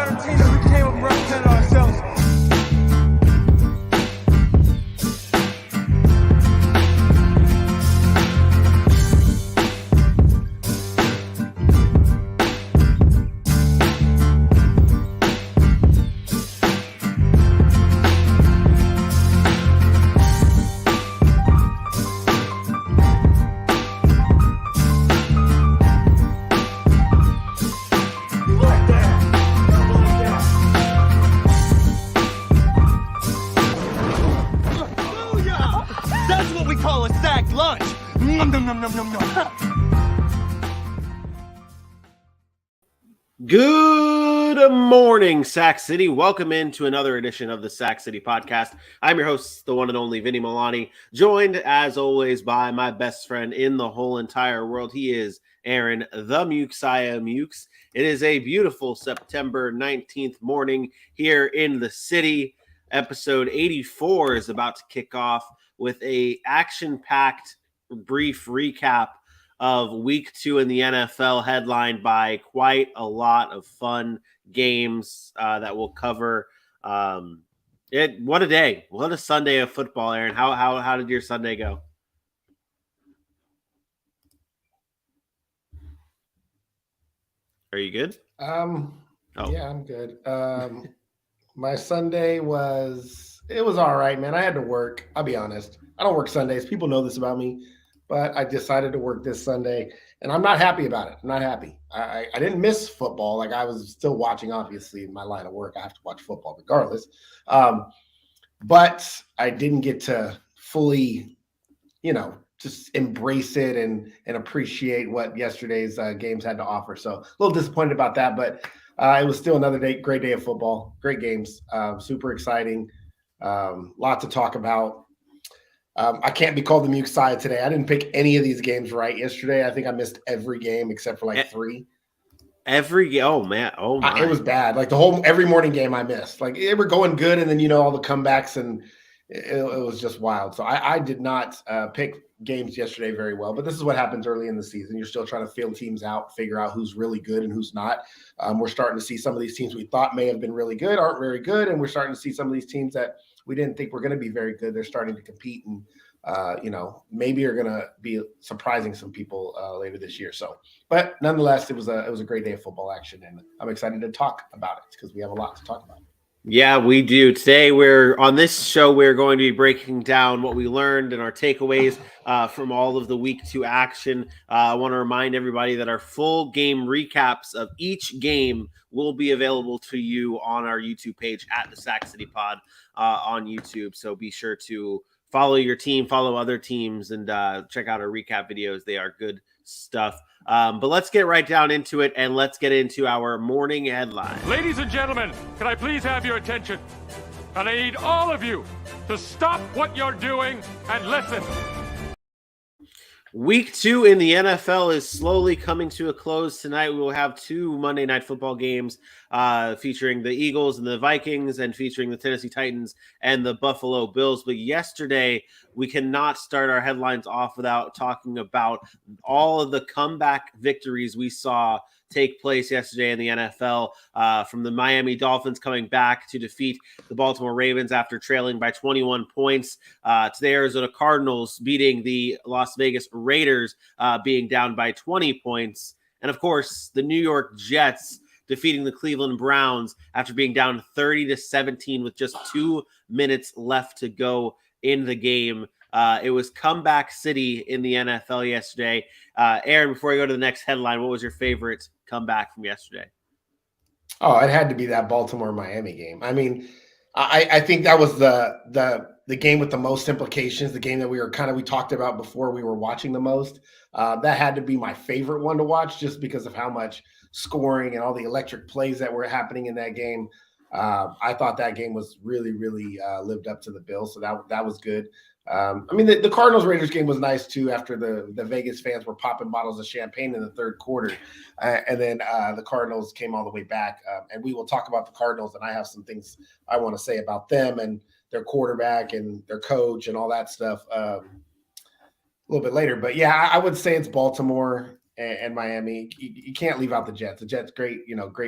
certain team that we came up and represented ourselves. Good morning, Sac City. Welcome into another edition of the Sac City Podcast. I'm your host, the one and only Vinny Milani, joined as always by my best friend in the whole entire world. He is Aaron, the Mukesiah Mukes. It is a beautiful September 19th morning here in the city. Episode 84 is about to kick off with a action-packed brief recap of week 2 in the NFL, headlined by quite a lot of fun games that we'll cover. What a day. What a Sunday of football, Aaron. How did your Sunday go? Are you good? Yeah, I'm good. My Sunday was all right, man. I had to work. I'll be honest. I don't work Sundays. People know this about me. But I decided to work this Sunday, and I'm not happy about it. I'm not happy. I didn't miss football. Like, I was still watching, obviously, in my line of work. I have to watch football regardless. But I didn't get to fully, just embrace it and appreciate what yesterday's games had to offer. So a little disappointed about that, but it was still another great day of football, great games, super exciting, lot to talk about. I can't be called the Mukesiah today. I didn't pick any of these games right yesterday. I think I missed every game except for like 3. Oh man, oh my. It was bad. Like every morning game I missed. Like they were going good, and then all the comebacks, and it was just wild. So I did not pick games yesterday very well. But this is what happens early in the season. You're still trying to feel teams out, figure out who's really good and who's not. We're starting to see some of these teams we thought may have been really good aren't very good, and we're starting to see some of these teams that we didn't think were going to be very good. They're starting to compete and, maybe are going to be surprising some people later this year. So, but nonetheless, it was a great day of football action, and I'm excited to talk about it because we have a lot to talk about. Yeah, we do. Today, on this show, we're going to be breaking down what we learned and our takeaways from all of the week 2 action. I want to remind everybody that our full game recaps of each game will be available to you on our YouTube page at the Sac City Pod on YouTube. So be sure to follow your team, follow other teams, and check out our recap videos. They are good stuff. But let's get right down into it, and let's get into our morning headline. Ladies and gentlemen, can I please have your attention? And I need all of you to stop what you're doing and listen. Week 2 in the NFL is slowly coming to a close. Tonight, we will have 2 Monday Night Football games featuring the Eagles and the Vikings and featuring the Tennessee Titans and the Buffalo Bills. But yesterday, we cannot start our headlines off without talking about all of the comeback victories we saw take place yesterday in the NFL, from the Miami Dolphins coming back to defeat the Baltimore Ravens after trailing by 21 points, to the Arizona Cardinals beating the Las Vegas Raiders, being down by 20 points, and of course the New York Jets defeating the Cleveland Browns after being down 30-17 with just 2 minutes left to go in the game. It was comeback city in the NFL yesterday. Aaron, before we go to the next headline, what was your favorite comeback from yesterday? Oh, it had to be that Baltimore-Miami game. I mean, I think that was the game with the most implications, the game that we talked about before we were watching the most. That had to be my favorite one to watch just because of how much scoring and all the electric plays that were happening in that game. I thought that game was really, really lived up to the bill. So that was good. The Cardinals-Raiders game was nice too after the Vegas fans were popping bottles of champagne in the third quarter. And then the Cardinals came all the way back. And we will talk about the Cardinals, and I have some things I want to say about them and their quarterback and their coach and all that stuff a little bit later. But, yeah, I would say it's Baltimore. and Miami. You can't leave out the Jets. The Jets, great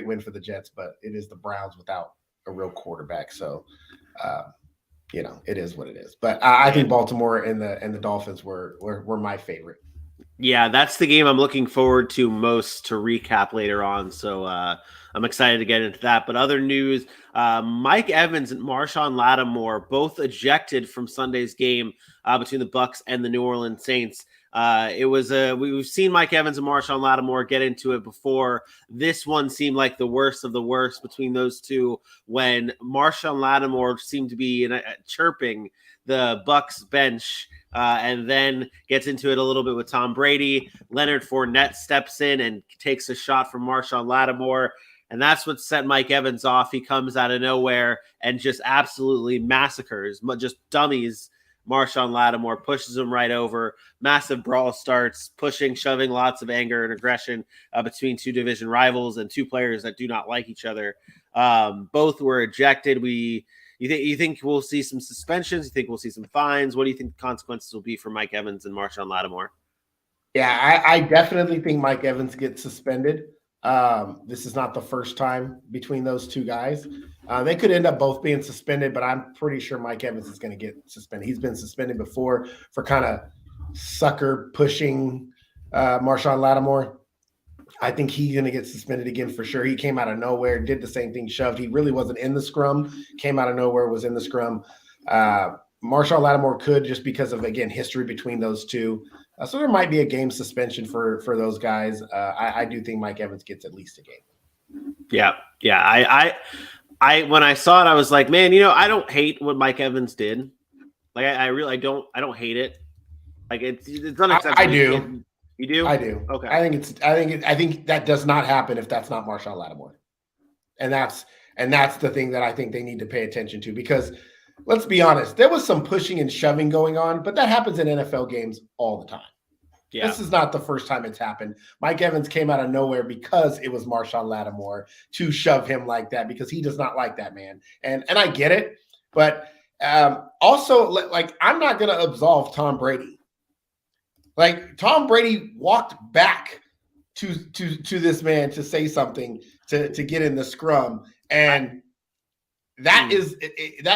win for the Jets, but it is the Browns without a real quarterback. So, it is what it is. But I think Baltimore and the Dolphins were my favorite. Yeah, that's the game I'm looking forward to most to recap later on. So I'm excited to get into that. But other news, Mike Evans and Marshawn Lattimore both ejected from Sunday's game between the Bucs and the New Orleans Saints. We've seen Mike Evans and Marshawn Lattimore get into it before. This one seemed like the worst of the worst between those two when Marshawn Lattimore seemed to be chirping the Bucs bench and then gets into it a little bit with Tom Brady. Leonard Fournette steps in and takes a shot from Marshawn Lattimore. And that's what set Mike Evans off. He comes out of nowhere and just absolutely massacres, just dummies Marshawn Lattimore, pushes him right over. Massive brawl starts, pushing, shoving, lots of anger and aggression between two division rivals and two players that do not like each other. Both were ejected. You think we'll see some suspensions? You think we'll see some fines? What do you think the consequences will be for Mike Evans and Marshawn Lattimore? Yeah, I definitely think Mike Evans gets suspended. This is not the first time between those two guys. They could end up both being suspended, but I'm pretty sure Mike Evans is going to get suspended. He's been suspended before for kind of sucker pushing Marshawn Lattimore. I think he's going to get suspended again for sure. He came out of nowhere, did the same thing, shoved. He really wasn't in the scrum, came out of nowhere, was in the scrum. Marshawn Lattimore could, just because of, again, history between those two. So there might be a game suspension for those guys. I do think Mike Evans gets at least a game. Yeah. I when I saw it, I was like, man, I don't hate what Mike Evans did. Like, I really don't hate it. Like, it's unacceptable. I do. You do? I do. Okay. I think that does not happen if that's not Marshawn Lattimore. And that's the thing that I think they need to pay attention to, because let's be honest, there was some pushing and shoving going on, but that happens in NFL games all the time. Yeah. This is not the first time it's happened. Mike Evans came out of nowhere because it was Marshawn Lattimore to shove him like that, because he does not like that man. And I get it, but also, like, I'm not going to absolve Tom Brady. Like, Tom Brady walked back to this man to say something to get in the scrum, and that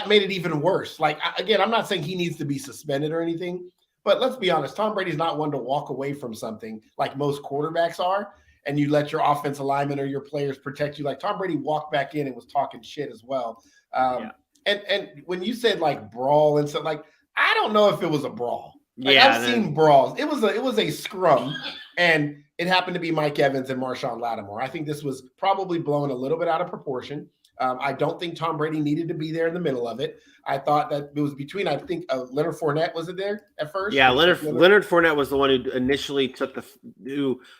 made it even worse. Like, again, I'm not saying he needs to be suspended or anything, but let's be honest, Tom Brady's not one to walk away from something like most quarterbacks are, and you let your offensive lineman or your players protect you. Like, Tom Brady walked back in and was talking shit as well. And when you said like brawl and stuff, like, I don't know if it was a brawl. Like, I've seen brawls. It was a scrum, and it happened to be Mike Evans and Marshawn Lattimore. I think this was probably blown a little bit out of proportion. I don't think Tom Brady needed to be there in the middle of it. I thought that it was between, I think, Leonard Fournette, was it there at first? Yeah, Leonard Fournette was the one who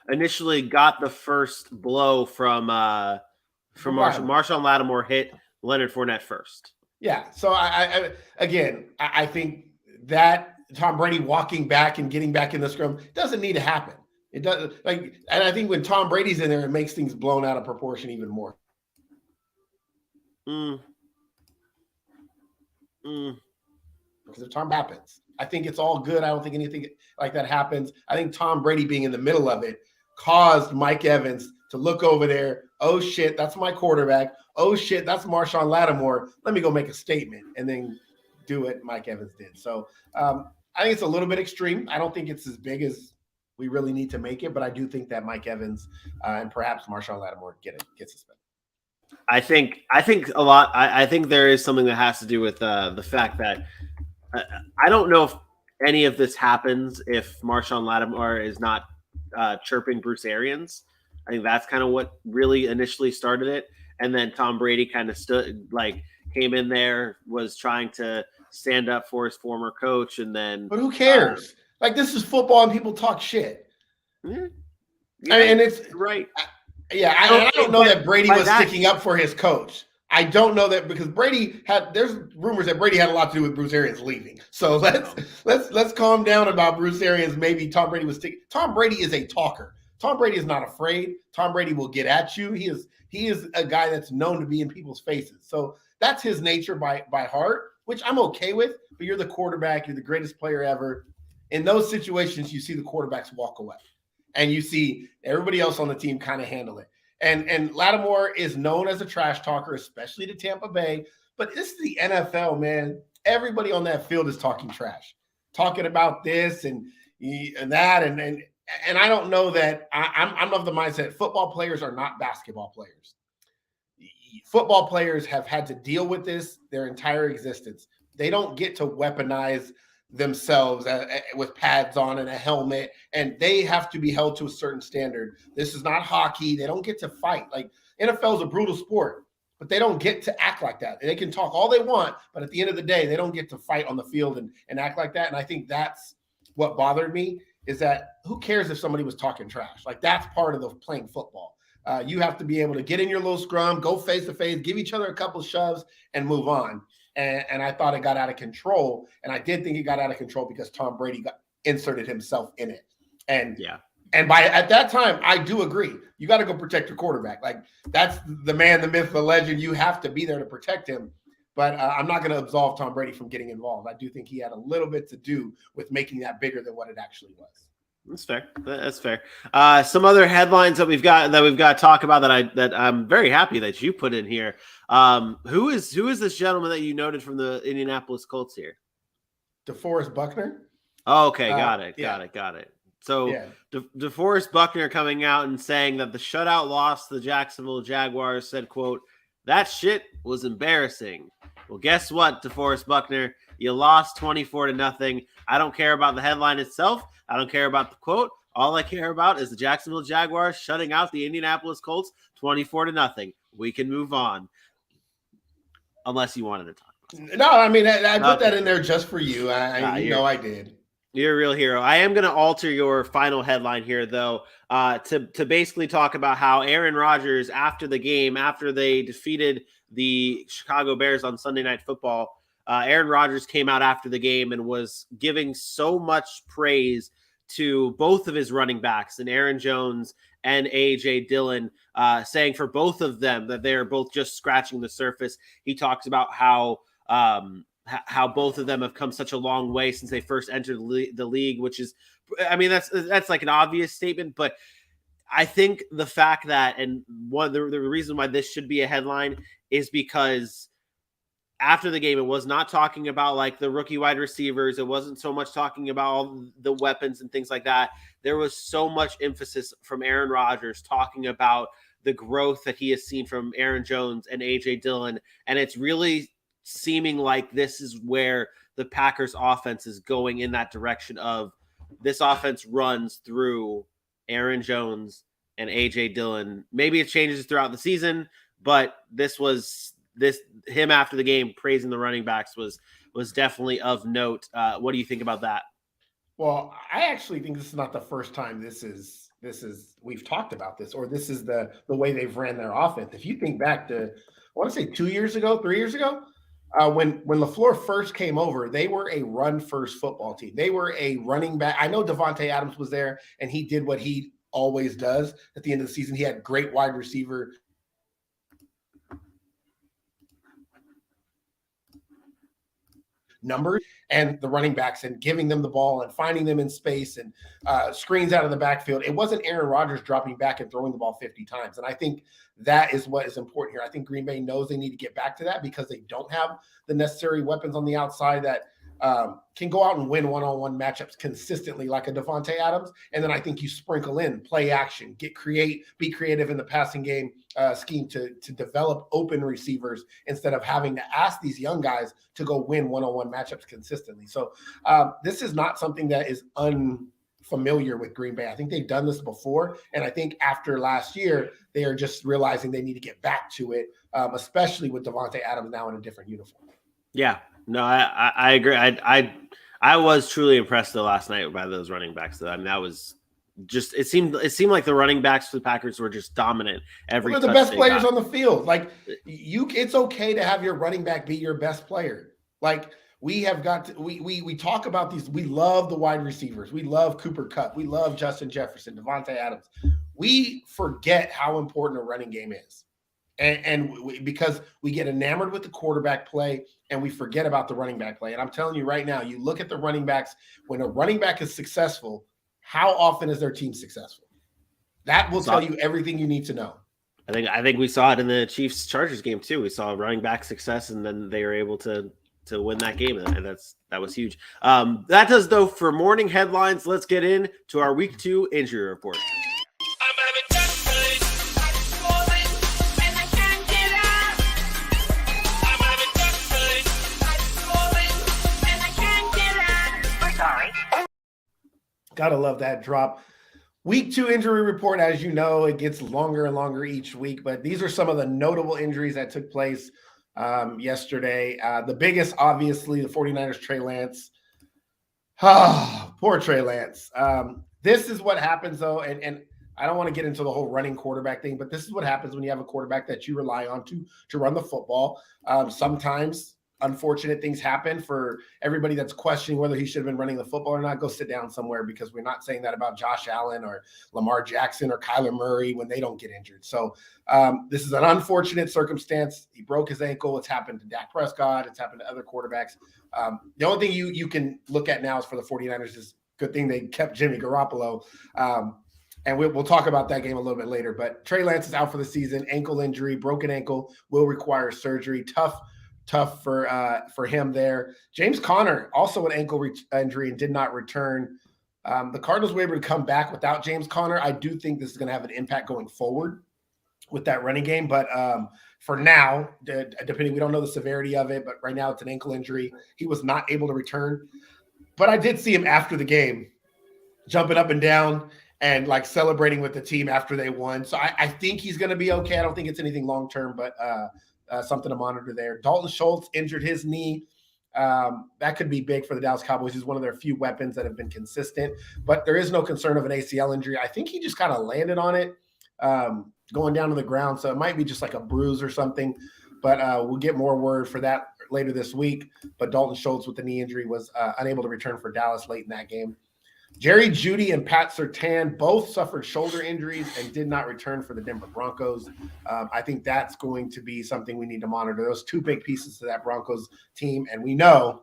initially got the first blow from Marshawn Lattimore, hit Leonard Fournette first. Yeah. So I think that Tom Brady walking back and getting back in the scrum doesn't need to happen. It doesn't, and I think when Tom Brady's in there, it makes things blown out of proportion even more. Because if Tom happens, I think it's all good. I don't think anything like that happens. I think Tom Brady being in the middle of it caused Mike Evans to look over there. Oh shit, that's my quarterback. Oh shit, that's Marshawn Lattimore. Let me go make a statement, and then do what Mike Evans did. So I think it's a little bit extreme. I don't think it's as big as we really need to make it, but I do think that Mike Evans and perhaps Marshawn Lattimore get suspended. I think a lot. I think there is something that has to do with the fact that I don't know if any of this happens if Marshawn Lattimore is not chirping Bruce Arians. I think that's kind of what really initially started it, and then Tom Brady kind of came in there, was trying to stand up for his former coach, and then. But who cares? This is football, and people talk shit. Yeah, and it's right. I don't know that Brady was sticking up for his coach. I don't know that, because there's rumors that Brady had a lot to do with Bruce Arians leaving. So let's calm down about Bruce Arians. Maybe Tom Brady was Tom Brady is a talker. Tom Brady is not afraid. Tom Brady will get at you. He is a guy that's known to be in people's faces. So that's his nature by heart, which I'm okay with. But you're the quarterback. You're the greatest player ever. In those situations, you see the quarterbacks walk away. and you see everybody else on the team kind of handle it. And Lattimore is known as a trash talker, especially to Tampa Bay. But this is the NFL, man. Everybody on that field is talking trash, talking about this and that. And I don't know that I'm of the mindset football players are not basketball players. Football players have had to deal with this their entire existence. They don't get to weaponize themselves with pads on and a helmet, and they have to be held to a certain standard. This is not hockey. They don't get to fight. Like, NFL is a brutal sport, but they don't get to act like that. They can talk all they want, but at the end of the day, they don't get to fight on the field and act like that. And I think that's what bothered me, is that who cares if somebody was talking trash? Like, that's part of the playing football. You have to be able to get in your little scrum, go face to face, give each other a couple shoves, and move on. And I thought it got out of control. And I did think it got out of control because Tom Brady inserted himself in it. And at that time, I do agree. You got to go protect your quarterback. Like, that's the man, the myth, the legend. You have to be there to protect him. But I'm not going to absolve Tom Brady from getting involved. I do think he had a little bit to do with making that bigger than what it actually was. That's fair. That's fair. Some other headlines that we've got to talk about that I'm very happy that you put in here. Who is this gentleman that you noted from the Indianapolis Colts here? DeForest Buckner. Oh, okay, got it. So DeForest Buckner coming out and saying that the shutout loss to the Jacksonville Jaguars, said, quote, "That shit was embarrassing." Well, guess what, DeForest Buckner? You lost 24-0. I don't care about the headline itself. I don't care about the quote. All I care about is the Jacksonville Jaguars shutting out the Indianapolis Colts 24-0. We can move on. Unless you wanted to talk about it. No, I mean, I put that in there just for you. I did. You're a real hero. I am going to alter your final headline here, though, to basically talk about how Aaron Rodgers, after the game, after they defeated the Chicago Bears on Sunday Night Football, Aaron Rodgers came out after the game and was giving so much praise to both of his running backs, and Aaron Jones and A.J. Dillon, saying for both of them that they're both just scratching the surface. He talks about how both of them have come such a long way since they first entered the league, which is, I mean, that's like an obvious statement, but I think the fact that, and the reason why this should be a headline is because after the game, it was not talking about like the rookie wide receivers. It wasn't so much talking about all the weapons and things like that. There was so much emphasis from Aaron Rodgers talking about the growth that he has seen from Aaron Jones and A.J. Dillon. And it's really seeming like this is where the Packers offense is going, in that direction of this offense runs through Aaron Jones and A.J. Dillon. Maybe it changes throughout the season, but him after the game praising the running backs was definitely of note. What do you think about that? Well, I actually think this is not the first time this is we've talked about this, or this is the way they've ran their offense. If you think back to, I want to say 3 years ago, when LaFleur first came over, they were a run-first football team. They were a running back. I know Davante Adams was there, and he did what he always does at the end of the season. He had great wide receiver numbers, and the running backs, and giving them the ball and finding them in space and screens out of the backfield. It wasn't Aaron Rodgers dropping back and throwing the ball 50 times. And I think that is what is important here. I think Green Bay knows they need to get back to that because they don't have the necessary weapons on the outside that can go out and win one-on-one matchups consistently like a Davante Adams. And then I think you sprinkle in play action, be creative in the passing game scheme to develop open receivers instead of having to ask these young guys to go win one-on-one matchups consistently. So this is not something that is unfamiliar with Green Bay. I think they've done this before. And I think after last year, they are just realizing they need to get back to it, especially with Davante Adams now in a different uniform. Yeah. No, I agree. I was truly impressed though last night by those running backs. Though. I mean, that was just it seemed like the running backs for the Packers were just dominant every. They're the best players on the field. Like it's okay to have your running back be your best player. Like we have got to, we talk about these. We love the wide receivers. We love Cooper Kupp. We love Justin Jefferson, Davante Adams. We forget how important a running game is. Because we get enamored with the quarterback play and we forget about the running back play. And I'm telling you right now, you look at the running backs, when a running back is successful, how often is their team successful? That will tell you everything you need to know. I think we saw it in the Chiefs Chargers game too. We saw running back success, and then they were able to win that game, and that was huge. That does though for morning headlines. Let's get into our week 2 injury report. Gotta love that drop. Week 2 injury report, as you know, it gets longer and longer each week, but these are some of the notable injuries that took place yesterday. The biggest, obviously, the 49ers, Trey Lance. Poor Trey Lance. This is what happens, though, and I don't want to get into the whole running quarterback thing, but this is what happens when you have a quarterback that you rely on to run the football. Sometimes unfortunate things happen for everybody that's questioning whether he should have been running the football or not. Go sit down somewhere, because we're not saying that about Josh Allen or Lamar Jackson or Kyler Murray when they don't get injured. So this is an unfortunate circumstance. He broke his ankle. It's happened to Dak Prescott. It's happened to other quarterbacks. The only thing you can look at now is for the 49ers is good thing they kept Jimmy Garoppolo. And we'll talk about that game a little bit later. But Trey Lance is out for the season. Ankle injury, broken ankle, will require surgery. Tough for him there. James Conner, also an ankle injury and did not return. The Cardinals were able to come back without James Conner. I do think this is going to have an impact going forward with that running game. But for now, depending, we don't know the severity of it, but right now it's an ankle injury. He was not able to return. But I did see him after the game jumping up and down and like celebrating with the team after they won. So I think he's going to be okay. I don't think it's anything long-term, but something to monitor there. Dalton Schultz injured his knee. That could be big for the Dallas Cowboys. He's one of their few weapons that have been consistent, but there is no concern of an ACL injury. I think he just kind of landed on it going down to the ground. So it might be just like a bruise or something, but we'll get more word for that later this week. But Dalton Schultz with the knee injury was unable to return for Dallas late in that game. Jerry Jeudy and Pat Surtain both suffered shoulder injuries and did not return for the Denver Broncos. I think that's going to be something we need to monitor. Those two big pieces to that Broncos team, and we know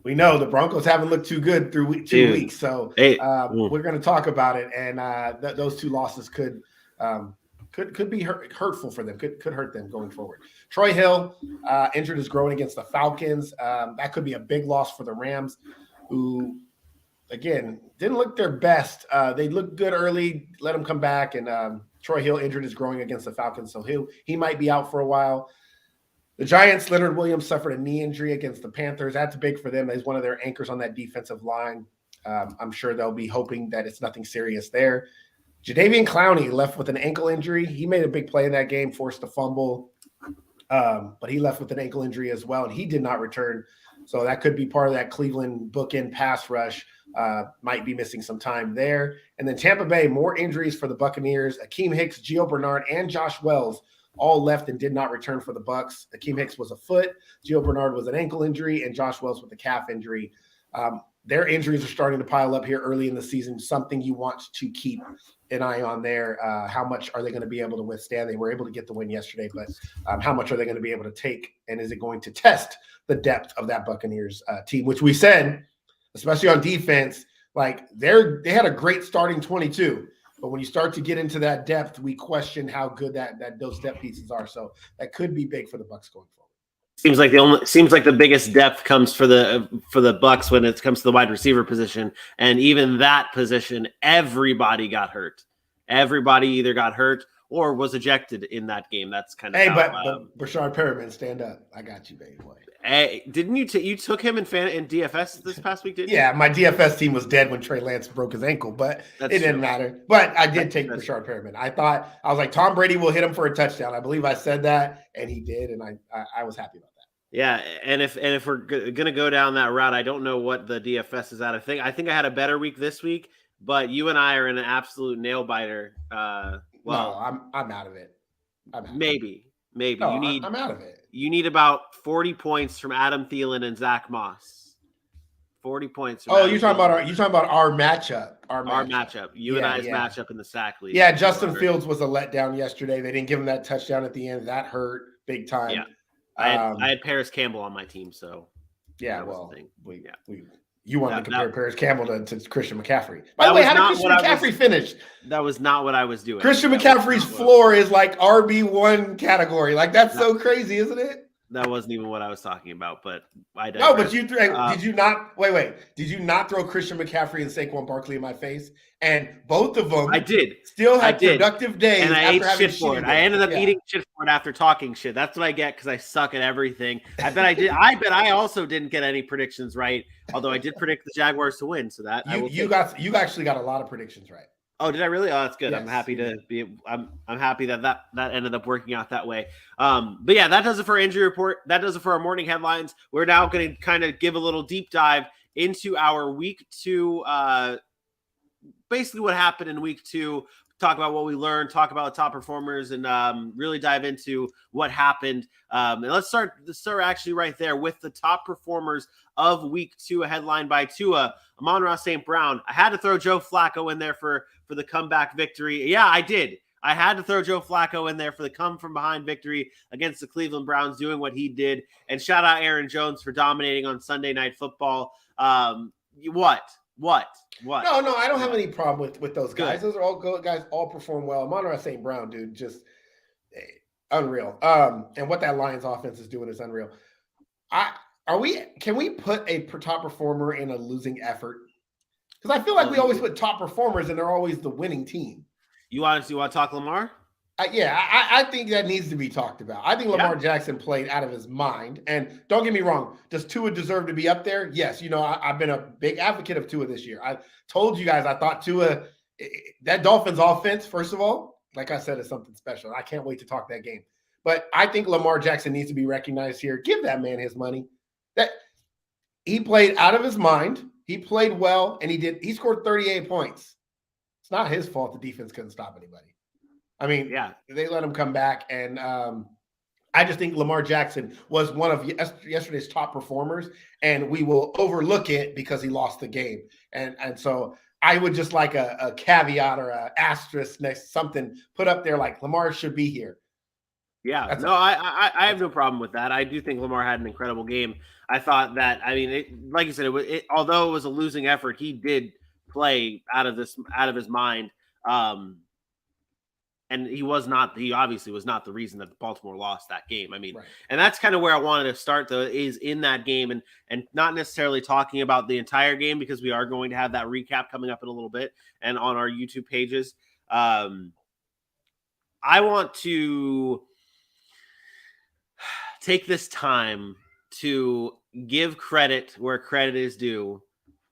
the Broncos haven't looked too good through 2 weeks. So we're going to talk about it, and those two losses could be hurtful for them. Could hurt them going forward. Troy Hill injured his groin against the Falcons. That could be a big loss for the Rams, who, again, didn't look their best. They looked good early, let them come back, and Troy Hill injured his groin against the Falcons, so he might be out for a while. The Giants, Leonard Williams suffered a knee injury against the Panthers. That's big for them. He's one of their anchors on that defensive line. I'm sure they'll be hoping that it's nothing serious there. Jadeveon Clowney left with an ankle injury. He made a big play in that game, forced a fumble, but he left with an ankle injury as well, and he did not return. So that could be part of that Cleveland bookend pass rush. Might be missing some time there. And then Tampa Bay, more injuries for the Buccaneers. Akeem Hicks, Gio Bernard, and Josh Wells all left and did not return for the Bucs. Akeem Hicks was a foot, Gio Bernard was an ankle injury, and Josh Wells with a calf injury. Their injuries are starting to pile up here early in the season, something you want to keep an eye on there. How much are they going to be able to withstand? They were able to get the win yesterday, but how much are they going to be able to take? And is it going to test the depth of that Buccaneers team, which we said, especially on defense, like they had a great starting 22, but when you start to get into that depth, we question how good that those depth pieces are. So that could be big for the Bucs going forward. Seems like the biggest depth comes for the Bucs when it comes to the wide receiver position, and even that position, everybody got hurt. Everybody either got hurt or was ejected in that game. That's kind of but Brashard Perriman, stand up. I got you, baby boy. Hey, didn't you took him in DFS this past week? Didn't you? Yeah, my DFS team was dead when Trey Lance broke his ankle, but it didn't matter. But I did take Brashard Perriman. I was like, Tom Brady will hit him for a touchdown. I believe I said that, and he did, and I was happy about that. Yeah, and if we're gonna go down that route, I don't know what the DFS is at. I think I had a better week this week, but you and I are in an absolute nail biter. No, I'm out of it. Maybe. No, I'm out of it. You need about 40 points from Adam Thielen and Zach Moss. 40 points. You're talking about our matchup. Our matchup. You and I's matchup in the sack league. Yeah, Justin Fields was a letdown yesterday. They didn't give him that touchdown at the end. That hurt big time. Yeah. I had Paris Campbell on my team, so yeah. Well, You wanted to compare Paris Campbell to Christian McCaffrey. By the way, how did Christian McCaffrey finish? That was not what I was doing. Christian McCaffrey's floor is like RB1 category. Like, that's so crazy, isn't it? That wasn't even what I was talking about, but I digress. No, but did you not? Wait. Did you not throw Christian McCaffrey and Saquon Barkley in my face? And both of them, I did. Still had productive days, and I ate having shit for it. I ended up eating shit for it after talking shit. That's what I get because I suck at everything. I bet I did. I bet I also didn't get any predictions right, although I did predict the Jaguars to win. So that you actually got a lot of predictions right. Oh, did I really? Oh, that's good. Yes. I'm happy to be. I'm happy that ended up working out that way. But yeah, that does it for injury report. That does it for our morning headlines. We're now going to kind of give a little deep dive into our week 2. Basically, what happened in week 2. Talk about what we learned. Talk about top performers, and really dive into what happened. And let's start actually right there with the top performers of week 2. A headline by Tua, Amon-Ra St. Brown. I had to throw Joe Flacco in there for the comeback victory. Yeah, I did. I had to throw Joe Flacco in there for the come from behind victory against the Cleveland Browns, doing what he did. And shout out Aaron Jones for dominating on Sunday Night Football. What? No, I don't have any problem with those guys. Good. Those are all good guys, all perform well. Amon-Ra St. Brown, dude, just unreal. And what that Lions offense is doing is unreal. Can we put a top performer in a losing effort? Because I feel like we always put top performers and they're always the winning team. You want to talk Lamar? I think that needs to be talked about. I think Lamar Jackson played out of his mind. And don't get me wrong, does Tua deserve to be up there? Yes. I've been a big advocate of Tua this year. I told you guys I thought Tua, that Dolphins offense, first of all, like I said, is something special. I can't wait to talk that game. But I think Lamar Jackson needs to be recognized here. Give that man his money. That he played out of his mind. He played well, and he scored 38 points. It's not his fault the defense couldn't stop anybody. I mean, they let him come back, and I just think Lamar Jackson was one of yesterday's top performers, and we will overlook it because he lost the game. And so I would just like a caveat or an asterisk next something put up there like Lamar should be here. Yeah, I have no problem with that. I do think Lamar had an incredible game. I thought that, like you said, although it was a losing effort, he did play out of his mind. And he obviously was not the reason that Baltimore lost that game. And that's kind of where I wanted to start, though, is in that game and not necessarily talking about the entire game, because we are going to have that recap coming up in a little bit and on our YouTube pages. I want to take this time to give credit where credit is due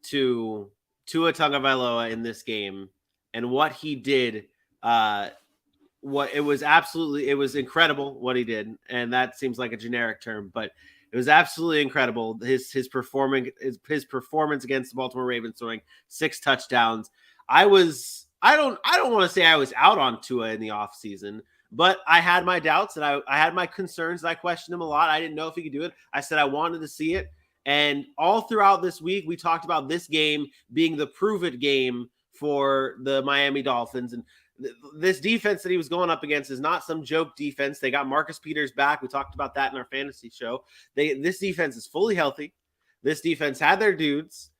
to Tua Tagovailoa in this game and what he did. It was incredible what he did, and that seems like a generic term, but it was absolutely incredible. His performance against the Baltimore Ravens, throwing 6 touchdowns. I don't want to say I was out on Tua in the offseason, but I had my doubts and I had my concerns. And I questioned him a lot. I didn't know if he could do it. I said I wanted to see it, and all throughout this week we talked about this game being the prove-it game for the Miami Dolphins. And this defense that he was going up against is not some joke defense. They got Marcus Peters back. We talked about that in our fantasy show. This defense is fully healthy. This defense had their dudes.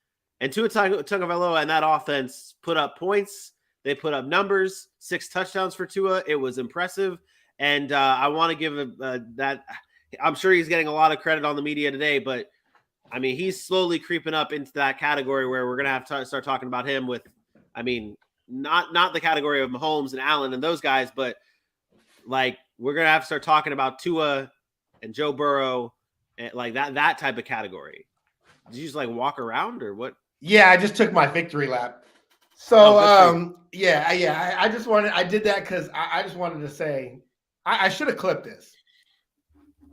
And Tua Tagovailoa and that offense put up points. They put up numbers, 6 touchdowns for Tua. It was impressive. And I want to give that. I'm sure he's getting a lot of credit on the media today, but he's slowly creeping up into that category where we're going to have to start talking about him with, not the category of Mahomes and Allen and those guys, but like we're going to have to start talking about Tua and Joe Burrow and like that type of category. Did you just like walk around or what? Yeah, I just took my victory lap. So, I did that because I just wanted to say I should have clipped this,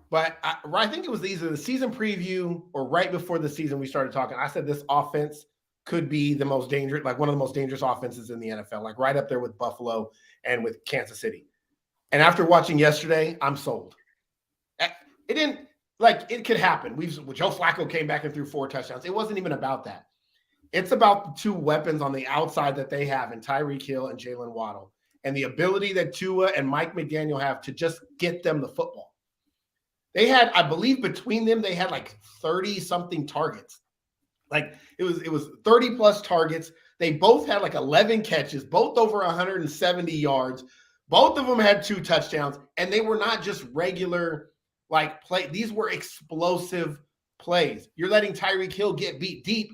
but I think it was either the season preview or right before the season we started talking. I said this offense could be the most dangerous, like one of the most dangerous offenses in the NFL, like right up there with Buffalo and with Kansas City. And after watching yesterday, I'm sold. It didn't it could happen. Joe Flacco came back and threw 4 touchdowns. It wasn't even about that. It's about the 2 weapons on the outside that they have in Tyreek Hill and Jalen Waddle, and the ability that Tua and Mike McDaniel have to just get them the football. They had, I believe, between them, they had like 30-something targets Like it was 30 plus targets. They both had like 11 catches, both over 170 yards. Both of them had 2 touchdowns, and they were not just regular like play. These were explosive plays. You're letting Tyreek Hill get beat deep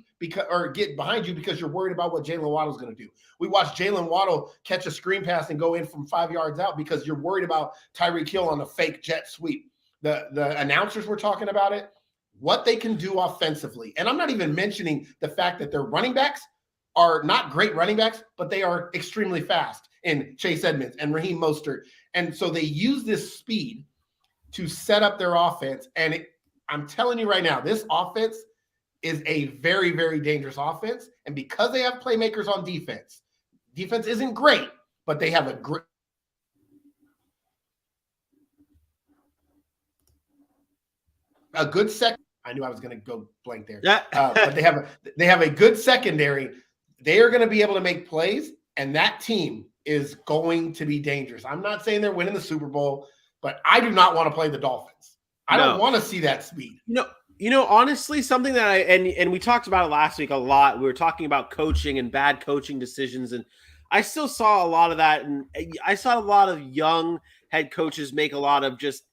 or get behind you because you're worried about what Jalen Waddle's going to do. We watched Jalen Waddle catch a screen pass and go in from 5 yards out because you're worried about Tyreek Hill on a fake jet sweep. The announcers were talking about it, what they can do offensively. And I'm not even mentioning the fact that their running backs are not great running backs, but they are extremely fast in Chase Edmonds and Raheem Mostert. And so they use this speed to set up their offense. And I'm telling you right now, this offense is a very, very dangerous offense. And because they have playmakers on defense isn't great, but they have a good second. I knew I was going to go blank there. Yeah. But they have a good secondary. They are going to be able to make plays, and that team is going to be dangerous. I'm not saying they're winning the Super Bowl, but I do not want to play the Dolphins. I don't want to see that speed. Honestly, something that and we talked about it last week a lot. We were talking about coaching and bad coaching decisions, and I still saw a lot of that. And I saw a lot of young head coaches make a lot of just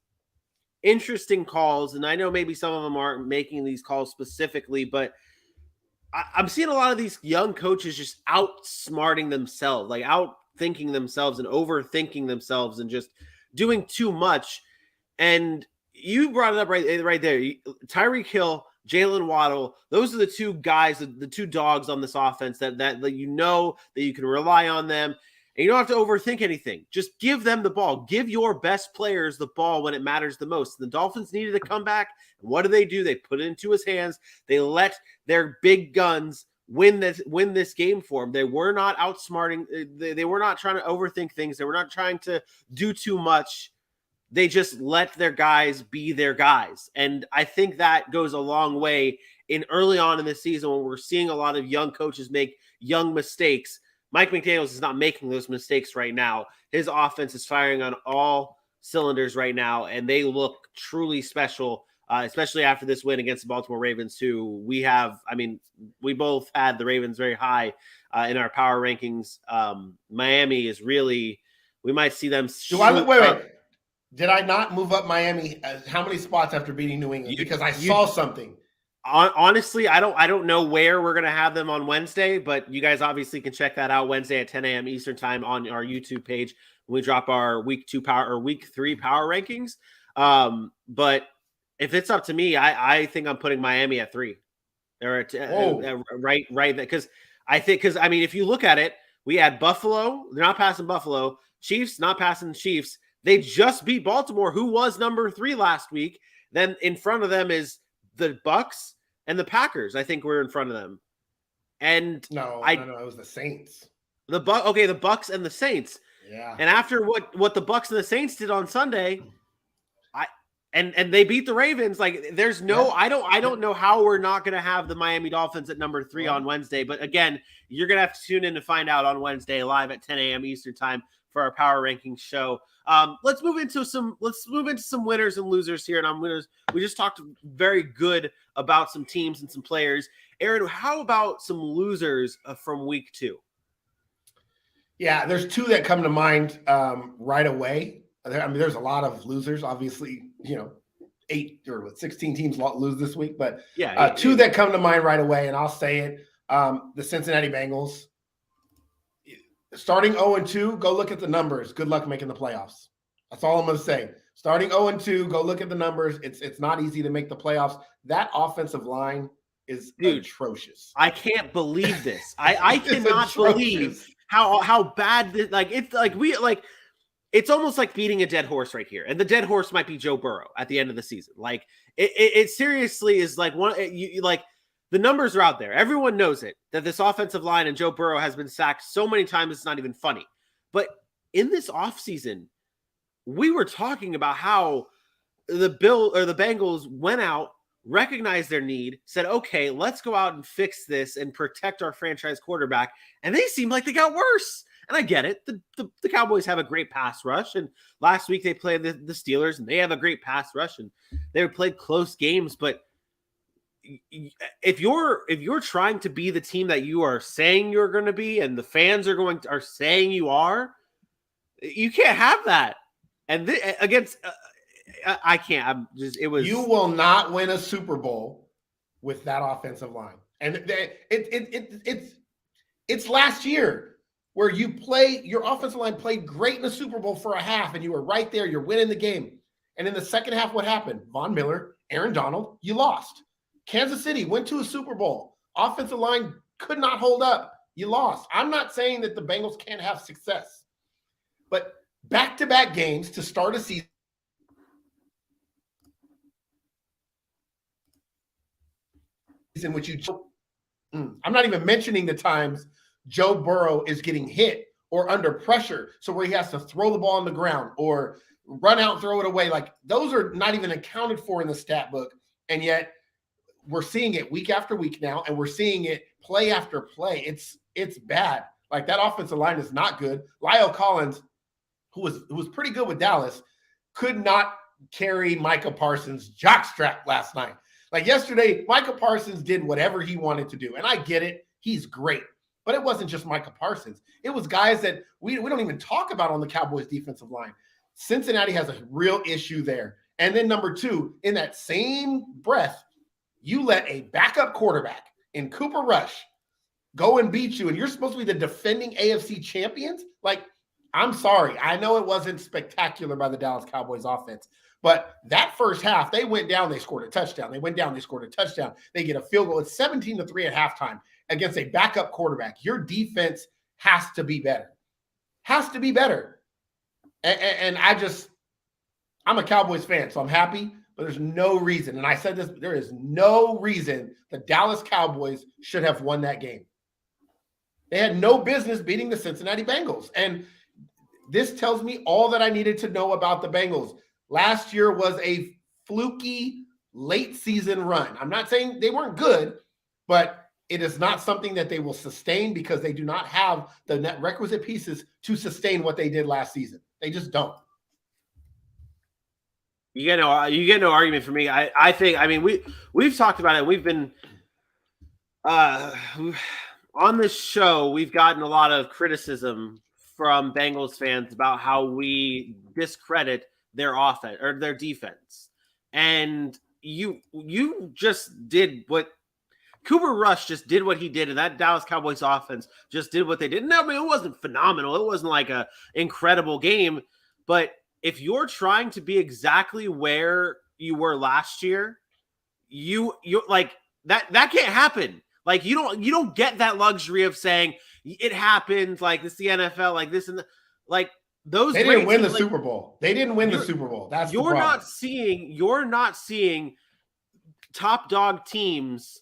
interesting calls. And I know maybe some of them aren't making these calls specifically, but I'm seeing a lot of these young coaches just outsmarting themselves, like outthinking themselves and overthinking themselves and just doing too much. And you brought it up right there. Tyreek Hill, Jalen Waddle, those are the 2 guys, the 2 dogs on this offense that you know that you can rely on them. And you don't have to overthink anything. Just give them the ball. Give your best players the ball when it matters the most. The Dolphins needed a comeback. And what do? They put it into his hands. They let their big guns win this game for him. They were not outsmarting. They were not trying to overthink things. They were not trying to do too much. They just let their guys be their guys. And I think that goes a long way in early on in the season when we're seeing a lot of young coaches make young mistakes. Mike McDaniels is not making those mistakes right now. His offense is firing on all cylinders right now, and they look truly special, especially after this win against the Baltimore Ravens, who we both had the Ravens very high in our power rankings. Miami is really, we might see them. Wait. Did I not move up Miami? How many spots after beating New England? Because I saw something. Honestly, I don't know where we're going to have them on Wednesday, but you guys obviously can check that out Wednesday at 10 a.m. Eastern time on our YouTube page when we drop our week 3 power rankings. But if it's up to me, I think I'm putting Miami at 3 or right. Because if you look at it, we had Buffalo. They're not passing Buffalo. Chiefs, not passing Chiefs. They just beat Baltimore, who was number 3 last week. Then in front of them is the Bucs and the Packers. I think we're in front of them. And no, it was the Saints. The Bucs and the Saints. Yeah. And after what the Bucs and the Saints did on Sunday, and they beat the Ravens. Like there's no, I don't know how we're not going to have the Miami Dolphins at number 3 on Wednesday. But again, you're going to have to tune in to find out on Wednesday live at 10 a.m. Eastern time for our power rankings show. Let's move into some winners and losers here. And we just talked very good about some teams and some players. Aaron, how about some losers from week 2? Yeah, there's 2 that come to mind right away. There's a lot of losers. Obviously, 16 teams lose this week, but 2 that come to mind right away, and I'll say it: the Cincinnati Bengals. Starting 0-2, go look at the numbers. Good luck making the playoffs. That's all I'm going to say. Starting 0-2, go look at the numbers. It's not easy to make the playoffs. That offensive line is atrocious. I can't believe this. I cannot believe how bad this, it's almost like beating a dead horse right here. And the dead horse might be Joe Burrow at the end of the season. Like it seriously is like the numbers are out there. Everyone knows it, that this offensive line and Joe Burrow has been sacked so many times it's not even funny. But in this offseason, we were talking about how the Bengals went out, recognized their need, said, okay, let's go out and fix this and protect our franchise quarterback. And they seem like they got worse. And I get it. The Cowboys have a great pass rush. And last week they played the Steelers, and they have a great pass rush. And they played close games, but if you're trying to be the team that you are saying you're going to be, and the fans are saying you are, you can't have that. And against, I can't. You will not win a Super Bowl with that offensive line, and it's last year where your offensive line played great in the Super Bowl for a half, and you were right there. You're winning the game, and in the second half, what happened? Von Miller, Aaron Donald, you lost. Kansas City went to a Super Bowl. Offensive line could not hold up. You lost. I'm not saying that the Bengals can't have success, but back-to-back games to start a season in which I'm not even mentioning the times Joe Burrow is getting hit or under pressure, so where he has to throw the ball on the ground or run out and throw it away. Like, those are not even accounted for in the stat book, and yet we're seeing it week after week now, and we're seeing it play after play. It's bad. Like, that offensive line is not good. La'el Collins, who was pretty good with Dallas, could not carry Micah Parsons' jockstrap last night. Like, yesterday, Micah Parsons did whatever he wanted to do, and I get it. He's great. But it wasn't just Micah Parsons. It was guys that we don't even talk about on the Cowboys defensive line. Cincinnati has a real issue there. And then number two, in that same breath, you let a backup quarterback in Cooper Rush go and beat you, and you're supposed to be the defending AFC champions? Like, I'm sorry. I know it wasn't spectacular by the Dallas Cowboys offense, but that first half, they went down, they scored a touchdown. They went down, they scored a touchdown. They get a field goal. It's 17-3 at halftime against a backup quarterback. Your defense has to be better. Has to be better. And I'm a Cowboys fan, so I'm happy, but there's no reason, and I said this, there is no reason the Dallas Cowboys should have won that game. They had no business beating the Cincinnati Bengals. And this tells me all that I needed to know about the Bengals. Last year was a fluky late season run. I'm not saying they weren't good, but it is not something that they will sustain because they do not have the requisite pieces to sustain what they did last season. They just don't. You get no argument from me. I think, I mean, we've talked about it. We've been on this show, we've gotten a lot of criticism from Bengals fans about how we discredit their offense or their defense. And you just did what Cooper Rush just did what he did, and that Dallas Cowboys offense just did what they did. No, I mean, it wasn't phenomenal. It wasn't like a incredible game, but if you're trying to be exactly where you were last year, you like that can't happen. Like, you don't get that luxury of saying it happened, like this is the NFL, like this and like those. They didn't win the Super Bowl. They didn't win the Super Bowl. That's the problem. You're not seeing top dog teams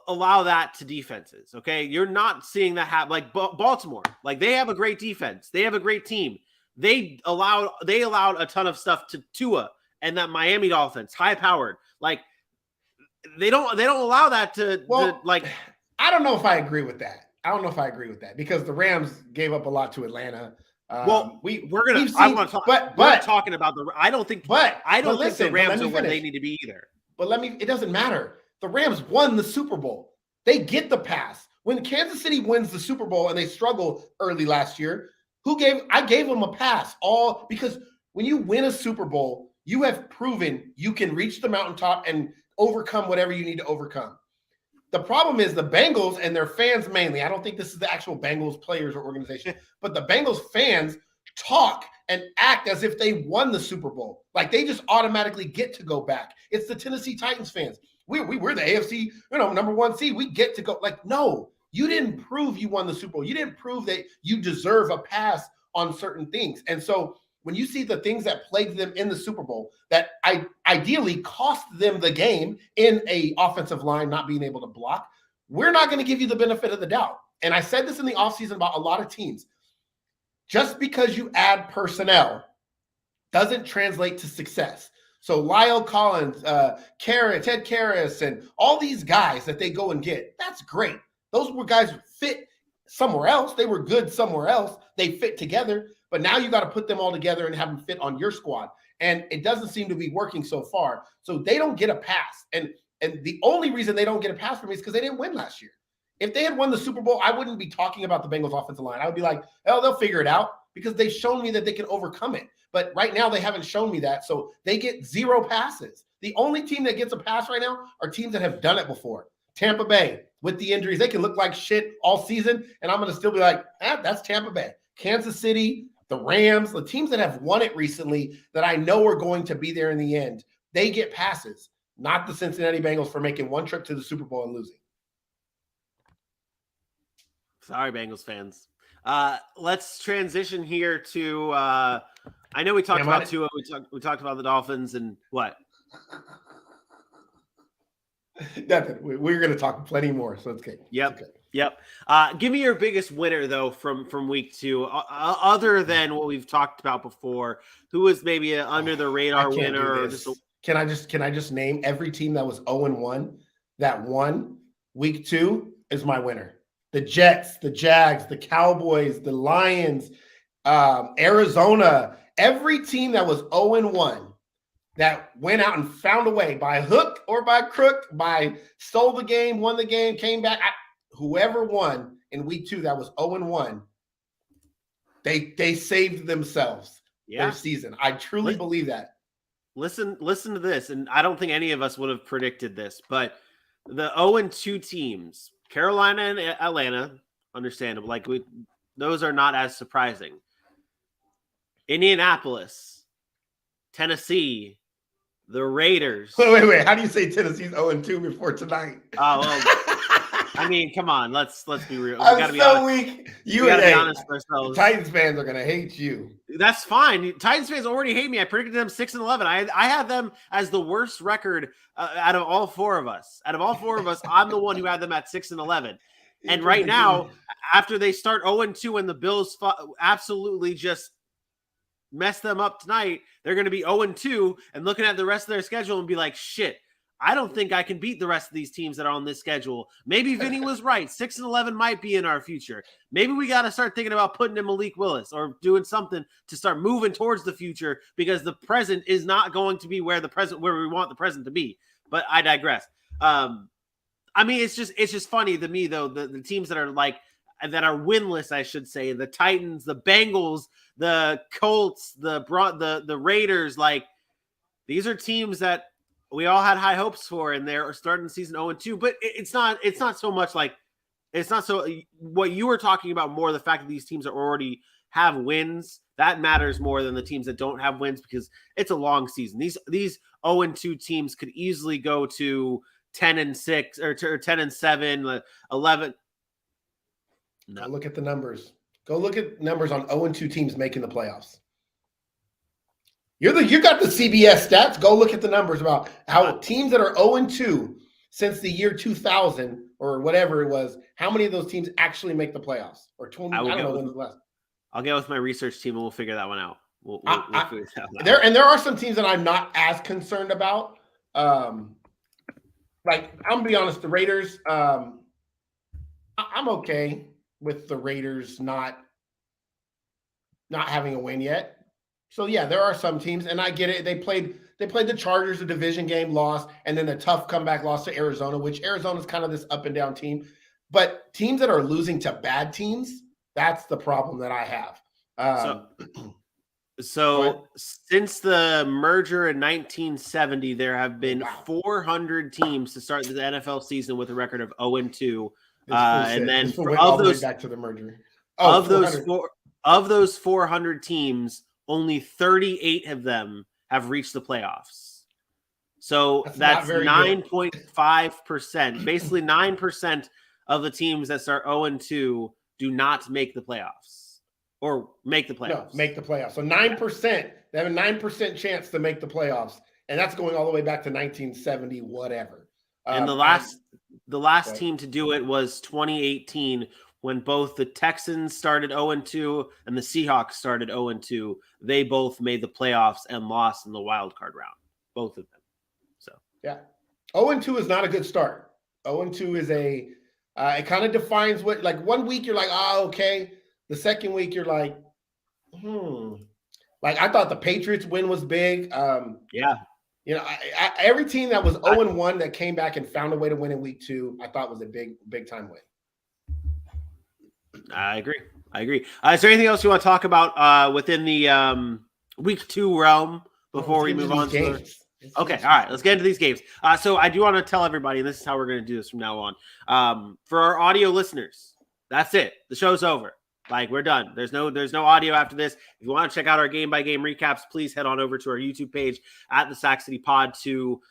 allow that to defenses. Okay, you're not seeing that happen. Like Baltimore, like they have a great defense. They have a great team. They allowed a ton of stuff to Tua and that Miami Dolphins, high powered. Like they don't allow that to like. I don't know if I agree with that. Because the Rams gave up a lot to Atlanta. I want to talk. But we're talking about the. I don't think the Rams are where they need to be either. But it doesn't matter. The Rams won the Super Bowl. They get the pass. When Kansas City wins the Super Bowl and they struggle early last year, I gave them a pass, all because when you win a Super Bowl, you have proven you can reach the mountaintop and overcome whatever you need to overcome. The problem is the Bengals and their fans mainly. I don't think this is the actual Bengals players or organization, but the Bengals fans talk and act as if they won the Super Bowl. Like they just automatically get to go back. It's the Tennessee Titans fans. We're the AFC, number one seed. We get to go. Like, no, you didn't prove you won the Super Bowl. You didn't prove that you deserve a pass on certain things. And so when you see the things that plagued them in the Super Bowl that ideally cost them the game in a offensive line not being able to block, we're not going to give you the benefit of the doubt. And I said this in the offseason about a lot of teams. Just because you add personnel doesn't translate to success. So La'el Collins, Ted Karras, and all these guys that they go and get, that's great. Those were guys who fit somewhere else. They were good somewhere else. They fit together. But now you got to put them all together and have them fit on your squad. And it doesn't seem to be working so far. So they don't get a pass. And And the only reason they don't get a pass from me is because they didn't win last year. If they had won the Super Bowl, I wouldn't be talking about the Bengals offensive line. I would be like, oh, they'll figure it out because they've shown me that they can overcome it. But right now they haven't shown me that. So they get 0 passes. The only team that gets a pass right now are teams that have done it before. Tampa Bay, with the injuries, they can look like shit all season. And I'm going to still be like, that's Tampa Bay. Kansas City, the Rams, the teams that have won it recently that I know are going to be there in the end, they get passes, not the Cincinnati Bengals for making one trip to the Super Bowl and losing. Sorry, Bengals fans. Let's transition here to I know we talked about Tua. We talked about the Dolphins and what? Nothing. We're going to talk plenty more, so it's okay. Yep. Give me your biggest winner though from week 2, other than what we've talked about before. Who was maybe an under the radar winner? Or Can I just name every team that was 0-1 that won week 2 is my winner? The Jets, the Jags, the Cowboys, the Lions, Arizona, every team that was 0-1 that went out and found a way by hook or by crook, by stole the game, won the game, came back. Whoever won in week 2 that was 0-1, they saved themselves their season. I truly believe that. Listen to this, and I don't think any of us would have predicted this, but the 0-2 teams, Carolina and Atlanta, understandable. Like those are not as surprising. Indianapolis, Tennessee, the Raiders. Wait. How do you say Tennessee's 0-2 before tonight? Oh, well, I mean, come on. Let's be real. We gotta be weak. We gotta be honest with ourselves. Titans fans are gonna hate you. That's fine. Titans fans already hate me. I predicted them 6-11. I had them as the worst record out of all 4 of us. Out of all 4 of us, I'm the one who had them at 6-11. And right now, after they start 0-2 and the Bills absolutely just mess them up tonight, they're going to be 0-2 and looking at the rest of their schedule and be like, shit, I don't think I can beat the rest of these teams that are on this schedule. Maybe Vinny was right. 6-11 might be in our future. Maybe we got to start thinking about putting in Malik Willis or doing something to start moving towards the future because the present is not going to be where we want the present to be. But I digress. I mean, it's just funny to me though, the teams that are winless, I should say, the Titans, the Bengals, the Colts, the Raiders, like these are teams that we all had high hopes for, and they're starting the season 0-2. But it's not so much like it's not so what you were talking about more the fact that these teams are already have wins that matters more than the teams that don't have wins because it's a long season. These 0-2 teams could easily go to 10-6 or 10-7, 11. No. Go look at the numbers. Go look at numbers on 0-2 teams making the playoffs. You got the CBS stats. Go look at the numbers about how teams that are 0-2 since the year 2000 or whatever it was, how many of those teams actually make the playoffs? Or 20, I don't know when was the last. I'll get with my research team and we'll figure that one out. We'll figure that out. There are some teams that I'm not as concerned about. Like I'm gonna be honest, the Raiders. I'm okay with the Raiders not having a win yet. So yeah, there are some teams, and I get it. They played the Chargers, a division game, loss, and then a tough comeback loss to Arizona, which Arizona's kind of this up and down team. But teams that are losing to bad teams, that's the problem that I have. So since the merger in 1970, there have been 400 teams to start the NFL season with a record of 0-2. And then of those back to the merger, of those 400 teams, only 38 of them have reached the playoffs. So that's 9.5%. Basically, 9% of the teams that start 0-2 do not make the playoffs or make the playoffs. No, make the playoffs. So 9%, they have a 9% chance to make the playoffs. And that's going all the way back to 1970, whatever. And the last team to do it was 2018 when both the Texans started 0-2 and the Seahawks started 0-2. They both made the playoffs and lost in the wild card round, both of them. So yeah, 0-2 is not a good start. 0-2 is it kind of defines what, like 1 week you're like, okay. The second week you're like, Like I thought the Patriots win was big. Yeah. You know, every team that was 0-1 that came back and found a way to win in week 2, I thought was a big time win. I agree. Is there anything else you want to talk about within the week 2 realm before we move on to games? Okay, all right, let's get into these games. So I do want to tell everybody, and this is how we're going to do this from now on. For our audio listeners, that's it. The show's over. Like, we're done. There's no audio after this. If you want to check out our game-by-game recaps, please head on over to our YouTube page at the Sac City Pod to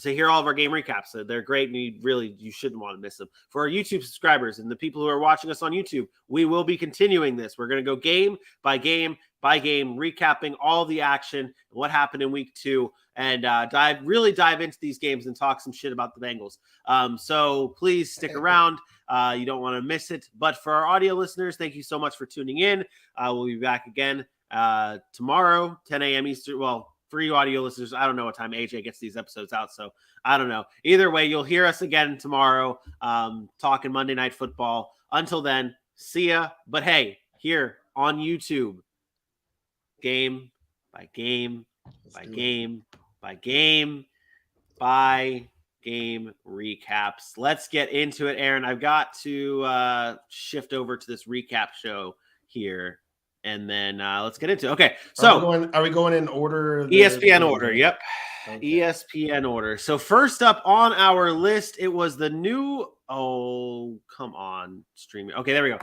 hear all of our game recaps. They're great, and you shouldn't want to miss them. For our YouTube subscribers and the people who are watching us on YouTube, we will be continuing this. We're going to go game by game, recapping all the action, what happened in week 2, and dive into these games and talk some shit about the Bengals. So please stick around. You don't want to miss it. But for our audio listeners, thank you so much for tuning in. We'll be back again tomorrow, 10 a.m. Eastern. Well, for you audio listeners, I don't know what time AJ gets these episodes out, so I don't know. Either way, you'll hear us again tomorrow talking Monday Night Football. Until then, see ya. But hey, here on YouTube, game by game recaps. Let's get into it, Aaron. I've got to shift over to this recap show here, and then let's get into it. Okay, so are we going in order? ESPN order. Yep. Okay. ESPN order. So first up on our list, it was the new. Oh, come on, StreamYard. Okay, there we go.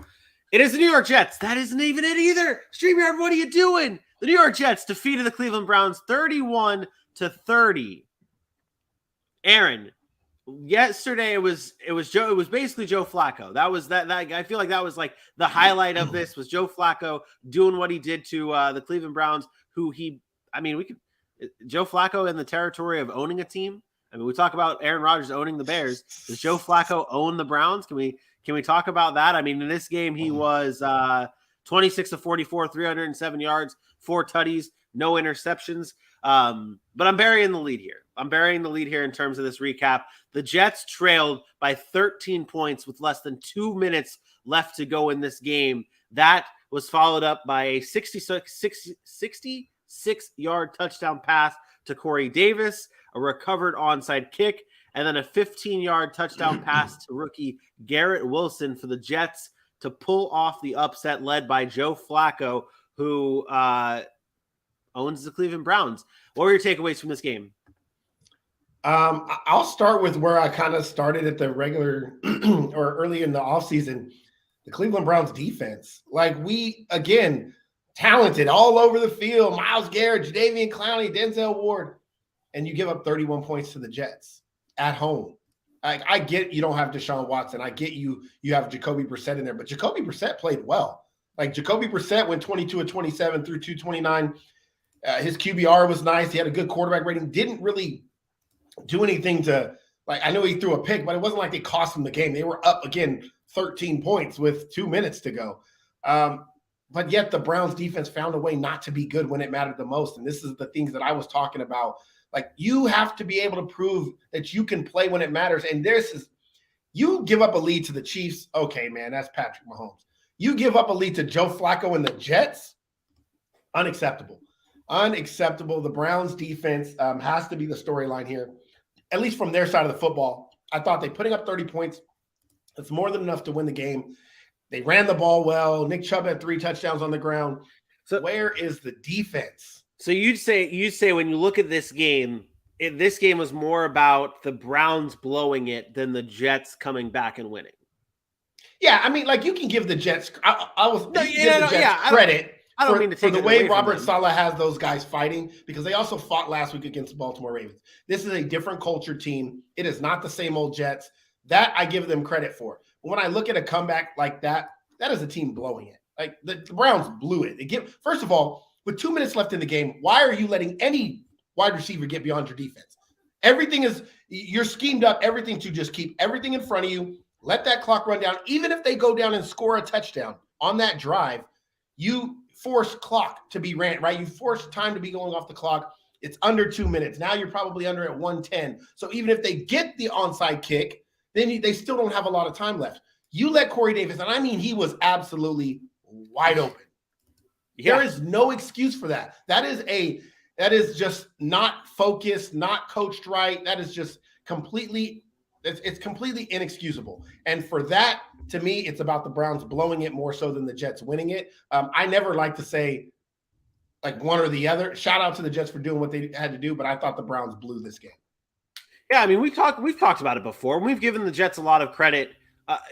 It is the New York Jets. That isn't even it either. StreamYard, what are you doing? The New York Jets defeated the Cleveland Browns 31-30. Aaron, yesterday it was basically Joe Flacco. That was that I feel like that was like the highlight of this was Joe Flacco doing what he did to the Cleveland Browns, Joe Flacco in the territory of owning a team. I mean, we talk about Aaron Rodgers owning the Bears. Does Joe Flacco own the Browns? Can we talk about that? I mean, in this game, he was 26 of 44, 307 yards, 4 tutties, no interceptions. But I'm burying the lead here. In terms of this recap. The Jets trailed by 13 points with less than 2 minutes left to go in this game. That was followed up by a 66-yard touchdown pass to Corey Davis, a recovered onside kick, and then a 15-yard touchdown pass to rookie Garrett Wilson for the Jets to pull off the upset led by Joe Flacco, who owns the Cleveland Browns. What were your takeaways from this game? I'll start with where I kind of started at the regular or early in the offseason. The Cleveland Browns defense. Like, we, again, talented all over the field. Myles Garrett, Jadeveon Clowney, Denzel Ward. And you give up 31 points to the Jets at home. I get you don't have Deshaun Watson. I get you have Jacoby Brissett in there. But Jacoby Brissett played well. Like, Jacoby Brissett went 22 of 27 through 229. His QBR was nice. He had a good quarterback rating. Didn't really do anything to, like, I know he threw a pick, but it wasn't like they cost him the game. They were up, again, 13 points with 2 minutes to go. But yet the Browns defense found a way not to be good when it mattered the most. And this is the things that I was talking about. Like, you have to be able to prove that you can play when it matters. And you give up a lead to the Chiefs. Okay, man, that's Patrick Mahomes. You give up a lead to Joe Flacco and the Jets. Unacceptable. The Browns defense has to be the storyline here, at least from their side of the football. I thought they putting up 30 points. It's more than enough to win the game. They ran the ball well. Nick Chubb had 3 touchdowns on the ground. So where is the defense? So you'd say when you look at this game, this game was more about the Browns blowing it than the Jets coming back and winning. Yeah, I mean, like, you can give the Jets credit. I don't mean to take for the way Robert Saleh has those guys fighting, because they also fought last week against the Baltimore Ravens. This is a different culture team. It is not the same old Jets. That I give them credit for. But when I look at a comeback like that, that is a team blowing it. Like, the Browns blew it. First of all, with 2 minutes left in the game, why are you letting any wide receiver get beyond your defense? You're schemed up everything to just keep everything in front of you. Let that clock run down. Even if they go down and score a touchdown on that drive, you force clock to be ran, right? You force time to be going off the clock. It's under 2 minutes. Now you're probably under at 110. So even if they get the onside kick, then they still don't have a lot of time left. You let Corey Davis, and I mean, he was absolutely wide open. Yeah. There is no excuse for that. That is That is just not focused, not coached right. That is just completely it's completely inexcusable. And for that, to me, it's about the Browns blowing it more so than the Jets winning it. I never like to say like one or the other. Shout out to the Jets for doing what they had to do, but I thought the Browns blew this game. Yeah, I mean, we've talked about it before. We've given the Jets a lot of credit.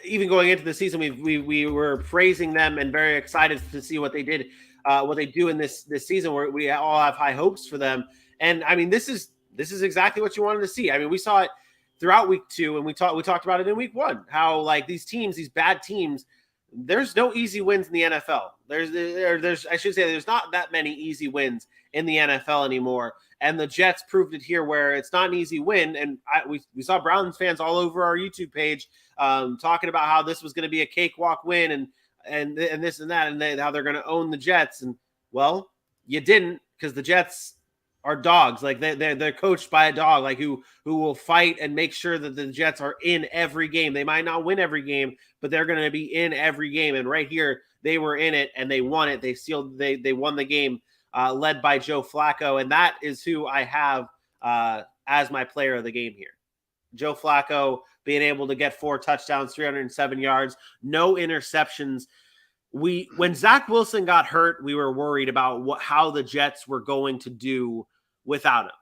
Even going into the season, we were praising them and very excited to see what they did, what they do in this season, where we all have high hopes for them. And I mean, this is exactly what you wanted to see. I mean, we saw it throughout week 2, and we talked about it in week 1. How like these bad teams, there's no easy wins in the NFL. There's I should say there's not that many easy wins in the NFL anymore. And the Jets proved it here, where it's not an easy win. And we saw Browns fans all over our YouTube page talking about how this was going to be a cakewalk win and this and that, and how they're going to own the Jets. And well, you didn't, because the Jets are dogs. Like they're coached by a dog, like who will fight and make sure that the Jets are in every game. They might not win every game, but they're going to be in every game. And right here, they were in it and they won it. They won the game. Led by Joe Flacco, and that is who I have as my player of the game here. Joe Flacco being able to get 4 touchdowns, 307 yards, no interceptions. When Zach Wilson got hurt, we were worried about how the Jets were going to do without him.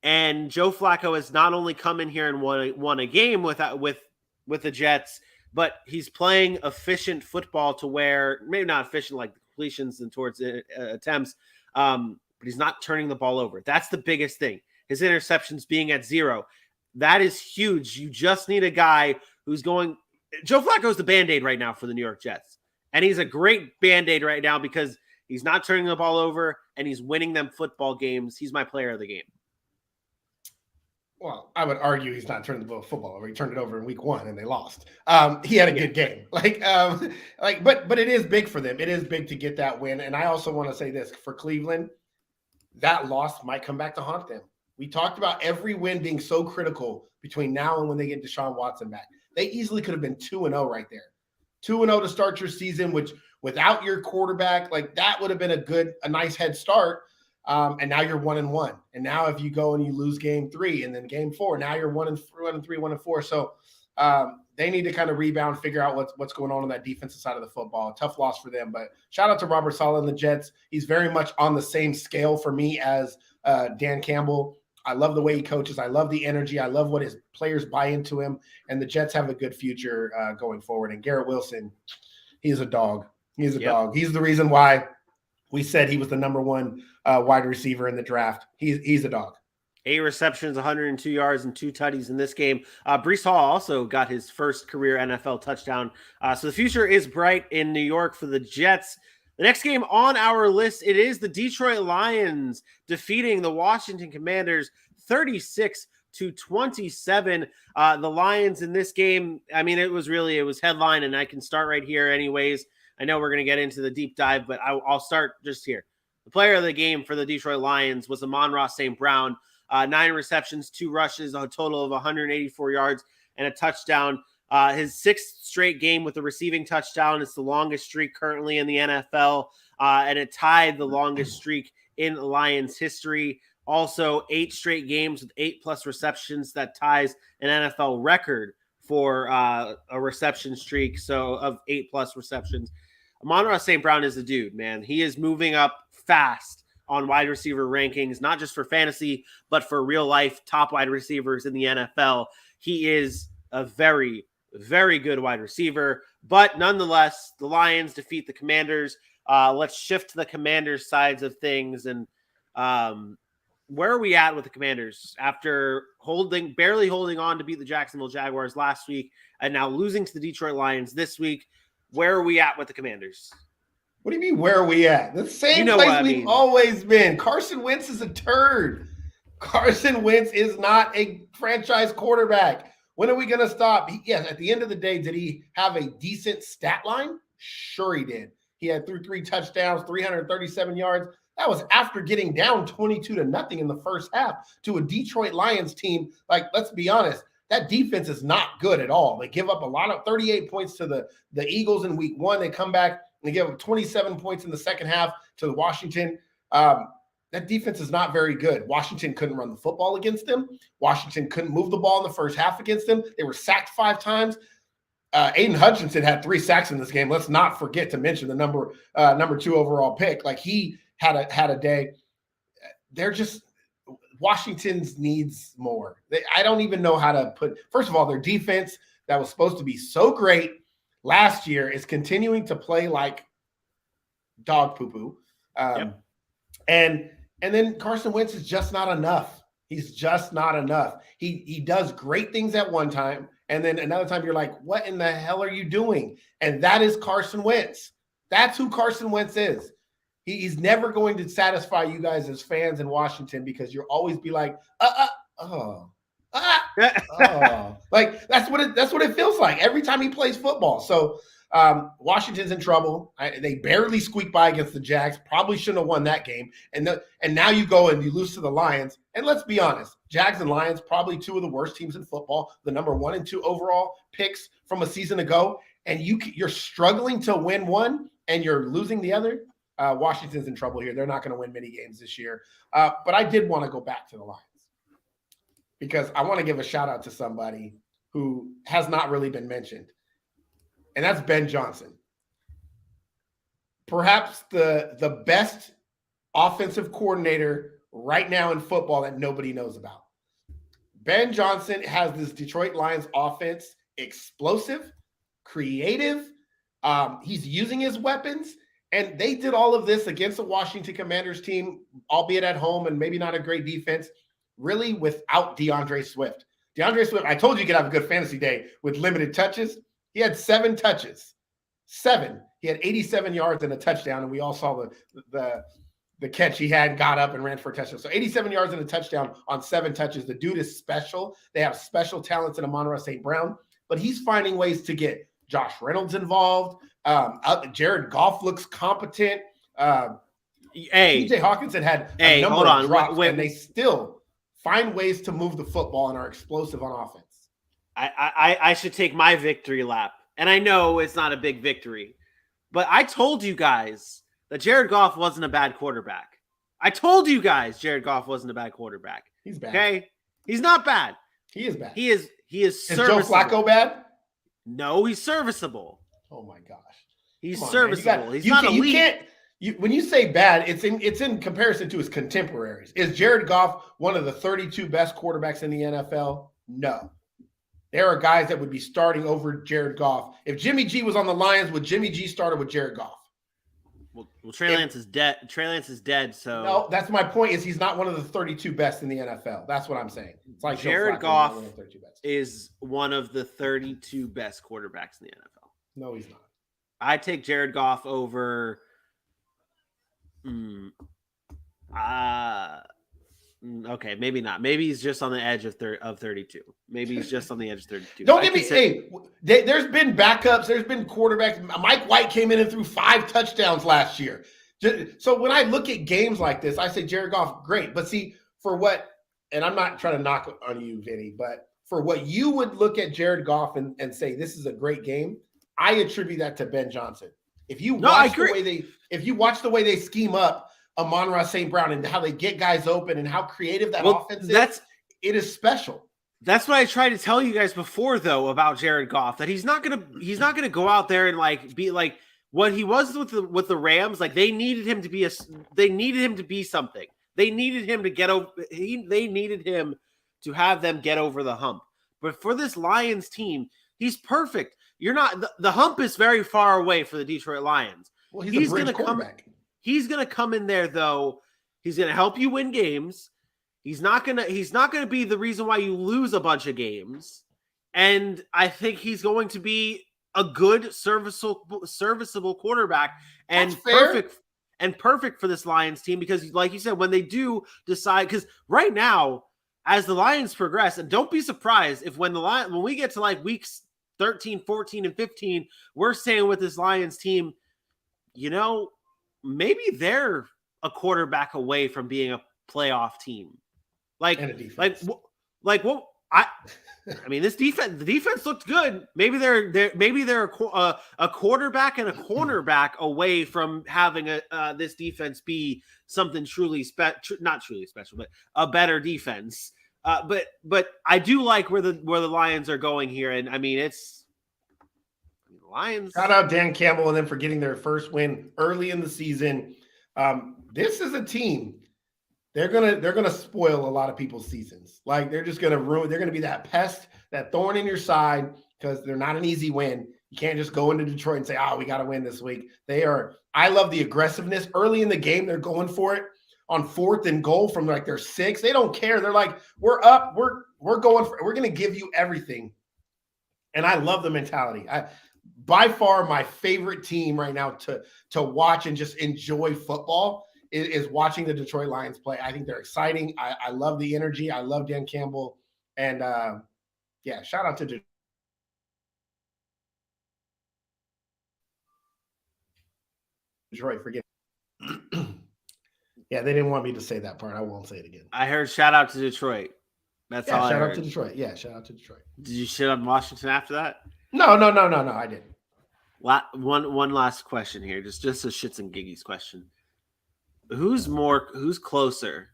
And Joe Flacco has not only come in here and won a game with the Jets, but he's playing efficient football to where maybe not efficient like completions and towards attempts, but he's not turning the ball over. That's the biggest thing. His interceptions being at 0. That is huge. You just need a guy who's going. Joe Flacco is the Band-Aid right now for the New York Jets. And he's a great Band-Aid right now because he's not turning the ball over and he's winning them football games. He's my player of the game. Well, I would argue he's not turning the ball football over. He turned it over in week 1 and they lost. He had a good game. But it is big for them. It is big to get that win. And I also want to say this for Cleveland, that loss might come back to haunt them. We talked about every win being so critical between now and when they get Deshaun Watson back. They easily could have been 2-0 right there. 2-0 to start your season, which without your quarterback, like that would have been a nice head start. And now you're 1-1. And now if you go and you lose game 3 and then game 4, now you're 1-3, 1-4. So they need to kind of rebound, figure out what's going on that defensive side of the football. Tough loss for them. But shout out to Robert Saleh and the Jets. He's very much on the same scale for me as Dan Campbell. I love the way he coaches. I love the energy. I love what his players buy into him. And the Jets have a good future going forward. And Garrett Wilson, he's a dog. He's a dog. He's the reason why we said he was the number 1 wide receiver in the draft. He's a dog. 8 receptions, 102 yards, and 2 tutties in this game. Breece Hall also got his first career NFL touchdown. So the future is bright in New York for the Jets. The next game on our list, it is the Detroit Lions defeating the Washington Commanders 36-27. The Lions in this game, I mean, it was headline, and I can start right here anyways. I know we're going to get into the deep dive, but I'll start just here. The player of the game for the Detroit Lions was Amon-Ra St. Brown. 9 receptions, 2 rushes, a total of 184 yards, and a touchdown. His 6th straight game with a receiving touchdown. It's the longest streak currently in the NFL, and it tied the longest streak in Lions history. Also, 8 straight games with 8+ receptions. That ties an NFL record for a reception streak, so of 8+ receptions. Amon-Ra St. Brown is a dude, man. He is moving up fast on wide receiver rankings, not just for fantasy, but for real life top wide receivers in the NFL. He is a very, very good wide receiver, but nonetheless, the Lions defeat the Commanders. Let's shift to the Commanders sides of things. And where are we at with the Commanders after barely holding on to beat the Jacksonville Jaguars last week and now losing to the Detroit Lions this week? Where are we at with the Commanders? What do you mean, where are we at? The same place we've always been. Carson Wentz is a turd. Carson Wentz is not a franchise quarterback. When are we going to stop? Yes, at the end of the day, did he have a decent stat line? Sure he did. He had 3 touchdowns, 337 yards. That was after getting down 22-0 in the first half to a Detroit Lions team. Like, let's be honest, that defense is not good at all. They give up a lot of 38 points to the Eagles in week 1. They come back and they give up 27 points in the second half to the Washington. that defense is not very good. Washington couldn't run the football against them. Washington couldn't move the ball in the first half against them. They were sacked 5 times. Aiden Hutchinson had 3 sacks in this game. Let's not forget to mention the number 2 overall pick. Like, he had a day. They're just Washington's needs more. I don't even know how to put. First of all, their defense that was supposed to be so great last year is continuing to play like dog poo poo. And then Carson Wentz is just not enough. He's just not enough. He does great things at one time, and then another time you're like, what in the hell are you doing? And that is Carson Wentz. That's who Carson Wentz is. He's never going to satisfy you guys as fans in Washington, because you'll always be like, like that's what it feels like every time he plays football. So Washington's in trouble. They barely squeaked by against the Jags. Probably shouldn't have won that game. And now you go and you lose to the Lions. And let's be honest, Jags and Lions, probably 2 of the worst teams in football, the number 1 and 2 overall picks from a season ago. And you're struggling to win one and you're losing the other. Washington's in trouble here. They're not going to win many games this year. But I did want to go back to the Lions, because I want to give a shout out to somebody who has not really been mentioned. And that's Ben Johnson. Perhaps the best offensive coordinator right now in football that nobody knows about. Ben Johnson has this Detroit Lions offense explosive, creative. He's using his weapons. And they did all of this against the Washington Commanders team, albeit at home and maybe not a great defense, really without DeAndre Swift. DeAndre Swift, I told you could have a good fantasy day with limited touches. He had 7 touches. 7. He had 87 yards and a touchdown, and we all saw the catch he had, got up and ran for a touchdown. So 87 yards and a touchdown on 7 touches. The dude is special. They have special talents in Amon-Ra St. Brown, but he's finding ways to get Josh Reynolds involved. Jared Goff looks competent. TJ Hawkinson had a number of drops, and they still find ways to move the football and are explosive on offense. I should take my victory lap. And I know it's not a big victory, but I told you guys that Jared Goff wasn't a bad quarterback. I told you guys Jared Goff wasn't a bad quarterback. He's bad. Okay? He's not bad. He is bad. He is Is serviceable. Joe Flacco bad? No, he's serviceable. Oh my gosh. He's serviceable. He's not elite. You can't. When you say bad, it's in comparison to his contemporaries. Is Jared Goff one of the 32 best quarterbacks in the NFL? No. There are guys that would be starting over Jared Goff. If Jimmy G was on the Lions, would Jimmy G start with Jared Goff? Well, Trey Lance is dead. Trey Lance is dead. So no, that's my point. Is he's not one of the 32 best in the NFL? That's what I'm saying. It's like Jared Goff is one of the 32 best quarterbacks in the NFL. No, he's not. I take Jared Goff over. Okay, maybe not. Maybe he's just on the edge of 32. Maybe he's just on the edge of 32. Don't give me. Hey, there's been backups. There's been quarterbacks. Mike White came in and threw 5 touchdowns last year. So when I look at games like this, I say Jared Goff, great. But see, for what, and I'm not trying to knock on you, Vinny, but for what you would look at Jared Goff and say this is a great game, I attribute that to Ben Johnson. If you watch the way they scheme up Amon-Ra St. Brown and how they get guys open and how creative that offense is, it is special. That's what I tried to tell you guys before, though, about Jared Goff, that he's not gonna go out there and like be like what he was with the Rams. Like they needed him to be something. They needed him to get over. They needed him to have them get over the hump. But for this Lions team, he's perfect. You're not the hump is very far away for the Detroit Lions. Well, he's a bridge quarterback. He's gonna come in there though. He's gonna help you win games. He's not gonna be the reason why you lose a bunch of games. And I think he's going to be a good serviceable quarterback and perfect for this Lions team, because like you said, when they do decide, because right now, as the Lions progress, and don't be surprised if when we get to like weeks 13, 14, and 15, we're saying with this Lions team, maybe they're a quarterback away from being a playoff team. Like what I mean, the defense looked good. Maybe they're a quarterback and a cornerback away from having this defense be something truly not truly special, but a better defense. But I do like where the Lions are going here, and I mean the Lions. Shout out Dan Campbell and them for getting their first win early in the season. This is a team. They're gonna spoil a lot of people's seasons. Like they're just gonna ruin. They're gonna be that pest, that thorn in your side because they're not an easy win. You can't just go into Detroit and say, "Oh, we got to win this week." They are. I love the aggressiveness early in the game. They're going for it on 4th and goal from like their 6. They don't care. They're like, "We're up. We're going for. We're gonna give you everything." And I love the mentality. By far my favorite team right now to watch and just enjoy football is watching the Detroit Lions play. I think they're exciting. I love the energy. I love Dan Campbell. And shout out to Detroit for getting. Yeah, they didn't want me to say that part. I won't say it again. I heard shout out to Detroit. That's all I heard. Shout out to Detroit. Yeah, shout out to Detroit. Did you shit on Washington after that? No, I didn't. One last question here, just a shits and giggies question. Who's closer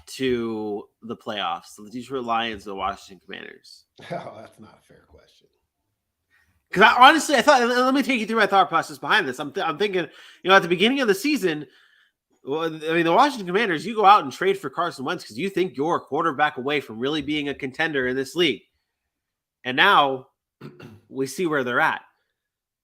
to the playoffs, the Detroit Lions or the Washington Commanders? Oh, that's not a fair question. Because I thought, let me take you through my thought process behind this. I'm thinking, at the beginning of the season, well, I mean, the Washington Commanders, you go out and trade for Carson Wentz because you think you're a quarterback away from really being a contender in this league. And now we see where they're at.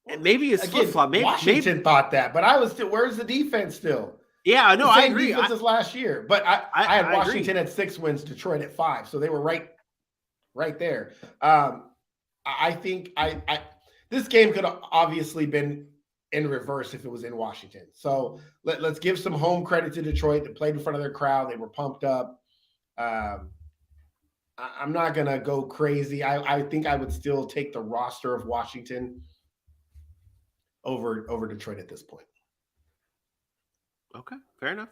And maybe it's flip-flop. Washington thought that, but I was still, where's the defense still? Yeah, no, I agree. Defense as last year, but I had Washington agree. at 6 wins, Detroit at 5, so they were right there. I think this game could have obviously been in reverse if it was in Washington. So let's give some home credit to Detroit. They played in front of their crowd. They were pumped up. I'm not gonna go crazy. I think I would still take the roster of Washington over Detroit at this point. Okay, fair enough.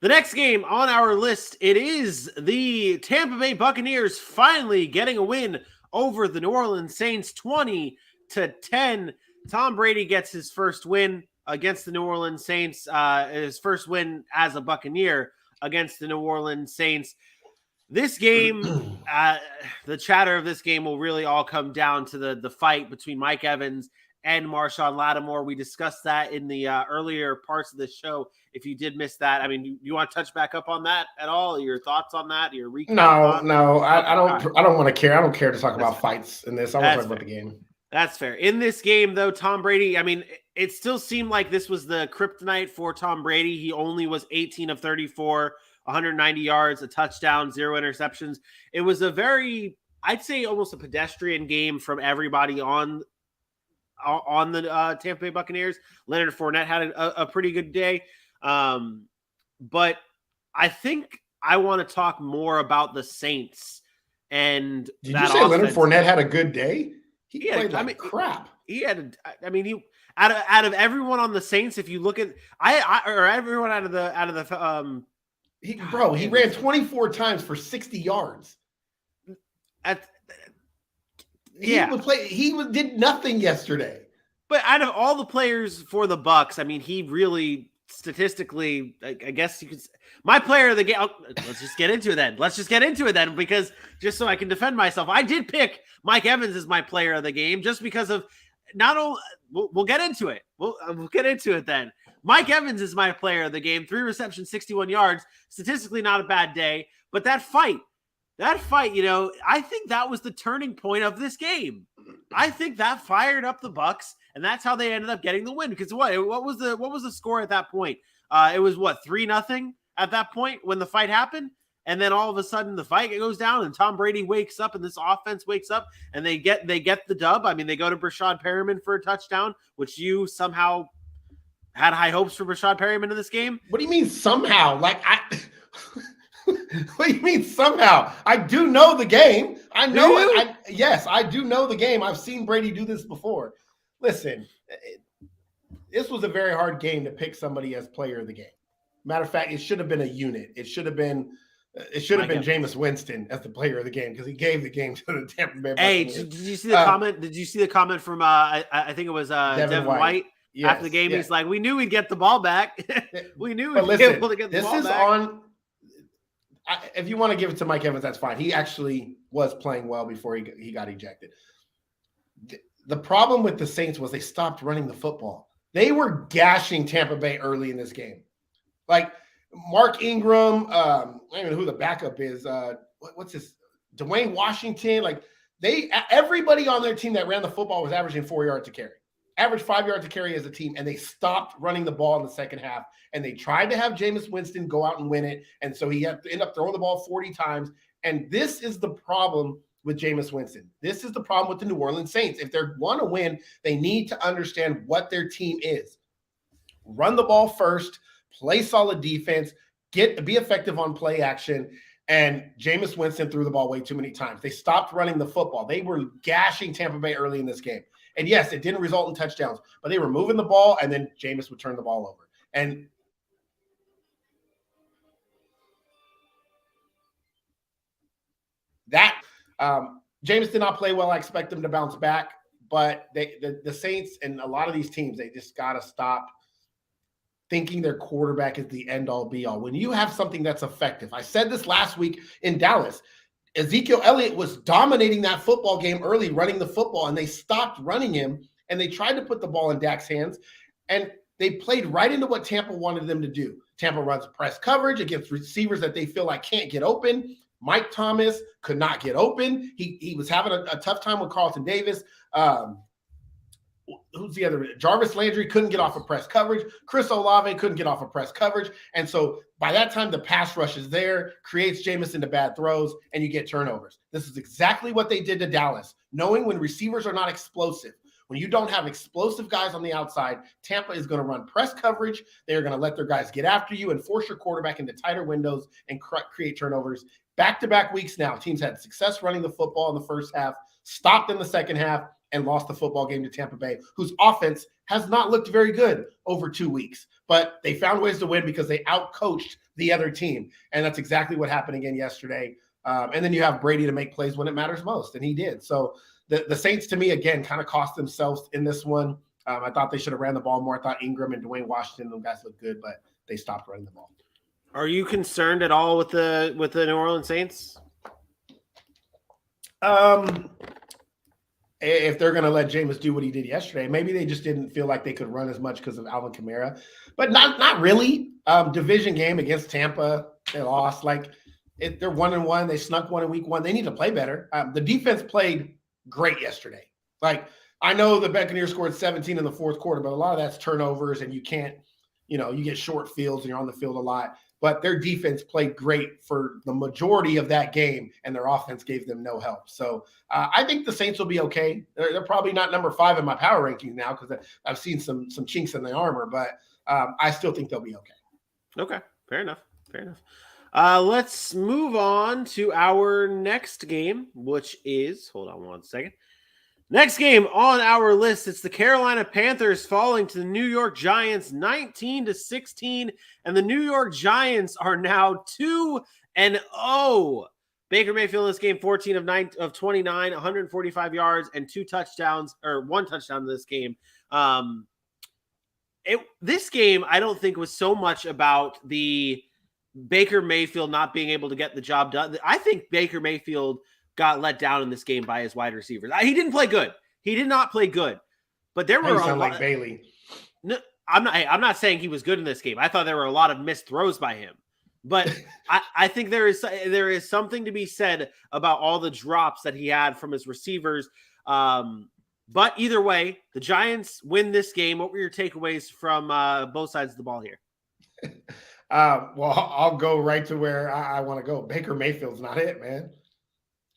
The next game on our list, it is the Tampa Bay Buccaneers finally getting a win over the New Orleans Saints, 20-10. Tom Brady gets his first win against the New Orleans Saints, his first win as a Buccaneer against the New Orleans Saints. This game, the chatter of this game will really all come down to the fight between Mike Evans and Marshawn Lattimore. We discussed that in the earlier parts of the show. If you did miss that, I mean, you want to touch back up on that at all? Your thoughts on that? Your recap? No, I don't want to care. I don't care to talk about fights in this. I want to talk about the game. That's fair. In this game, though, Tom Brady, I mean, it still seemed like this was the kryptonite for Tom Brady. He only was 18 of 34, 190 yards, a touchdown, 0 interceptions. It was a very, I'd say almost a pedestrian game from everybody on the Tampa Bay Buccaneers. Leonard Fournette had a pretty good day. But I think I want to talk more about the Saints. And did you say Leonard Fournette had a good day? He played crap. He had, out of everyone on the Saints, if you look at, or everyone out of the, he ran 24 times for 60 yards. He did nothing yesterday. But out of all the players for the Bucs, I mean, he really statistically, I guess you could. My player of the game. Let's just get into it then. Because just so I can defend myself, I did pick Mike Evans as my player of the game just because of not only. We'll get into it. We'll get into it then. Mike Evans is my player of the game. 3 receptions, 61 yards. Statistically, not a bad day. But that fight, I think that was the turning point of this game. I think that fired up the Bucs, and that's how they ended up getting the win. Because what was the score at that point? It was 3-0 at that point when the fight happened, and then all of a sudden the fight goes down, and Tom Brady wakes up, and this offense wakes up, and they get the dub. I mean, they go to Brashad Perriman for a touchdown, which you somehow had high hopes for Brashad Perriman in this game. What do you mean somehow? What do you mean somehow? I do know the game. I know it. Yes, I do know the game. I've seen Brady do this before. Listen, this was a very hard game to pick somebody as player of the game. Matter of fact, it should have been a unit. It should have been It should have been Jameis Winston as the player of the game because he gave the game to the Tampa Bay Buccaneers. Hey, did you see the comment? Did you see the comment from I think it was Devin White yes, after the game? Yes. He's like, "We knew we'd get the ball back. We knew we'd be able to get the ball back." This is if you want to give it to Mike Evans, that's fine. He actually was playing well before he got ejected. The problem with the Saints was they stopped running the football. They were gashing Tampa Bay early in this game. Like Mark Ingram, I don't know who the backup is. What's this? Dwayne Washington. Like everybody on their team that ran the football was averaging 4 yards to carry. Average 5 yards to carry as a team, and they stopped running the ball in the second half. And they tried to have Jameis Winston go out and win it, and so he had to end up throwing the ball 40 times. And this is the problem with Jameis Winston. This is the problem with the New Orleans Saints. If they want to win, they need to understand what their team is. Run the ball first, play solid defense, be effective on play action. And Jameis Winston threw the ball way too many times. They stopped running the football. They were gashing Tampa Bay early in this game. And yes, it didn't result in touchdowns, but they were moving the ball, and then Jameis would turn the ball over. And that Jameis did not play well. I expect them to bounce back, but the Saints and a lot of these teams, they just got to stop thinking their quarterback is the end-all, be-all. When you have something that's effective, I said this last week in Dallas, Ezekiel Elliott was dominating that football game early, running the football, and they stopped running him, and they tried to put the ball in Dak's hands, and they played right into what Tampa wanted them to do. Tampa runs press coverage against receivers that they feel like can't get open. Mike Thomas could not get open. He was having a tough time with Carlton Davis. Who's the other? Jarvis Landry couldn't get off of press coverage. Chris Olave couldn't get off of press coverage. And so by that time, the pass rush is there, creates Jameis into bad throws, and you get turnovers. This is exactly what they did to Dallas, knowing when receivers are not explosive. When you don't have explosive guys on the outside, Tampa is going to run press coverage. They're going to let their guys get after you and force your quarterback into tighter windows and create turnovers. Back-to-back weeks now, teams had success running the football in the first half, stopped in the second half, and lost the football game to Tampa Bay, whose offense has not looked very good over 2 weeks. But they found ways to win because they outcoached the other team. And that's exactly what happened again yesterday. And then you have Brady to make plays when it matters most, and he did. So the Saints, to me, again, kind of cost themselves in this one. I thought they should have ran the ball more. I thought Ingram and Dwayne Washington, those guys looked good, but they stopped running the ball. Are you concerned at all with the New Orleans Saints? If they're going to let Jameis do what he did yesterday, maybe they just didn't feel like they could run as much because of Alvin Kamara, but not really. Division game against Tampa, they lost. Like they're 1-1. They snuck one in week 1. They need to play better. The defense played great yesterday. Like I know the Buccaneers scored 17 in the fourth quarter, but a lot of that's turnovers, and you can't, you get short fields and you're on the field a lot. But their defense played great for the majority of that game, and their offense gave them no help. So I think the Saints will be okay. They're probably not number 5 in my power rankings now because I've seen some chinks in the armor, but I still think they'll be okay. Okay, fair enough. Let's move on to our next game, which is, hold on one second. Next game on our list, it's the Carolina Panthers falling to the New York Giants 19-16, and the New York Giants are now 2-0. Baker Mayfield in this game, 14 of 29, 145 yards, and 2 touchdowns, or 1 touchdown in this game. This game, I don't think, was so much about the Baker Mayfield not being able to get the job done. I think Baker Mayfield got let down in this game by his wide receivers. He didn't play good. He did not play good. But there were a lot like Bailey. No, I'm not saying he was good in this game. I thought there were a lot of missed throws by him. But I think there is something to be said about all the drops that he had from his receivers. But either way, the Giants win this game. What were your takeaways from both sides of the ball here? Well, I'll go right to where I want to go. Baker Mayfield's not it, man.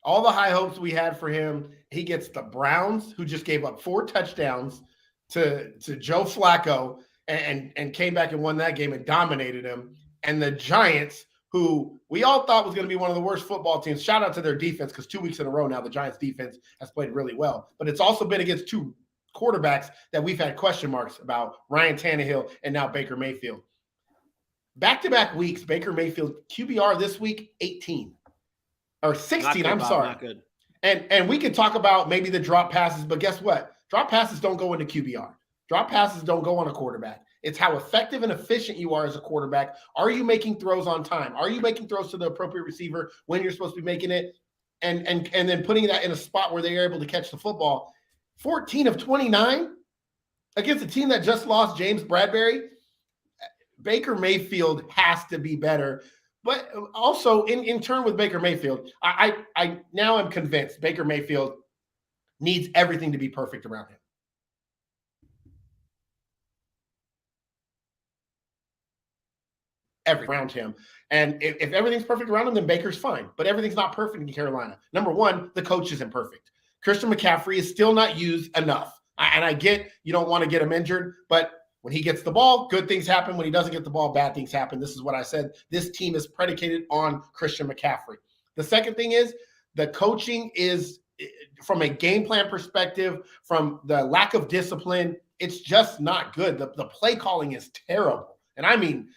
All the high hopes we had for him, he gets the Browns, who just gave up 4 touchdowns to Joe Flacco and came back and won that game and dominated him. And the Giants, who we all thought was going to be one of the worst football teams. Shout out to their defense, because 2 weeks in a row now, the Giants defense has played really well. But it's also been against 2 quarterbacks that we've had question marks about, Ryan Tannehill and now Baker Mayfield. back-to-back weeks, Baker Mayfield QBR this week 18 or 16. Good, I'm Bob, sorry. Not good. And we can talk about maybe the drop passes, but guess what? Drop passes don't go into QBR. Drop passes don't go on a quarterback. It's how effective and efficient you are as a quarterback. Are you making throws on time? Are you making throws to the appropriate receiver when you're supposed to be making it? And then putting that in a spot where they're able to catch the football. 14 of 29 against a team that just lost James Bradbury. Baker Mayfield has to be better. But also in turn with Baker Mayfield, I now am convinced Baker Mayfield needs everything to be perfect around him. Everything around him. And if everything's perfect around him, then Baker's fine. But everything's not perfect in Carolina. Number one, the coach isn't perfect. Christian McCaffrey is still not used enough. And I get you don't want to get him injured, but when he gets the ball, good things happen. When he doesn't get the ball, bad things happen. This is what I said. This team is predicated on Christian McCaffrey. The second thing is the coaching is, from a game plan perspective, from the lack of discipline, it's just not good. The play calling is terrible. And I mean,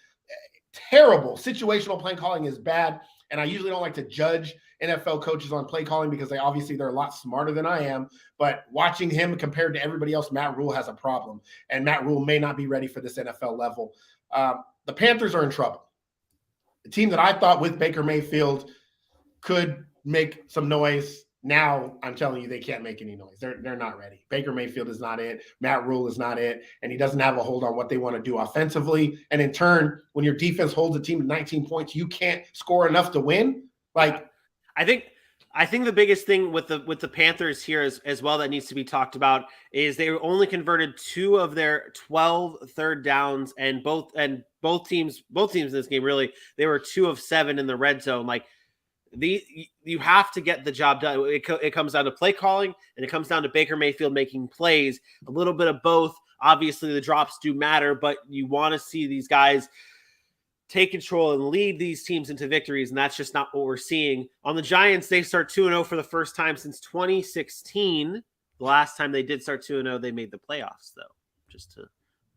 terrible. Situational play calling is bad. And I usually don't like to judge NFL coaches on play calling because they're a lot smarter than I am. But watching him compared to everybody else, Matt Rule has a problem. And Matt Rule may not be ready for this NFL level. The Panthers are in trouble. The team that I thought with Baker Mayfield could make some noise. Now I'm telling you, they can't make any noise. They're not ready. Baker Mayfield is not it. Matt Rule is not it. And he doesn't have a hold on what they want to do offensively. And in turn, when your defense holds a team to 19 points, you can't score enough to win. Like, I think the biggest thing with the Panthers here as well that needs to be talked about is they only converted 2 of their 12 third downs, and both teams in this game, really, they were 2 of 7 in the red zone. Like, you have to get the job done. It comes down to play calling, and it comes down to Baker Mayfield making plays. A little bit of both. Obviously, the drops do matter, but you want to see these guys take control and lead these teams into victories, and that's just not what we're seeing. On the Giants, they start 2-0 for the first time since 2016. The last time they did start 2-0, they made the playoffs, though. Just to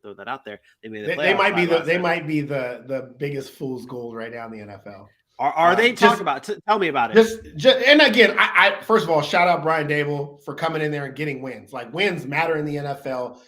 throw that out there, they made the playoffs. They might be the biggest fool's gold right now in the NFL. Are they? Talk about it. Tell me about it. And again, I first of all, shout out Brian Dable for coming in there and getting wins. Like, wins matter in the NFL.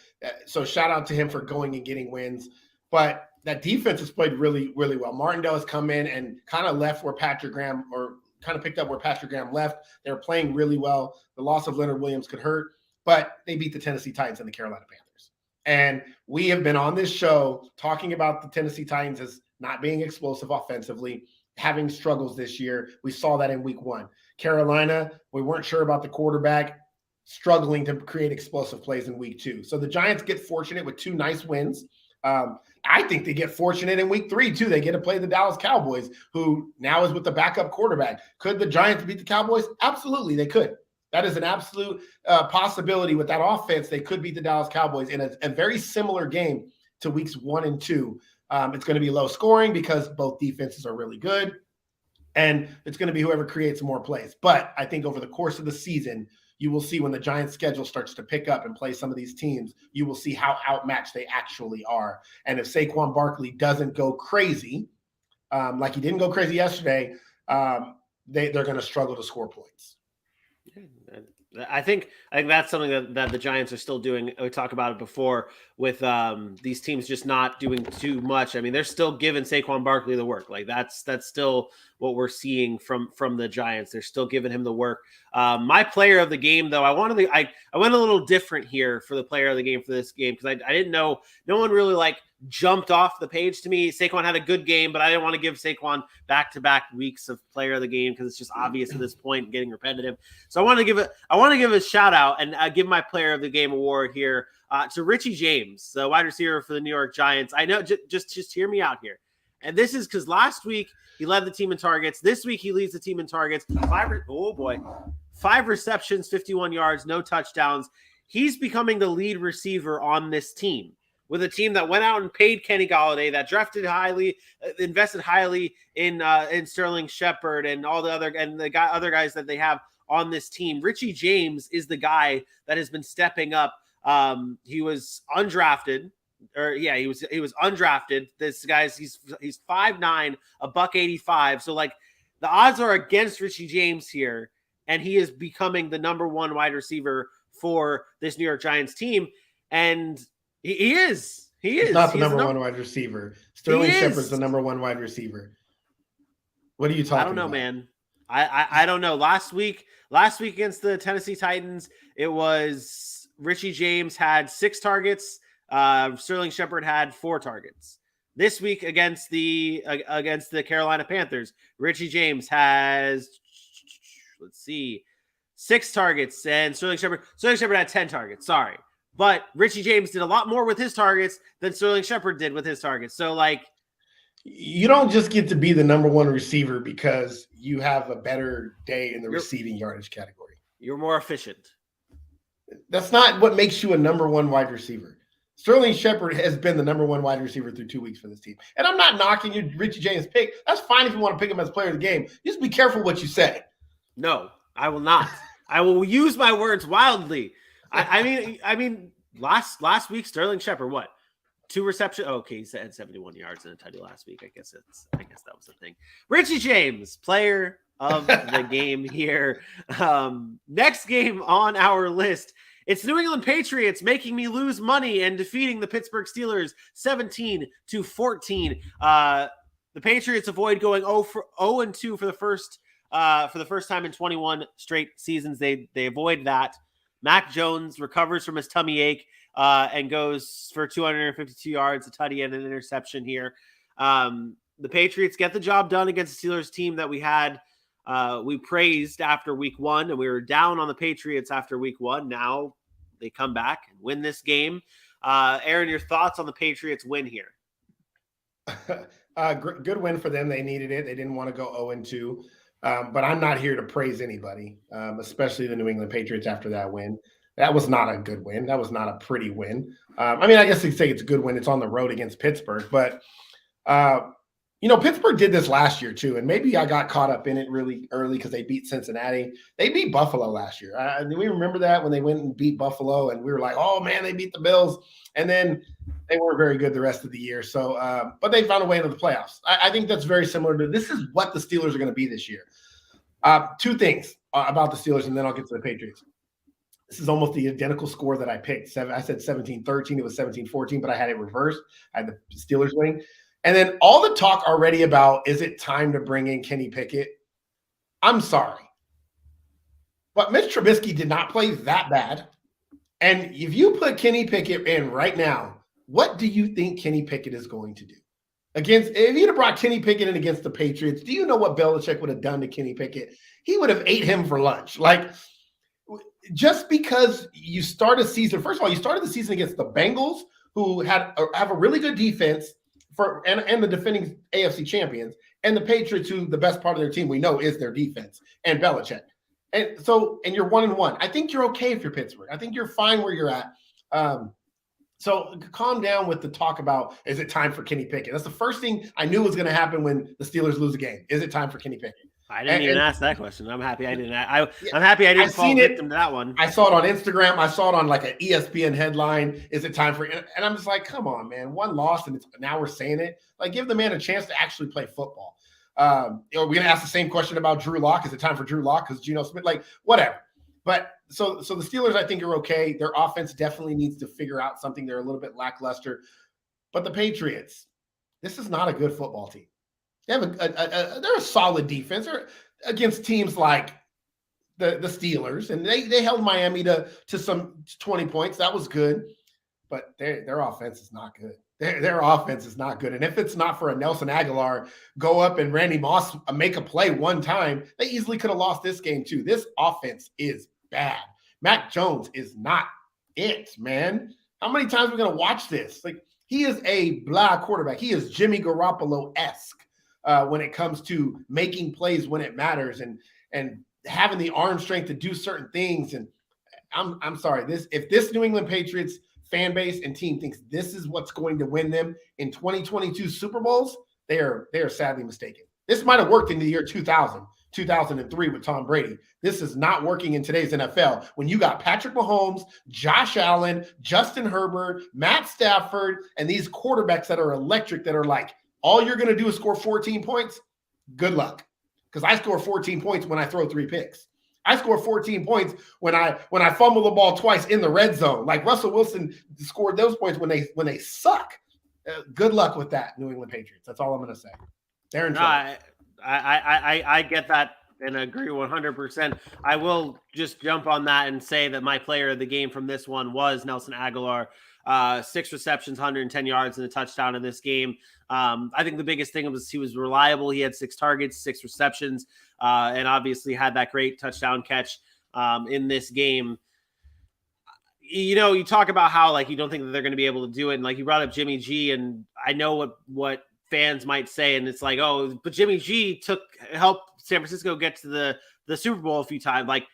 So shout out to him for going and getting wins. But that defense has played really, really well. Martindale has come in and kind of left where Patrick Graham, or kind of picked up where Patrick Graham left. They're playing really well. The loss of Leonard Williams could hurt, but they beat the Tennessee Titans and the Carolina Panthers. And we have been on this show talking about the Tennessee Titans as not being explosive offensively, having struggles this year. We saw that in week 1. Carolina, we weren't sure about the quarterback, struggling to create explosive plays in week 2. So the Giants get fortunate with 2 nice wins. I think they get fortunate in week 3 too. They get to play the Dallas Cowboys, who now is with the backup quarterback. Could the Giants beat the Cowboys? Absolutely, they could. That is an absolute possibility with that offense. They could beat the Dallas Cowboys in a very similar game to weeks 1 and 2. It's going to be low scoring because both defenses are really good, and it's going to be whoever creates more plays. But I think over the course of the season, you will see when the Giants' schedule starts to pick up and play some of these teams, you will see how outmatched they actually are. And if Saquon Barkley doesn't go crazy, like he didn't go crazy yesterday, they're going to struggle to score points. I think that's something that the Giants are still doing. We talked about it before with these teams just not doing too much. I mean, they're still giving Saquon Barkley the work. Like that's still what we're seeing from the Giants. They're still giving him the work. My player of the game, though, I went a little different here for the player of the game for this game because I didn't know, no one really jumped off the page to me. Saquon had a good game, but I didn't want to give Saquon back-to-back weeks of player of the game because it's just obvious at this point, getting repetitive. So I want to give a shout out and give my player of the game award here to Richie James, the wide receiver for the New York Giants. I know, just hear me out here. And this is because last week he led the team in targets. This week he leads the team in targets. 5 receptions, 51 yards, no touchdowns. He's becoming the lead receiver on this team, with a team that went out and paid Kenny Golladay, that drafted highly, invested highly in Sterling Shepard and all the other other guys that they have on this team. Richie James is the guy that has been stepping up. He was undrafted he was undrafted. This guy's he's 5'9", $185. So like the odds are against Richie James here, and he is becoming the number one wide receiver for this New York Giants team. And he is. He's not the number one wide receiver. Sterling Shepard's the number one wide receiver. What are you talking about? I don't know, man. I don't know. Last week against the Tennessee Titans, it was Richie James had 6 targets. Sterling Shepard had 4 targets. This week against the Carolina Panthers, Richie James has 6 targets, and Sterling Shepard had 10 targets. Sorry. But Richie James did a lot more with his targets than Sterling Shepard did with his targets. So, like, you don't just get to be the number one receiver because you have a better day in the receiving yardage category. You're more efficient. That's not what makes you a number one wide receiver. Sterling Shepard has been the number one wide receiver through 2 weeks for this team. And I'm not knocking you, Richie James pick. That's fine if you want to pick him as player of the game. Just be careful what you say. No, I will not. I will use my words wildly. I mean, last week Sterling Shepard, what? 2 receptions. Oh, okay, he had 71 yards in a tutty last week. I guess that was the thing. Richie James, player of the game here. Next game on our list, it's New England Patriots making me lose money and defeating the Pittsburgh Steelers 17-14. The Patriots avoid going 0-2 for the first time in 21 straight seasons. They avoid that. Mac Jones recovers from his tummy ache and goes for 252 yards, a tutty and an interception here. The Patriots get the job done against the Steelers team that we praised after week 1, and we were down on the Patriots after week 1. Now they come back and win this game. Aaron, your thoughts on the Patriots win here? Good win for them. They needed it. They didn't want to go 0-2. But I'm not here to praise anybody, especially the New England Patriots after that win. That was not a good win. That was not a pretty win. I mean, I guess you could say it's a good win. It's on the road against Pittsburgh. But, Pittsburgh did this last year too. And maybe I got caught up in it really early because they beat Cincinnati. They beat Buffalo last year. Do we remember that when they went and beat Buffalo? And we were like, oh, man, they beat the Bills. And then they weren't very good the rest of the year. So, but they found a way into the playoffs. I think that's very similar to this is what the Steelers are going to be this year. 2 things about the Steelers, and then I'll get to the Patriots. This is almost the identical score that I picked. I said 17-13. It was 17-14, but I had it reversed. I had the Steelers winning. And then all the talk already about, is it time to bring in Kenny Pickett? I'm sorry. But Mitch Trubisky did not play that bad. And if you put Kenny Pickett in right now, what do you think Kenny Pickett is going to do? If you'd have brought Kenny Pickett in against the Patriots, do you know what Belichick would have done to Kenny Pickett? He would have ate him for lunch. Like, just because you start a season, first of all, you started the season against the Bengals, who have a really good defense and the defending AFC champions, and the Patriots, who the best part of their team we know is their defense, and Belichick. And you're 1-1. I think you're okay if you're Pittsburgh. I think you're fine where you're at. So calm down with the talk about, is it time for Kenny Pickett? That's the first thing I knew was going to happen when the Steelers lose a game. Is it time for Kenny Pickett? I didn't even ask that question. I'm happy I didn't. I'm happy I didn't fall victim to that one. I saw it on Instagram. I saw it on like an ESPN headline. Is it time for? And I'm just like, come on, man. One loss, and now we're saying it. Like, give the man a chance to actually play football. We're going to ask the same question about Drew Lock. Is it time for Drew Lock? Because Geno Smith, like, whatever. But so the Steelers, I think, are okay. Their offense definitely needs to figure out something. They're a little bit lackluster. But the Patriots, this is not a good football team. They have they're a solid defense. They're against teams like the Steelers, and they held Miami to some 20 points. That was good. But their offense is not good. Their offense is not good. And if it's not for a Nelson Aguilar go up and Randy Moss make a play one time, they easily could have lost this game too. This offense is bad. Mac Jones is not it, man. How many times are we going to watch this? Like, he is a blah quarterback. He is Jimmy Garoppolo-esque when it comes to making plays when it matters and having the arm strength to do certain things. And I'm sorry, if this New England Patriots fan base and team thinks this is what's going to win them in 2022 Super Bowls, they are sadly mistaken. This might have worked in the year 2000 2003 with Tom Brady. This is not working in today's NFL. When you got Patrick Mahomes, Josh Allen, Justin Herbert, Matt Stafford, and these quarterbacks that are electric, that are like, all you're going to do is score 14 points, good luck. Because I score 14 points when I throw 3 picks. I score 14 points when I fumble the ball twice in the red zone. Like Russell Wilson scored those points when they suck. Good luck with that, New England Patriots. That's all I'm going to say. They're in trouble. I get that and agree 100%. I will just jump on that and say that my player of the game from this one was Nelson Aguilar. 6 receptions, 110 yards, and a touchdown in this game. I think the biggest thing was he was reliable. He had 6 targets, 6 receptions, and obviously had that great touchdown catch in this game. You know, you talk about how like you don't think that they're going to be able to do it, and like you brought up Jimmy G, and I know what fans might say, and it's like, oh, but Jimmy G helped San Francisco get to the Super Bowl a few times. Like,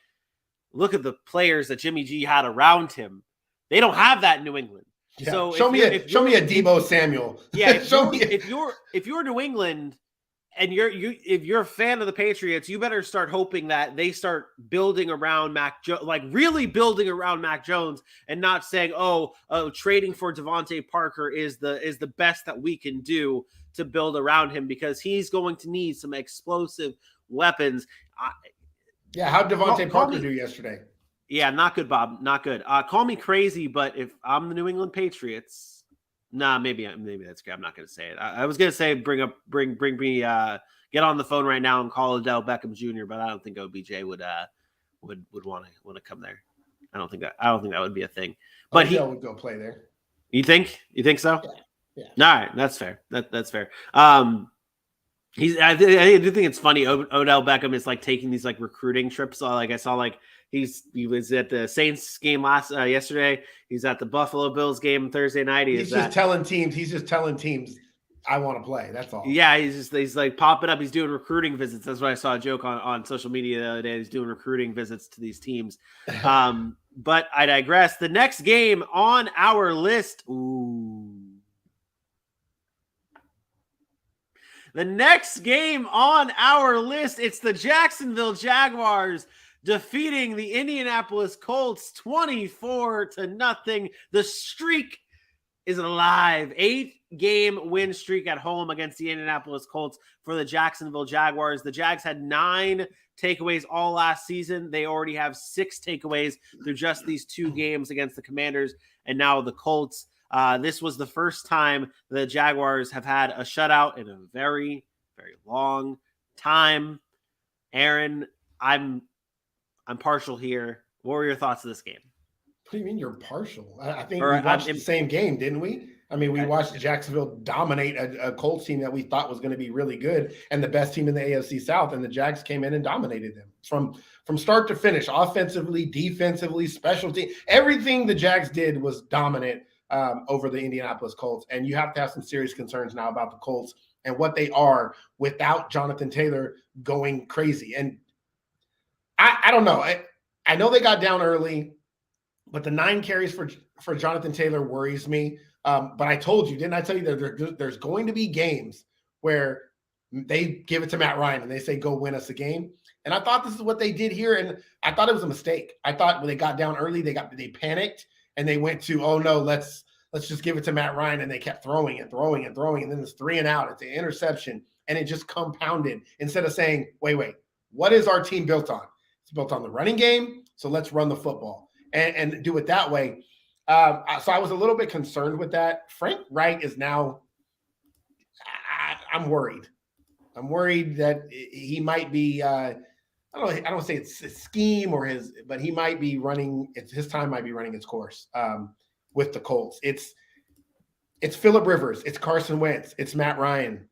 look at the players that Jimmy G had around him. They don't have that in New England. Yeah. So show me a Deebo Samuel. Yeah, if you're New England and if you're a fan of the Patriots, you better start hoping that they start building around Mac Jones, like really building around Mac Jones, and not saying, trading for Devontae Parker is the best that we can do to build around him, because he's going to need some explosive weapons. How'd Devontae Parker do yesterday? Yeah, not good, Bob. Not good. Call me crazy, but if I'm the New England Patriots, maybe that's good. I'm not going to say it. I was going to say bring me, get on the phone right now and call Odell Beckham Jr., but I don't think OBJ would want to come there. I don't think that would be a thing. But Odell would go play there. You think so? Yeah. All right, that's fair. That's fair. I do think it's funny. Odell Beckham is like taking these like recruiting trips. Like I saw like he was at the Saints game yesterday. He's at the Buffalo Bills game Thursday night. He's just telling teams I want to play. That's all. Yeah, he's like popping up. He's doing recruiting visits. That's why I saw a joke on social media the other day. He's doing recruiting visits to these teams. But I digress. The next game on our list. The next game on our list, it's the Jacksonville Jaguars defeating the Indianapolis Colts 24-0. The streak is alive. 8-game win streak at home against the Indianapolis Colts for the Jacksonville Jaguars. The Jags had 9 takeaways all last season. They already have 6 takeaways through just these 2 games against the Commanders and now the Colts. This was the first time the Jaguars have had a shutout in a very, very long time. Aaron, I'm partial here. What were your thoughts of this game? What do you mean you're partial? I think we watched the same game, didn't we? I mean, we watched Jacksonville dominate a Colts team that we thought was going to be really good and the best team in the AFC South, and the Jags came in and dominated them from start to finish, offensively, defensively, special team. Everything the Jags did was dominant over the Indianapolis Colts, and you have to have some serious concerns now about the Colts and what they are without Jonathan Taylor going crazy. And I don't know. I know they got down early, but the 9 carries for Jonathan Taylor worries me. But I told you, didn't I tell you that there's going to be games where they give it to Matt Ryan and they say, go win us a game. And I thought this is what they did here, and I thought it was a mistake. I thought when they got down early, they panicked and they went to, oh no, let's just give it to Matt Ryan, and they kept throwing, and then it's 3 and out. It's an interception, and it just compounded instead of saying, wait, what is our team built on? It's built on the running game, so let's run the football and do it that way. So I was a little bit concerned with that. Frank Reich is now I'm worried. I'm worried that he might be I don't say it's a scheme but he might be his time might be running its course with the Colts. It's Phillip Rivers, it's Carson Wentz, it's Matt Ryan.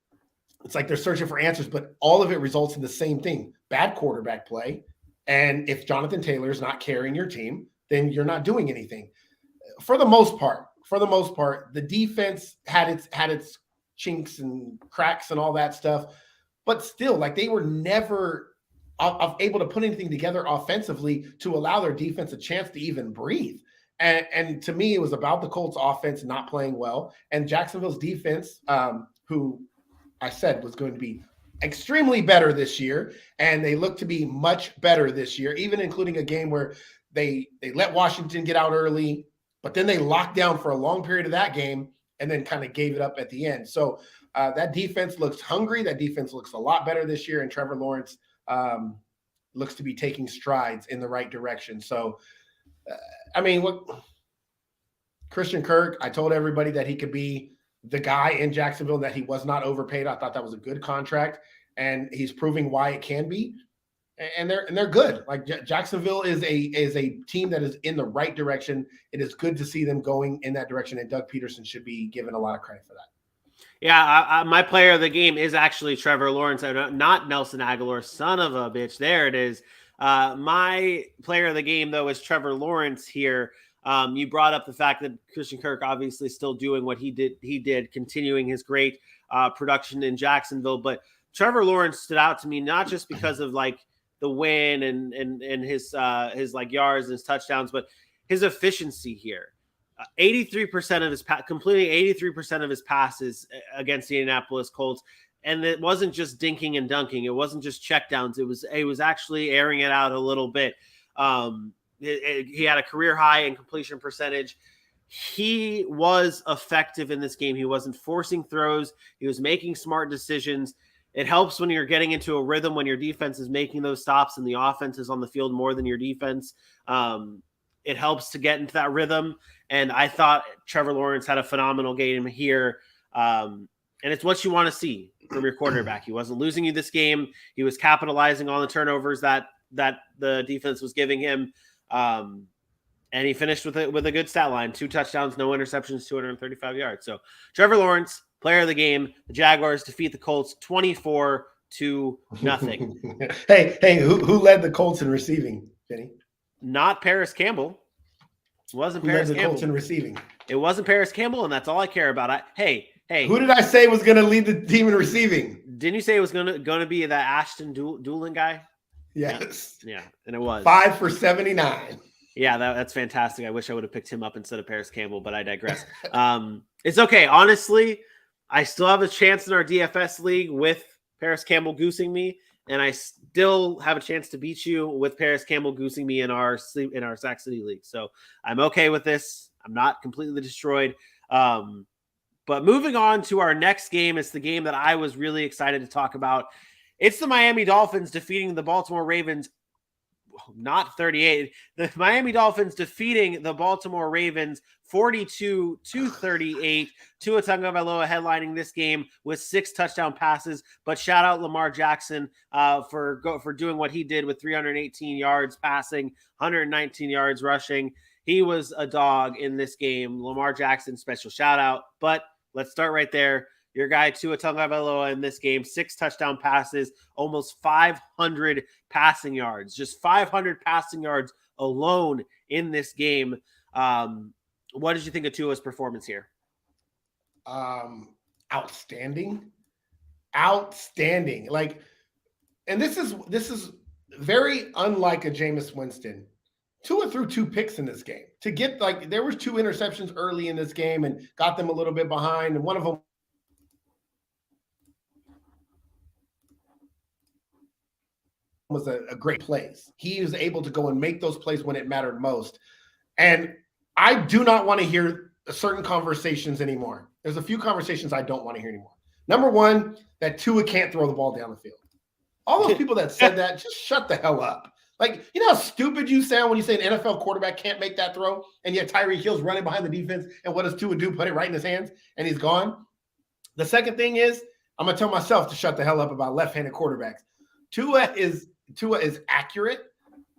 It's like they're searching for answers, but all of it results in the same thing: bad quarterback play. And if Jonathan Taylor is not carrying your team, then you're not doing anything. For the most part, the defense had its chinks and cracks and all that stuff, but still, like, they were never able to put anything together offensively to allow their defense a chance to even breathe. And to me, it was about the Colts offense not playing well, and Jacksonville's defense, who I said was going to be extremely better this year, and they look to be much better this year, even including a game where they let Washington get out early, but then they locked down for a long period of that game and then kind of gave it up at the end. So that defense looks hungry. That defense looks a lot better this year, and Trevor Lawrence looks to be taking strides in the right direction. So, look, Christian Kirk, I told everybody that he could be the guy in Jacksonville, that he was not overpaid. I thought that was a good contract, and he's proving why it can be. And they're good. Like Jacksonville is a team that is in the right direction. It is good to see them going in that direction, and Doug Peterson should be given a lot of credit for that. Yeah, my player of the game is actually Trevor Lawrence, not Nelson Aguilar. Son of a bitch. There it is. My player of the game, though, is Trevor Lawrence here. You brought up the fact that Christian Kirk obviously still doing what he did, continuing his great production in Jacksonville. But Trevor Lawrence stood out to me not just because of like the win and his like yards and his touchdowns, but his efficiency here. 83% of his completing 83% of his passes against the Indianapolis Colts. And it wasn't just dinking and dunking. It wasn't just checkdowns. It was actually airing it out a little bit. He had a career high in completion percentage. He was effective in this game. He wasn't forcing throws. He was making smart decisions. It helps when you're getting into a rhythm, when your defense is making those stops and the offense is on the field more than your defense. It helps to get into that rhythm. And I thought Trevor Lawrence had a phenomenal game here. And it's what you want to see from your quarterback. He wasn't losing you this game. He was capitalizing on the turnovers that the defense was giving him. And he finished with a good stat line: 2 touchdowns, no interceptions, 235 yards. So Trevor Lawrence, player of the game. The Jaguars defeat the Colts 24-0. Hey, who led the Colts in receiving, Vinny? Not Paris Campbell. It wasn't Paris Campbell. Colts in receiving. It wasn't Paris Campbell, and that's all I care about. Hey. Who did I say was going to lead the team in receiving? Didn't you say it was going to be that Ashton Doolin guy? Yes. Yeah, and it was 5 for 79. Yeah, that's fantastic. I wish I would have picked him up instead of Paris Campbell, but I digress. It's okay. Honestly, I still have a chance in our DFS league with Paris Campbell goosing me, and I still have a chance to beat you with Paris Campbell goosing me in our Sack City league. So I'm okay with this. I'm not completely destroyed. But moving on to our next game, it's the game that I was really excited to talk about. It's the Miami Dolphins defeating the Baltimore Ravens. Not 38. The Miami Dolphins defeating the Baltimore Ravens 42-38. Tua Tagovailoa headlining this game with 6 touchdown passes. But shout out Lamar Jackson for doing what he did with 318 yards passing, 119 yards rushing. He was a dog in this game. Lamar Jackson, special shout out. But let's start right there. Your guy, Tua Tagovailoa, in this game, 6 touchdown passes, almost 500 passing yards. Just 500 passing yards alone in this game. What did you think of Tua's performance here? Outstanding. Like, and this is very unlike a Jameis Winston. Tua threw 2 picks in this game. To get, like, there was 2 interceptions early in this game and got them a little bit behind, and one of them was a great plays. He was able to go and make those plays when it mattered most. And I do not want to hear certain conversations anymore. There's a few conversations I don't want to hear anymore. Number one, that Tua can't throw the ball down the field. All those people that said that, just shut the hell up. Like, you know how stupid you sound when you say an NFL quarterback can't make that throw, and yet Tyreek Hill's running behind the defense, and what does Tua do? Put it right in his hands, and he's gone. The second thing is, I'm going to tell myself to shut the hell up about left-handed quarterbacks. Tua is accurate.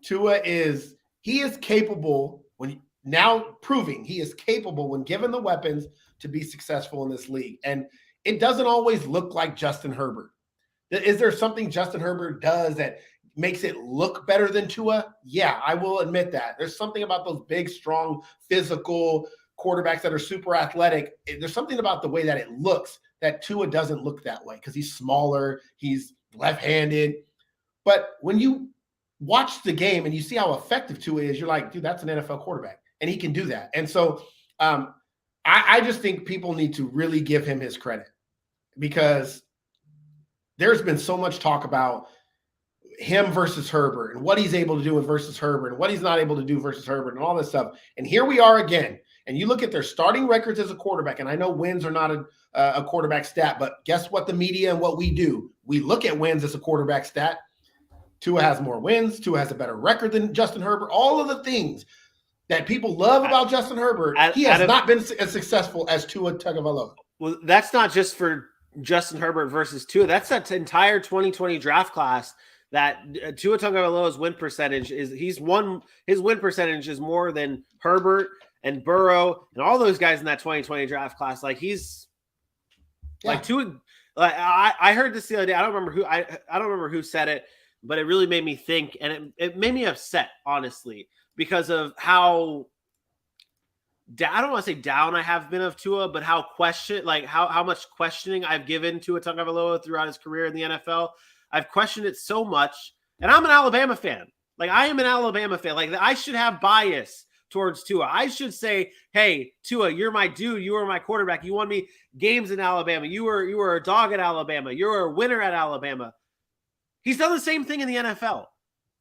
He is capable proving he is capable when given the weapons to be successful in this league. And it doesn't always look like Justin Herbert. Is there something Justin Herbert does that makes it look better than Tua? Yeah, I will admit that. There's something about those big, strong, physical quarterbacks that are super athletic. There's something about the way that it looks that Tua doesn't look that way because he's smaller, he's left-handed. But when you watch the game and you see how effective Tua is, you're like, dude, that's an NFL quarterback, and he can do that. And so I just think people need to really give him his credit because there's been so much talk about him versus Herbert and what he's able to do versus Herbert and what he's not able to do versus Herbert and all this stuff. And here we are again. And you look at their starting records as a quarterback, and I know wins are not a quarterback stat, but guess what the media and what we do? We look at wins as a quarterback stat. Tua has more wins. Tua has a better record than Justin Herbert. All of the things that people love about Justin Herbert, he has not been as successful as Tua Tagovailoa. Well, that's not just for Justin Herbert versus Tua. That's that entire 2020 draft class. That Tua Tagovailoa's win percentage his win percentage is more than Herbert and Burrow and all those guys in that 2020 draft class. Like Tua. Like I heard this the other day. I don't remember who said it, but it really made me think, and it made me upset, honestly, because of how I don't want to say down I have been of Tua, but how much questioning I've given Tua Tagovailoa throughout his career in the NFL. I've questioned it so much, and I'm an Alabama fan. Like, I am an Alabama fan. Like, I should have bias towards Tua. I should say, hey, Tua, you're my dude. You were my quarterback. You won me games in Alabama. You were a dog at Alabama. You're a winner at Alabama. He's done the same thing in the NFL.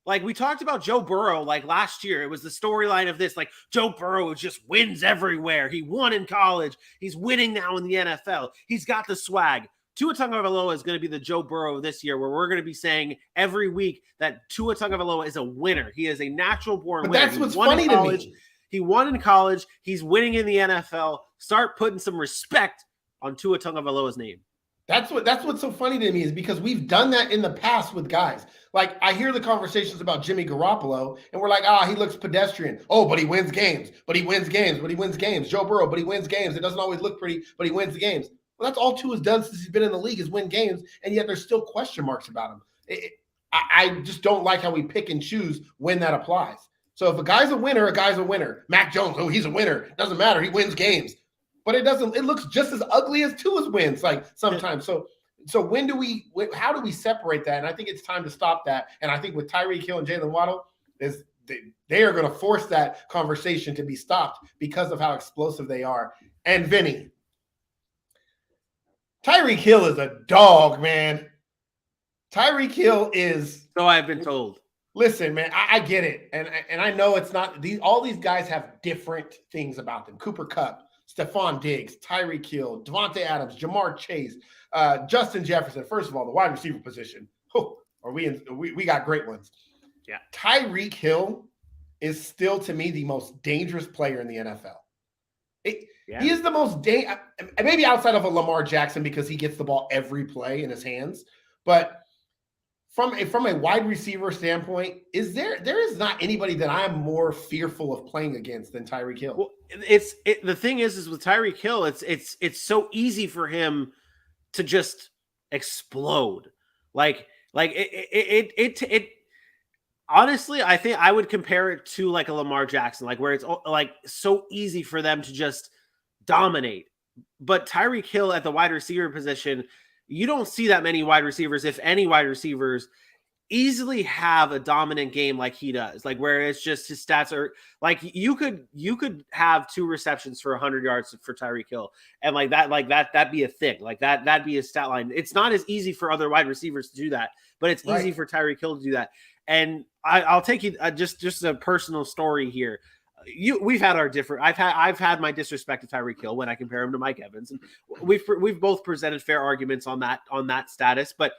Like, we talked about Joe Burrow, like, last year. It was the storyline of this. Like, Joe Burrow just wins everywhere. He won in college. He's winning now in the NFL. He's got the swag. Tua Tagovailoa is going to be the Joe Burrow this year, where we're going to be saying every week that Tua Tagovailoa is a winner. He is a natural-born winner. That's what's funny to me. He won in college. He's winning in the NFL. Start putting some respect on Tua Tagovailoa's name. That's what's so funny to me, is because we've done that in the past with guys. Like, I hear the conversations about Jimmy Garoppolo, and we're like, he looks pedestrian. Oh, but he wins games. But he wins games. But he wins games. Joe Burrow, but he wins games. It doesn't always look pretty, but he wins the games. Well, that's all Tua's done since he's been in the league, is win games, and yet there's still question marks about him. I just don't like how we pick and choose when that applies. So if a guy's a winner, a guy's a winner. Mac Jones, he's a winner. Doesn't matter. He wins games. But it looks just as ugly as Tua's wins, like, sometimes. So how do we separate that? And I think it's time to stop that. And I think with Tyreek Hill and Jalen Waddle, they are going to force that conversation to be stopped because of how explosive they are. And Vinny, Tyreek Hill is a dog, man. Tyreek Hill is. So I've been told. Listen, man, I get it. And I know it's not all these guys have different things about them. Cooper Kupp, Stephon Diggs, Tyreek Hill, Devontae Adams, Jamar Chase, Justin Jefferson. First of all, the wide receiver position. We got great ones. Yeah. Tyreek Hill is still, to me, the most dangerous player in the NFL. He is the most maybe outside of a Lamar Jackson, because he gets the ball every play in his hands. But from a wide receiver standpoint, there is not anybody that I'm more fearful of playing against than Tyreek Hill. Well, the thing is with Tyreek Hill, it's so easy for him to just explode. Like it honestly, I think I would compare it to like a Lamar Jackson, like where it's like so easy for them to just dominate. But Tyreek Hill at the wide receiver position, you don't see that many wide receivers, if any wide receivers, easily have a dominant game like he does. Like, where it's just his stats are like, you could have 2 receptions for 100 yards for Tyreek Hill, and that'd be a thing. Like that'd be a stat line. It's not as easy for other wide receivers to do that, but it's easy for Tyreek Hill to do that. And I'll take you just a personal story here. We've had our different. I've had my disrespect to Tyreek Hill when I compare him to Mike Evans, and we've both presented fair arguments on that status. But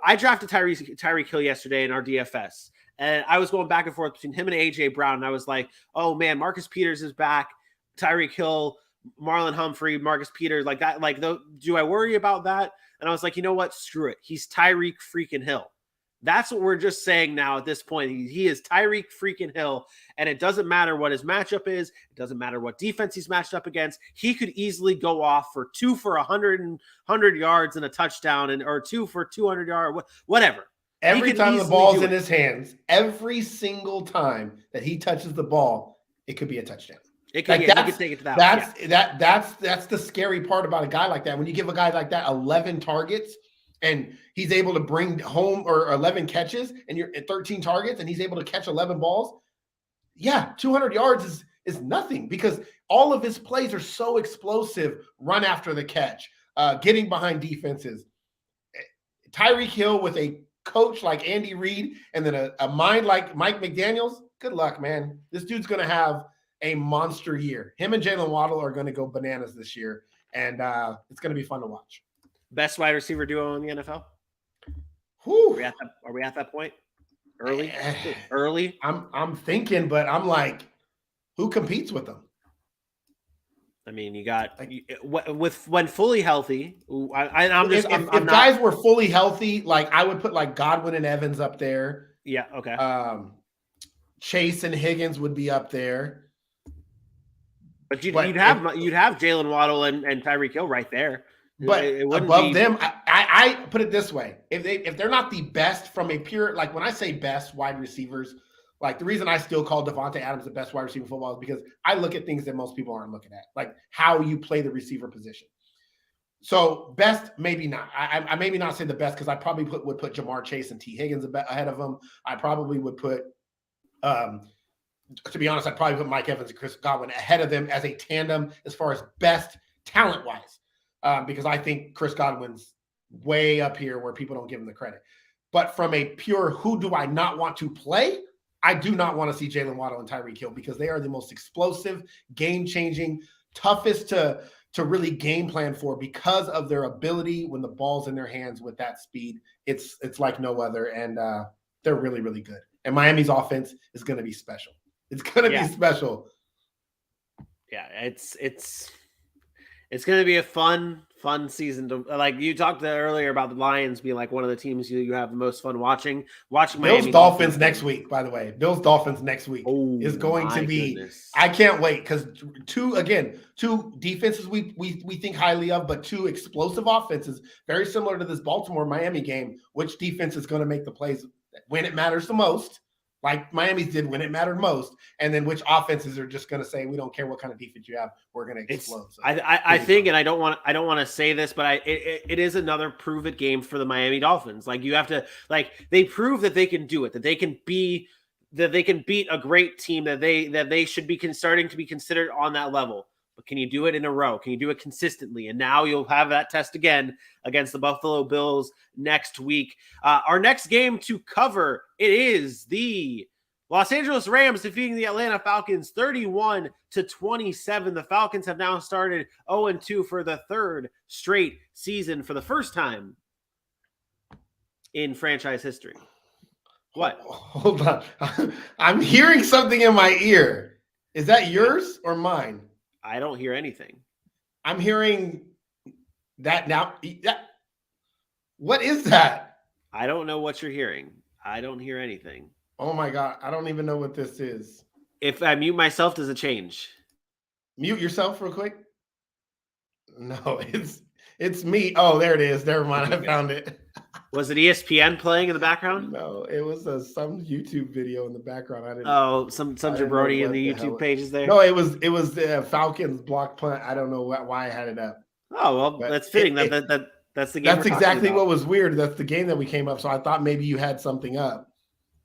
I drafted Tyreek Hill yesterday in our DFS, and I was going back and forth between him and AJ Brown. And I was like, oh man, Marcus Peters is back. Tyreek Hill, Marlon Humphrey, Marcus Peters, like that. Like, do I worry about that? And I was like, you know what? Screw it. He's Tyreek freaking Hill. That's what we're just saying now at this point. He is Tyreek freaking Hill, and it doesn't matter what his matchup is. It doesn't matter what defense he's matched up against. He could easily go off for 2 for 100 yards and a touchdown, or 2 for 200 yards, whatever. Every time the ball's in his hands, every single time that he touches the ball, it could be a touchdown. It could, he could take it to that. That's the scary part about a guy like that. When you give a guy like that 11 targets, and he's able to bring home, or 11 catches, and you're at 13 targets, and he's able to catch 11 balls. Yeah, 200 yards is nothing, because all of his plays are so explosive. Run after the catch, getting behind defenses. Tyreek Hill with a coach like Andy Reid and then a mind like Mike McDaniels, good luck, man. This dude's going to have a monster year. Him and Jalen Waddle are going to go bananas this year, and it's going to be fun to watch. Best wide receiver duo in the NFL? Whew. Are we at that point? Early? I'm thinking, but I'm like, who competes with them? I mean, you got when fully healthy. If guys were fully healthy, like I would put like Godwin and Evans up there. Yeah. Okay. Chase and Higgins would be up there. But you'd have Jalen Waddle and Tyreek Hill right there. But above them, I put it this way: if they're not the best from a pure, like when I say best wide receivers, like the reason I still call Devontae Adams the best wide receiver in football is because I look at things that most people aren't looking at, like how you play the receiver position. So best, maybe not. I maybe not say the best because I probably would put Jamar Chase and T. Higgins ahead of them. I probably would put, to be honest, I'd probably put Mike Evans and Chris Godwin ahead of them as a tandem as far as best talent-wise. Because I think Chris Godwin's way up here where people don't give him the credit. But from a pure who do I not want to play, I do not want to see Jalen Waddle and Tyreek Hill because they are the most explosive, game-changing, toughest to really game plan for because of their ability when the ball's in their hands with that speed. It's like no other, and they're really, really good. And Miami's offense is going to be special. It's going to be special. Yeah, it's going to be a fun season to, like you talked earlier about the Lions being like one of the teams you have the most fun watching Bills Miami Dolphins next week, by the way. Bills Dolphins next week is going to be goodness. I can't wait because two defenses we think highly of, but two explosive offenses, very similar to this Baltimore Miami game. Which defense is going to make the plays when it matters the most? Like Miami's did when it mattered most, and then which offenses are just going to say, we don't care what kind of defense you have, we're going to explode. So I think, and I don't want to say this, but it is another prove it game for the Miami Dolphins. Like you have to, like they prove that they can do it, that they can beat a great team, that they should be starting to be considered on that level. But can you do it in a row? Can you do it consistently? And now you'll have that test again against the Buffalo Bills next week. Our next game to cover, it is the Los Angeles Rams defeating the Atlanta Falcons 31-27. The Falcons have now started 0-2 for the third straight season for the first time in franchise history. What? Hold on. I'm hearing something in my ear. Is that yours or mine? I don't hear anything. I'm hearing that now. What is that? I don't know what you're hearing. I don't hear anything. Oh my God. I don't even know what this is. If I mute myself, does it change? Mute yourself real quick. No, it's me. Oh, there it is. Never mind. I found it. Was it ESPN playing in the background? No, it was some YouTube video in the background. I didn't. Oh, some jabroni in the YouTube pages there. No, it was the Falcons block punt. I don't know why I had it up. Oh well, but that's fitting. That's the game. That's exactly what was weird. That's the game that we came up. So I thought maybe you had something up.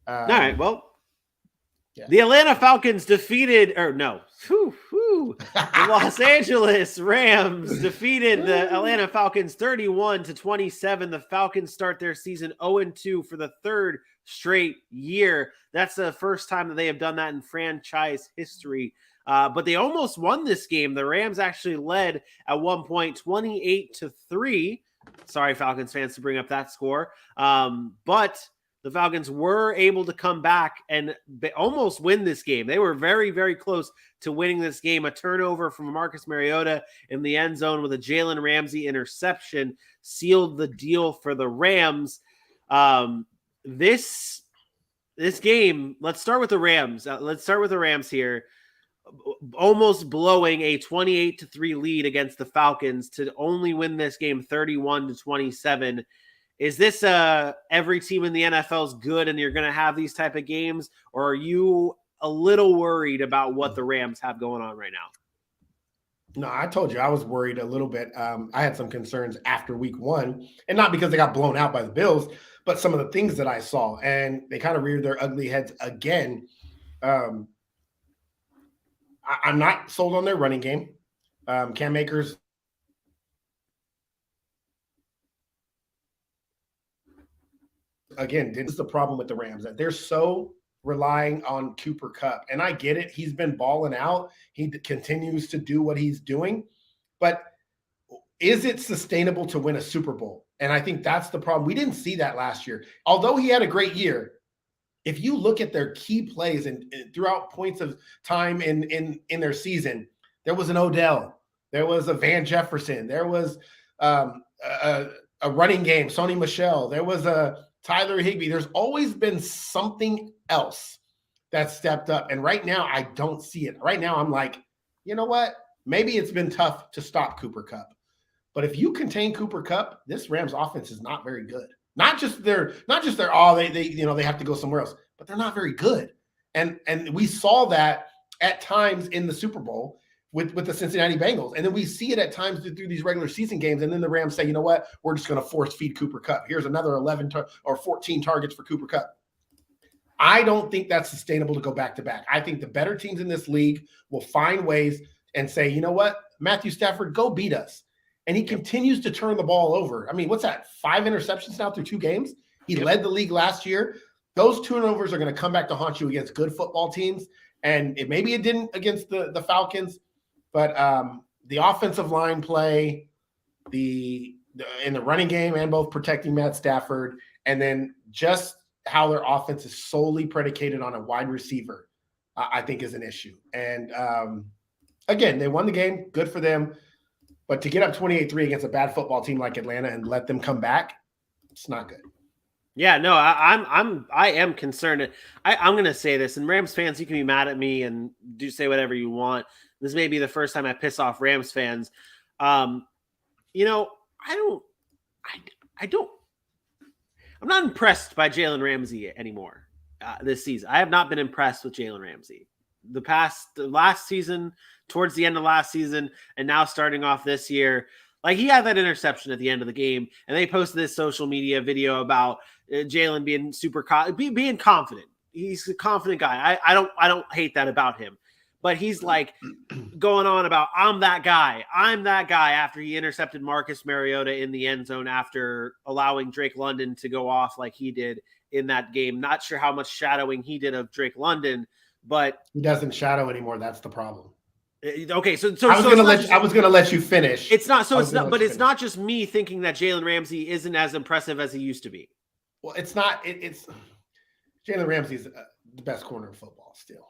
All right. Well, the Atlanta Falcons defeated, the Los Angeles Rams defeated the Atlanta Falcons 31-27. The Falcons start their season 0-2 for the third straight year. That's the first time that they have done that in franchise history. But they almost won this game. The Rams actually led at one point 28-3. Sorry, Falcons fans, to bring up that score. But the Falcons were able to come back and almost win this game. They were very, very close to winning this game. A turnover from Marcus Mariota in the end zone with a Jalen Ramsey interception sealed the deal for the Rams. This game, let's start with the Rams. Let's start with the Rams here. Almost blowing a 28-3 lead against the Falcons to only win this game 31-27. Is this every team in the NFL is good and you're going to have these type of games, or are you a little worried about what the Rams have going on right now? No, I told you I was worried a little bit. I had some concerns after week one, and not because they got blown out by the Bills, but some of the things that I saw, and they kind of reared their ugly heads again. I'm not sold on their running game. Cam Akers again, this is the problem with the Rams, that they're so relying on Cooper Kupp. And I get it. He's been balling out. He continues to do what he's doing. But is it sustainable to win a Super Bowl? And I think that's the problem. We didn't see that last year. Although he had a great year, if you look at their key plays and throughout points of time in their season, there was an Odell, there was a Van Jefferson, there was a running game, Sony Michel, there was a Tyler Higbee. There's always been something else that stepped up. And right now, I don't see it. Right now, I'm like, you know what? Maybe it's been tough to stop Cooper Kupp. But if you contain Cooper Kupp, this Rams offense is not very good. Not just their they have to go somewhere else, but they're not very good. And we saw that at times in the Super Bowl with the Cincinnati Bengals. And then we see it at times through these regular season games. And then the Rams say, you know what? We're just going to force feed Cooper Kupp. Here's another 11 or 14 targets for Cooper Kupp. I don't think that's sustainable to go back to back. I think the better teams in this league will find ways and say, you know what? Matthew Stafford, go beat us. And he continues to turn the ball over. I mean, what's that? 5 interceptions now through 2 games? He led the league last year. Those turnovers are going to come back to haunt you against good football teams. And maybe it didn't against the Falcons, but the offensive line play, in the running game and both protecting Matt Stafford, and then just how their offense is solely predicated on a wide receiver, I think is an issue. And again, they won the game. Good for them. But to get up 28-3 against a bad football team like Atlanta and let them come back, it's not good. Yeah, no, I am concerned. I'm going to say this, and Rams fans, you can be mad at me and say whatever you want. This may be the first time I piss off Rams fans. I'm not impressed by Jalen Ramsey anymore this season. I have not been impressed with Jalen Ramsey. The last season, towards the end of last season, and now starting off this year, like he had that interception at the end of the game, and they posted this social media video about Jalen being being confident. He's a confident guy. I don't hate that about him, but he's like going on about I'm that guy after he intercepted Marcus Mariota in the end zone after allowing Drake London to go off like he did in that game. Not sure how much shadowing he did of Drake London, but he doesn't shadow anymore. That's the problem. Okay, so I was gonna let you finish. It's not so. It's not. But it's not just me thinking that Jalen Ramsey isn't as impressive as he used to be. Well, it's not. It's Jalen Ramsey's the best corner in football still.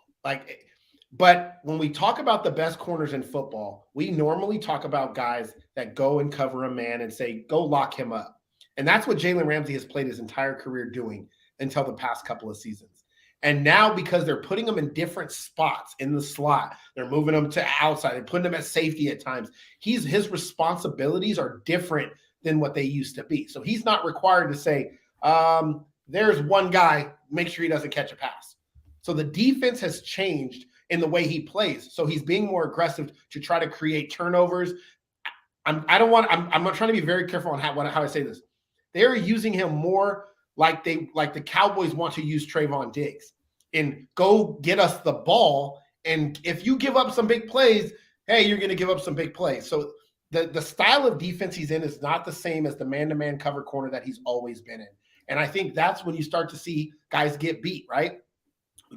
But when we talk about the best corners in football, we normally talk about guys that go and cover a man and say, "Go lock him up," and that's what Jalen Ramsey has played his entire career doing until the past couple of seasons. And now, because they're putting him in different spots in the slot, they're moving him to outside, they're putting him at safety at times. His responsibilities are different than what they used to be. So he's not required to say, there's one guy, make sure he doesn't catch a pass. So the defense has changed in the way he plays. So he's being more aggressive to try to create turnovers. I'm not trying to be very careful on how I say this. They're using him more like the Cowboys want to use Trayvon Diggs and go get us the ball. And if you give up some big plays, hey, you're going to give up some big plays. So the style of defense he's in is not the same as the man-to-man cover corner that he's always been in. And I think that's when you start to see guys get beat, right?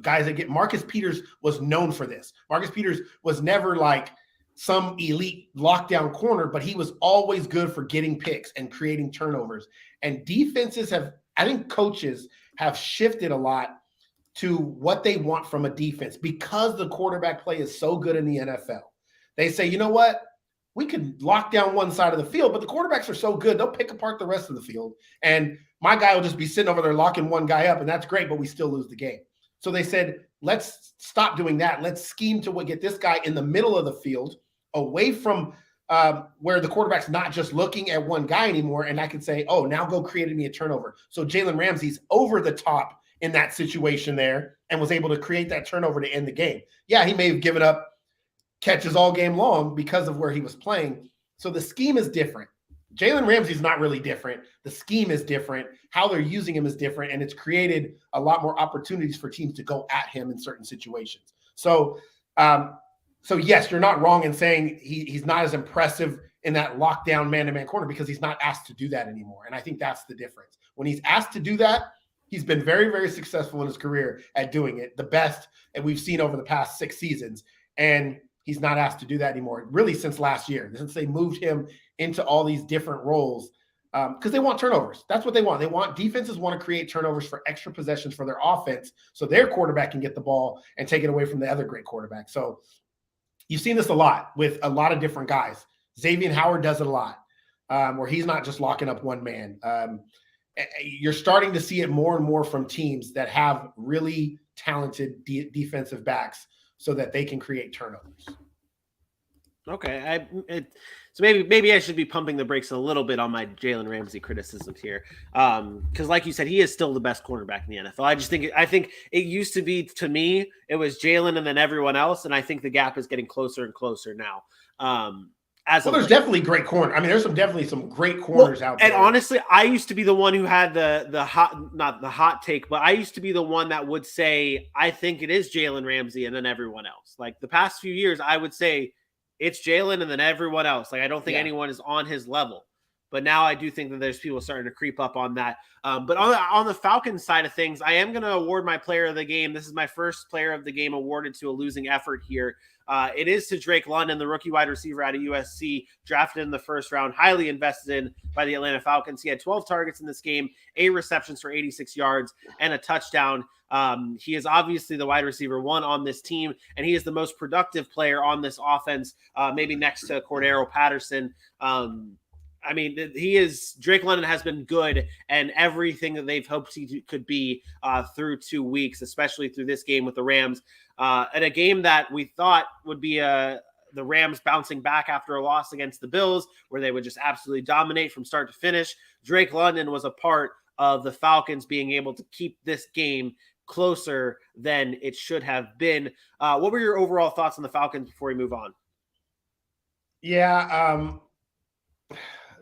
Guys that Marcus Peters was known for this. Marcus Peters was never like some elite lockdown corner, but he was always good for getting picks and creating turnovers. And I think coaches have shifted a lot to what they want from a defense because the quarterback play is so good in the NFL. They say, you know what? We could lock down one side of the field, but the quarterbacks are so good, they'll pick apart the rest of the field. And my guy will just be sitting over there locking one guy up, and that's great, but we still lose the game. So they said, let's stop doing that. Let's scheme to get this guy in the middle of the field, away from where the quarterback's not just looking at one guy anymore, and I can say, oh, now go create me a turnover. So Jalen Ramsey's over the top in that situation there and was able to create that turnover to end the game. Yeah, he may have given up catches all game long because of where he was playing. So the scheme is different. Jalen Ramsey's not really different. The scheme is different. How they're using him is different, and it's created a lot more opportunities for teams to go at him in certain situations. So yes, you're not wrong in saying he's not as impressive in that lockdown man-to-man corner because he's not asked to do that anymore. And I think that's the difference. When he's asked to do that, He's been very, very successful in his career at doing it, the best that we've seen over the past 6 seasons. And he's not asked to do that anymore, really, since last year, since they moved him into all these different roles, because they want turnovers. That's what they want. They want defenses want to create turnovers for extra possessions for their offense so their quarterback can get the ball and take it away from the other great quarterback. So you've seen this a lot with a lot of different guys. Xavier Howard does it a lot, where he's not just locking up one man. You're starting to see it more and more from teams that have really talented defensive backs so that they can create turnovers. Okay, so maybe I should be pumping the brakes a little bit on my Jalen Ramsey criticisms here, because like you said, he is still the best cornerback in the NFL. I think it used to be, to me, it was Jalen and then everyone else, and I think the gap is getting closer and closer now. There's definitely great corner. I mean, there's definitely some great corners out there. And honestly, I used to be the one who had the hot take, but I used to be the one that would say, I think it is Jalen Ramsey and then everyone else. Like the past few years, I would say it's Jalen and then everyone else. Like I don't think anyone is on his level. But now I do think that there's people starting to creep up on that. But on the Falcons side of things, I am going to award my player of the game. This is my first player of the game awarded to a losing effort here. It is to Drake London, the rookie wide receiver out of USC, drafted in the first round, highly invested in by the Atlanta Falcons. He had 12 targets in this game, 8 receptions for 86 yards, and a touchdown. He is obviously the wide receiver 1 on this team, and he is the most productive player on this offense, maybe next to Cordero Patterson. I mean, Drake London has been good and everything that they've hoped he could be through 2 weeks, especially through this game with the Rams. And a game that we thought would be the Rams bouncing back after a loss against the Bills, where they would just absolutely dominate from start to finish. Drake London was a part of the Falcons being able to keep this game closer than it should have been. What were your overall thoughts on the Falcons before we move on? Yeah,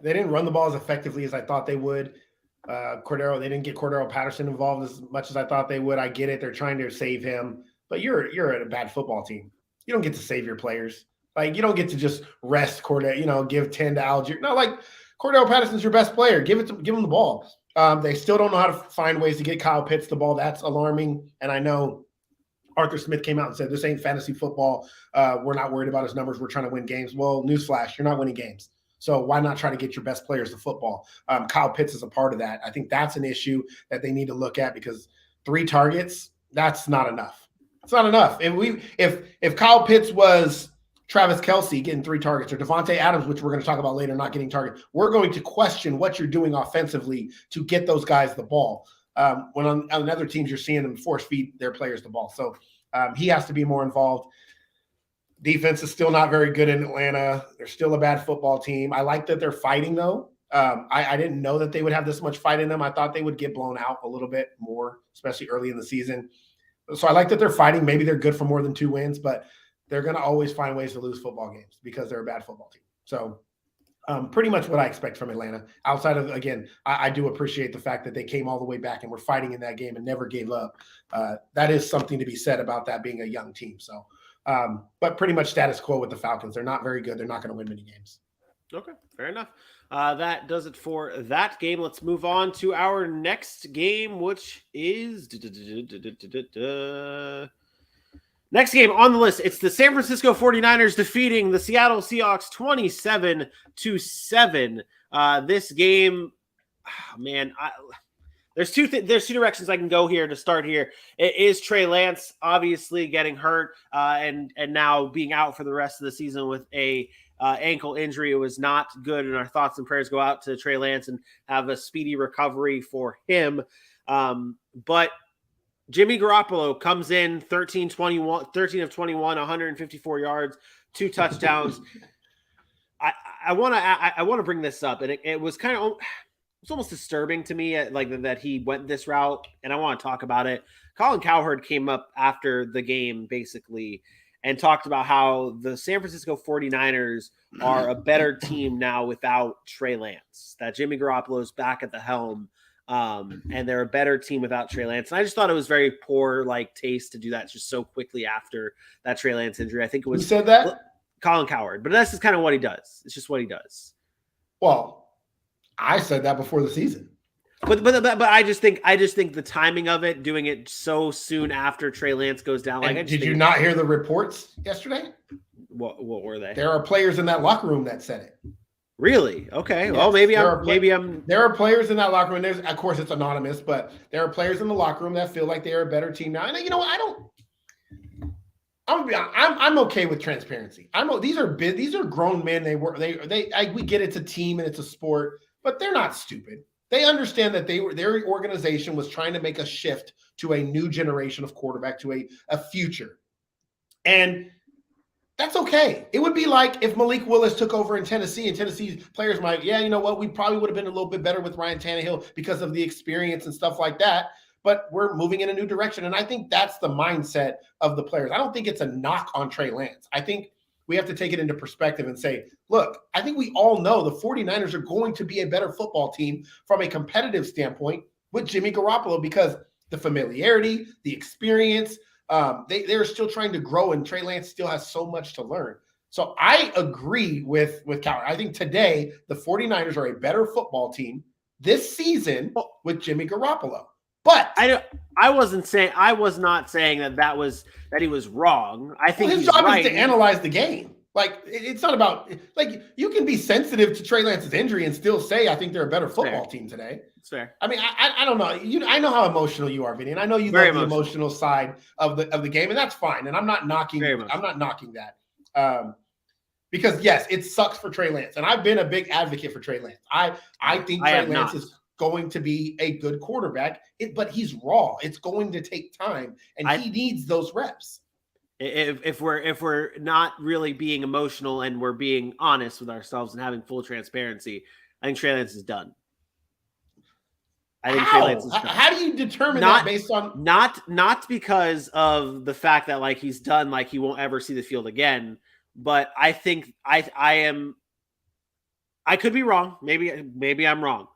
they didn't run the ball as effectively as I thought they would. They didn't get Cordero Patterson involved as much as I thought they would. I get it. They're trying to save him, but you're at a bad football team. You don't get to save your players. Like, you don't get to just rest Cordero, give 10 to Algier. No, like, Cordero Patterson's your best player. Give him the ball. They still don't know how to find ways to get Kyle Pitts the ball. That's alarming. And I know Arthur Smith came out and said, this ain't fantasy football. We're not worried about his numbers. We're trying to win games. Well, newsflash, you're not winning games. So why not try to get your best players to football? Kyle Pitts is a part of that. I think that's an issue that they need to look at, because 3 targets, that's not enough. It's not enough. If Kyle Pitts was Travis Kelce getting 3 targets, or Devontae Adams, which we're going to talk about later, not getting targets, we're going to question what you're doing offensively to get those guys the ball. When on other teams, you're seeing them force feed their players the ball. So he has to be more involved. Defense is still not very good in Atlanta. They're still a bad football team. I like that they're fighting, though. I didn't know that they would have this much fight in them. I thought they would get blown out a little bit more, especially early in the season. So I like that they're fighting. Maybe they're good for more than 2 wins, but they're going to always find ways to lose football games because they're a bad football team. So pretty much what I expect from Atlanta. Outside of, again, I do appreciate the fact that they came all the way back and were fighting in that game and never gave up. That is something to be said about that being a young team. So, but pretty much status quo with the Falcons. They're not very good. They're not going to win many games. Okay, fair enough. That does it for that game. Let's move on to our next game, which is next game on the list. It's the San Francisco 49ers defeating the Seattle Seahawks 27-7. This game, man, there's two directions I can go here to start here. It is Trey Lance obviously getting hurt and now being out for the rest of the season with a ankle injury. It was not good, and our thoughts and prayers go out to Trey Lance and have a speedy recovery for him. But Jimmy Garoppolo comes in 13 of 21, 154 yards, 2 touchdowns. I want to bring this up, and it was kind of, it's almost disturbing to me, like that he went this route, and I want to talk about it. Colin Cowherd came up after the game basically and talked about how the San Francisco 49ers are a better team now without Trey Lance, that Jimmy Garoppolo is back at the helm, and they're a better team without Trey Lance. And I just thought it was very poor taste to do that just so quickly after that Trey Lance injury. I think it was— Who said that? Colin Cowherd, but that's just kind of what he does. It's just what he does. Well, I said that before the season. But I just think the timing of it, doing it so soon after Trey Lance goes down. Like, did you not hear the reports yesterday? What were they? There are players in that locker room that said it. Really? Okay. Yes, Well, maybe I'm. There are players in that locker room. Of course, it's anonymous, but there are players in the locker room that feel like they are a better team now. And you know what? I'm okay with transparency. These are grown men. We get it's a team and it's a sport, but they're not stupid. They understand that their organization was trying to make a shift to a new generation of quarterback, to a future. And that's okay. It would be like if Malik Willis took over in Tennessee, and Tennessee's players might, you know what, we probably would have been a little bit better with Ryan Tannehill because of the experience and stuff like that. But we're moving in a new direction. And I think that's the mindset of the players. I don't think it's a knock on Trey Lance. I think we have to take it into perspective and say, look, I think we all know the 49ers are going to be a better football team from a competitive standpoint with Jimmy Garoppolo because the familiarity, the experience, they're still trying to grow, and Trey Lance still has so much to learn. So I agree with Cal. I think today the 49ers are a better football team this season with Jimmy Garoppolo. But I was not saying that he was wrong. I think his job is to analyze the game. Like, it's not about, like, you can be sensitive to Trey Lance's injury and still say, I think they're a better football team today. It's fair. I mean, I don't know. I know how emotional you are, Vinny, and I know you love the emotional side of the game, and that's fine. And I'm not knocking that. Because yes, it sucks for Trey Lance. And I've been a big advocate for Trey Lance. I think Trey Lance is going to be a good quarterback, but he's raw. It's going to take time, and he needs those reps. If we're not really being emotional and we're being honest with ourselves and having full transparency, I think Trey Lance is done. Trey Lance is done. How do you determine that based on not because of the fact that like he's done, like he won't ever see the field again, but I think I could be wrong. Maybe I'm wrong.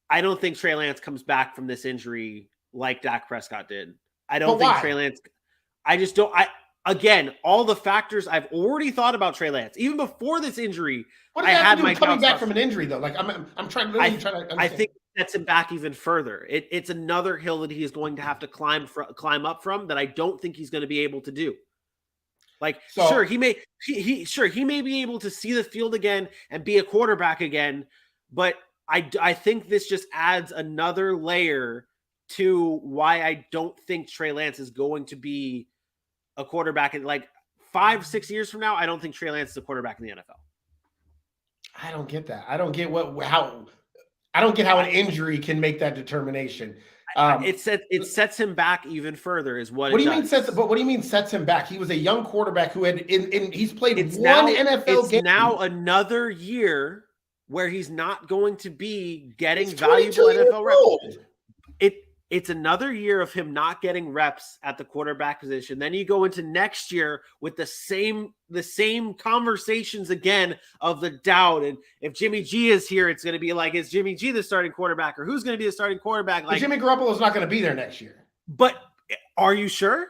I don't think Trey Lance comes back from this injury like Dak Prescott did. I don't think Trey Lance. I just don't. Again, all the factors I've already thought about Trey Lance, even before this injury. What does that have to do with coming back from an injury, though? Like I'm trying to understand. I think it sets him back even further. It's another hill that he is going to have to climb up from that I don't think he's going to be able to do. Like, sure, he may be able to see the field again and be a quarterback again, but I think this just adds another layer to why I don't think Trey Lance is going to be a quarterback in like 5-6 years from now. I don't think Trey Lance is a quarterback in the NFL. I don't get that. I don't get how an injury can make that determination. It sets him back even further is what. What do you mean sets? But what do you mean sets him back? He was a young quarterback who had he's played NFL game. It's now another year where he's not going to be getting valuable NFL reps. It's another year of him not getting reps at the quarterback position. Then you go into next year with the same conversations again of the doubt. And if Jimmy G is here, it's going to be like, is Jimmy G the starting quarterback, or who's going to be the starting quarterback? Like, Jimmy Garoppolo is not going to be there next year. But are you sure?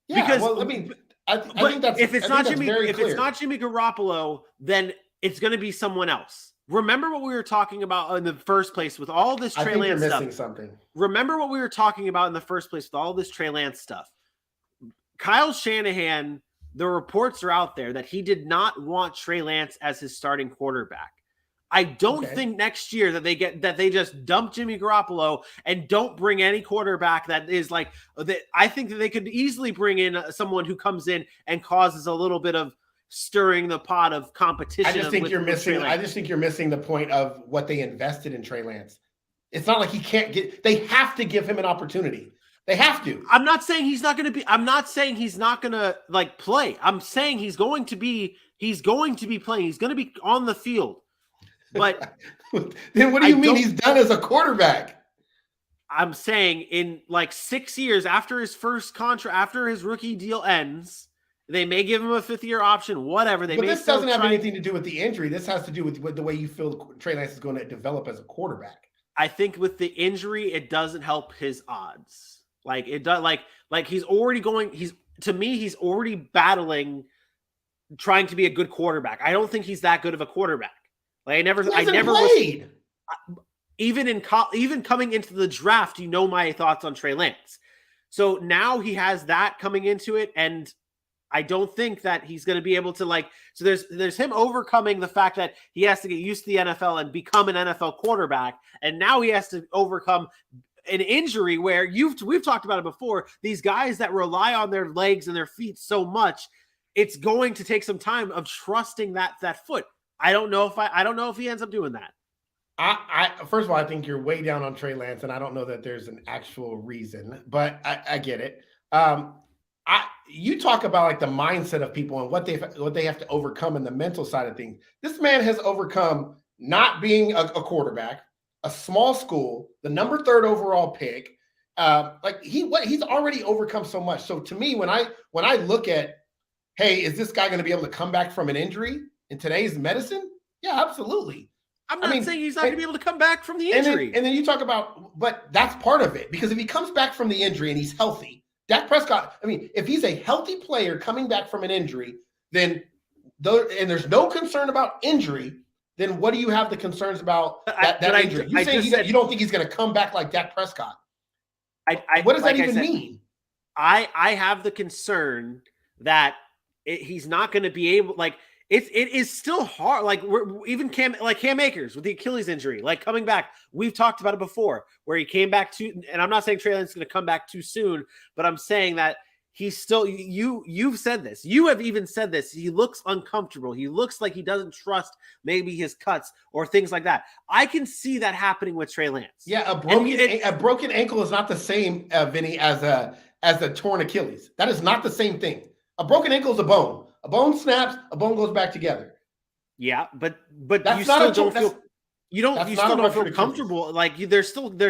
Yeah, because I think that's if it's not Jimmy Garoppolo, then it's going to be someone else. Remember what we were talking about in the first place with all this Trey Lance stuff. Remember what we were talking about in the first place with all this Trey Lance stuff. Kyle Shanahan, the reports are out there that he did not want Trey Lance as his starting quarterback. I don't think next year that they just dump Jimmy Garoppolo and don't bring any quarterback that is like that. I think that they could easily bring in someone who comes in and causes a little bit of stirring the pot of competition. I just think you're missing the point of what they invested in Trey Lance. It's not like he can't they have to give him an opportunity. They have to. I'm not saying he's not going to like play. I'm saying he's going to be playing. He's going to be on the field. But then what do you mean he's done as a quarterback? I'm saying in like 6 years after his first contract, after his rookie deal ends, they may give him a 5th-year option, whatever. But this doesn't have anything to do with the injury. This has to do with the way you feel Trey Lance is going to develop as a quarterback. I think with the injury, it doesn't help his odds. Like it does. Like he's already battling, trying to be a good quarterback. I don't think he's that good of a quarterback. Like I never played. even coming into the draft, you know my thoughts on Trey Lance. So now he has that coming into it, and I don't think that he's going to be able to so there's him overcoming the fact that he has to get used to the NFL and become an NFL quarterback. And now he has to overcome an injury where we've talked about it before. These guys that rely on their legs and their feet so much, it's going to take some time of trusting that foot. I don't know if he ends up doing that. I first of all, I think you're way down on Trey Lance, and I don't know that there's an actual reason, but I get it. You talk about like the mindset of people and what they have to overcome in the mental side of things. This man has overcome not being a quarterback, a small school, the number 3 overall pick. He's already overcome so much. So to me, when I look at, hey, is this guy going to be able to come back from an injury in today's medicine? Yeah, absolutely. I'm not saying he's not going to be able to come back from the injury. And then you talk about, but that's part of it, because if he comes back from the injury and he's healthy, Dak Prescott, if he's a healthy player coming back from an injury, and there's no concern about injury, then what do you have the concerns about that injury? You don't think he's going to come back like Dak Prescott? What does that even mean? I have the concern that he's not going to be able, it is still hard. Even Cam Akers with the Achilles injury, coming back. We've talked about it before, where he came back and I'm not saying Trey Lance is going to come back too soon, but I'm saying that he's still. You've said this. You have even said this. He looks uncomfortable. He looks like he doesn't trust maybe his cuts or things like that. I can see that happening with Trey Lance. Yeah, a broken ankle is not the same, Vinny, as a torn Achilles. That is not the same thing. A broken ankle is a bone. A bone snaps, a bone goes back together. Yeah, but you still don't feel comfortable. There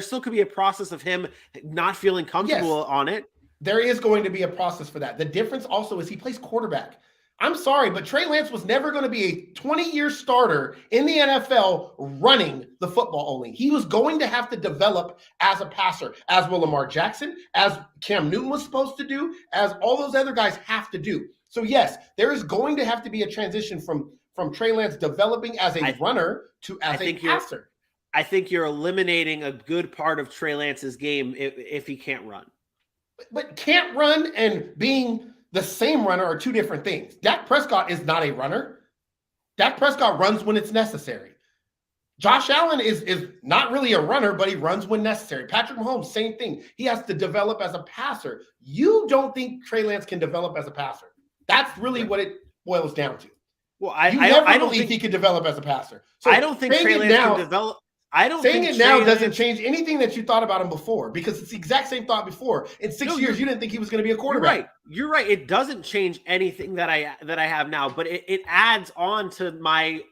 still could be a process of him not feeling comfortable on it. There is going to be a process for that. The difference also is he plays quarterback. I'm sorry, but Trey Lance was never going to be a 20-year starter in the NFL running the football only. He was going to have to develop as a passer, as will Lamar Jackson, as Cam Newton was supposed to do, as all those other guys have to do. So yes, there is going to have to be a transition from Trey Lance developing as a runner to as a passer. I think you're eliminating a good part of Trey Lance's game if he can't run. But can't run and being the same runner are two different things. Dak Prescott is not a runner. Dak Prescott runs when it's necessary. Josh Allen is not really a runner, but he runs when necessary. Patrick Mahomes, same thing. He has to develop as a passer. You don't think Trey Lance can develop as a passer. That's really what it boils down to. Well, I don't believe he could develop as a passer. So I don't think Trey Lance can develop. Saying it now doesn't change anything that you thought about him before, because it's the exact same thought before. In 6 years, you didn't think he was going to be a quarterback. You're right. It doesn't change anything that I have now, but it adds on to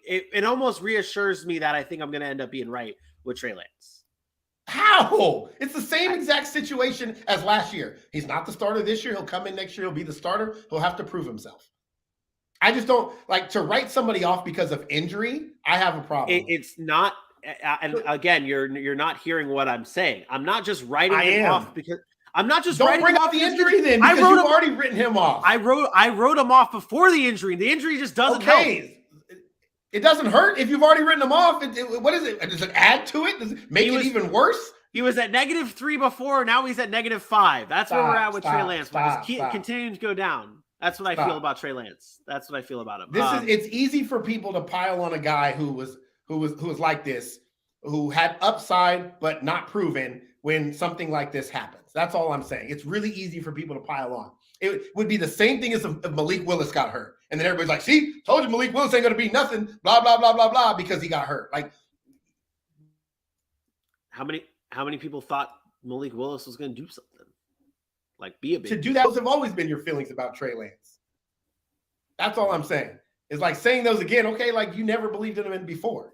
it almost reassures me that I think I'm going to end up being right with Trey Lance. How? It's the same exact situation as last year. He's not the starter this year. He'll come in next year. He'll be the starter. He'll have to prove himself. I just don't like to write somebody off because of injury. I have a problem. It's not. And again, you're not hearing what I'm saying. I'm not just writing him off because I'm not just don't bring up the injury then, because you've already written him off. I wrote him off before the injury. The injury just doesn't help. It doesn't hurt if you've already written him off. What is it? Does it add to it? Does it make it even worse? He was at -3 before. Now he's at -5. That's where we're at with Trey Lance. We're just continuing to go down. That's what I feel about Trey Lance. That's what I feel about him. It's easy for people to pile on a guy who was like this, who had upside but not proven when something like this happens. That's all I'm saying. It's really easy for people to pile on. It would be the same thing as if Malik Willis got hurt. And then everybody's like, see, told you Malik Willis ain't going to be nothing, blah, blah, blah, blah, blah, because he got hurt. Like, how many people thought Malik Willis was going to do something? Like, be a big to do that. Those have always been your feelings about Trey Lance. That's all I'm saying. It's like saying those again. Okay, like you never believed in him before.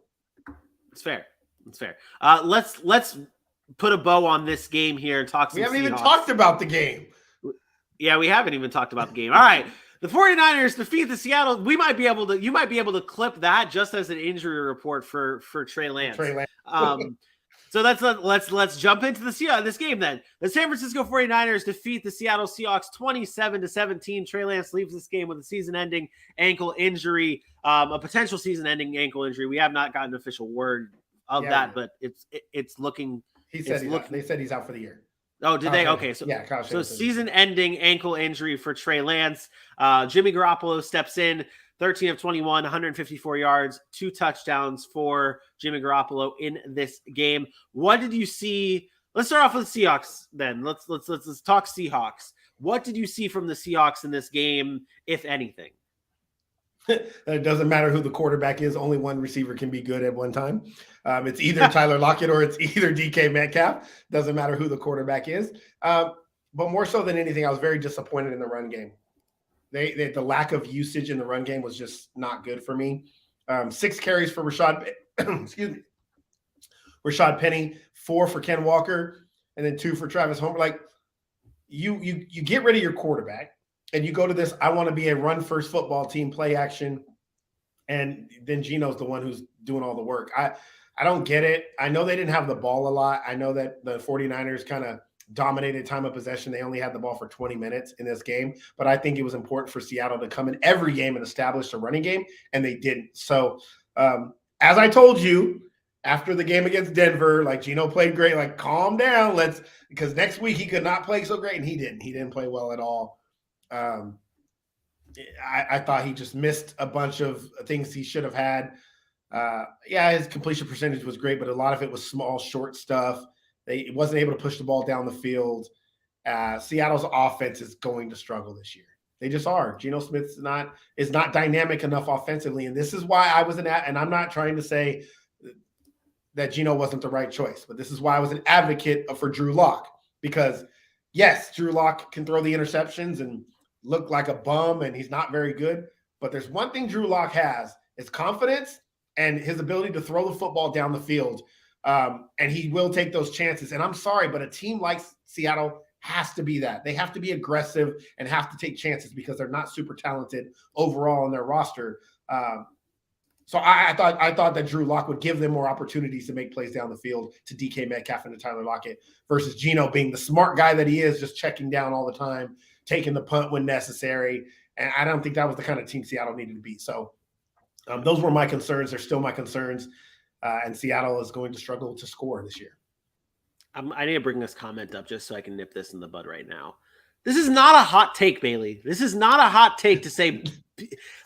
It's fair. It's fair. Let's put a bow on this game here and talk some We haven't Seahawks. even talked about the game. Yeah, we haven't even talked about the game. All right. The 49ers defeat the Seattle. You might be able to clip that just as an injury report for Trey Lance. So let's jump into this game then. The San Francisco 49ers defeat the Seattle Seahawks 27-17. Trey Lance leaves this game with a season-ending ankle injury, a potential season-ending ankle injury. We have not gotten an official word that, but it's looking. He said they said he's out for the year. Oh, did they? Okay, so season-ending ankle injury for Trey Lance. Jimmy Garoppolo steps in, 13 of 21, 154 yards, 2 touchdowns for Jimmy Garoppolo in this game. What did you see? Let's start off with Seahawks then. Let's talk Seahawks. What did you see from the Seahawks in this game, if anything? It doesn't matter who the quarterback is. Only one receiver can be good at one time. It's either Tyler Lockett or it's either DK Metcalf. Doesn't matter who the quarterback is. But more so than anything, I was very disappointed in the run game. The lack of usage in the run game was just not good for me. 6 carries for Rashad Penny, 4 for Ken Walker, and then 2 for Travis Homer. Like you get rid of your quarterback. And you go to this, I want to be a run-first football team, play action, and then Gino's the one who's doing all the work. I don't get it. I know they didn't have the ball a lot. I know that the 49ers kind of dominated time of possession. They only had the ball for 20 minutes in this game. But I think it was important for Seattle to come in every game and establish a running game, and they didn't. So as I told you, after the game against Denver, like Gino played great, like calm down. Because next week he could not play so great, and he didn't. He didn't play well at all. I thought he just missed a bunch of things he should have had. His completion percentage was great, but a lot of it was small, short stuff. He wasn't able to push the ball down the field. Seattle's offense is going to struggle this year. They just are. Geno Smith is not dynamic enough offensively, and this is why I was and I'm not trying to say that Geno wasn't the right choice, but this is why I was an advocate for Drew Lock, because yes, Drew Lock can throw the interceptions and look like a bum, and he's not very good. But there's one thing Drew Lock has, is confidence and his ability to throw the football down the field. And he will take those chances. And I'm sorry, but a team like Seattle has to be that. They have to be aggressive and have to take chances because they're not super talented overall in their roster. So I thought that Drew Lock would give them more opportunities to make plays down the field to DK Metcalf and to Tyler Lockett versus Geno being the smart guy that he is, just checking down all the time, taking the punt when necessary. And I don't think that was the kind of team Seattle needed to be. So those were my concerns. They're still my concerns. And Seattle is going to struggle to score this year. I need to bring this comment up just so I can nip this in the bud right now. This is not a hot take, Bailey. This is not a hot take to say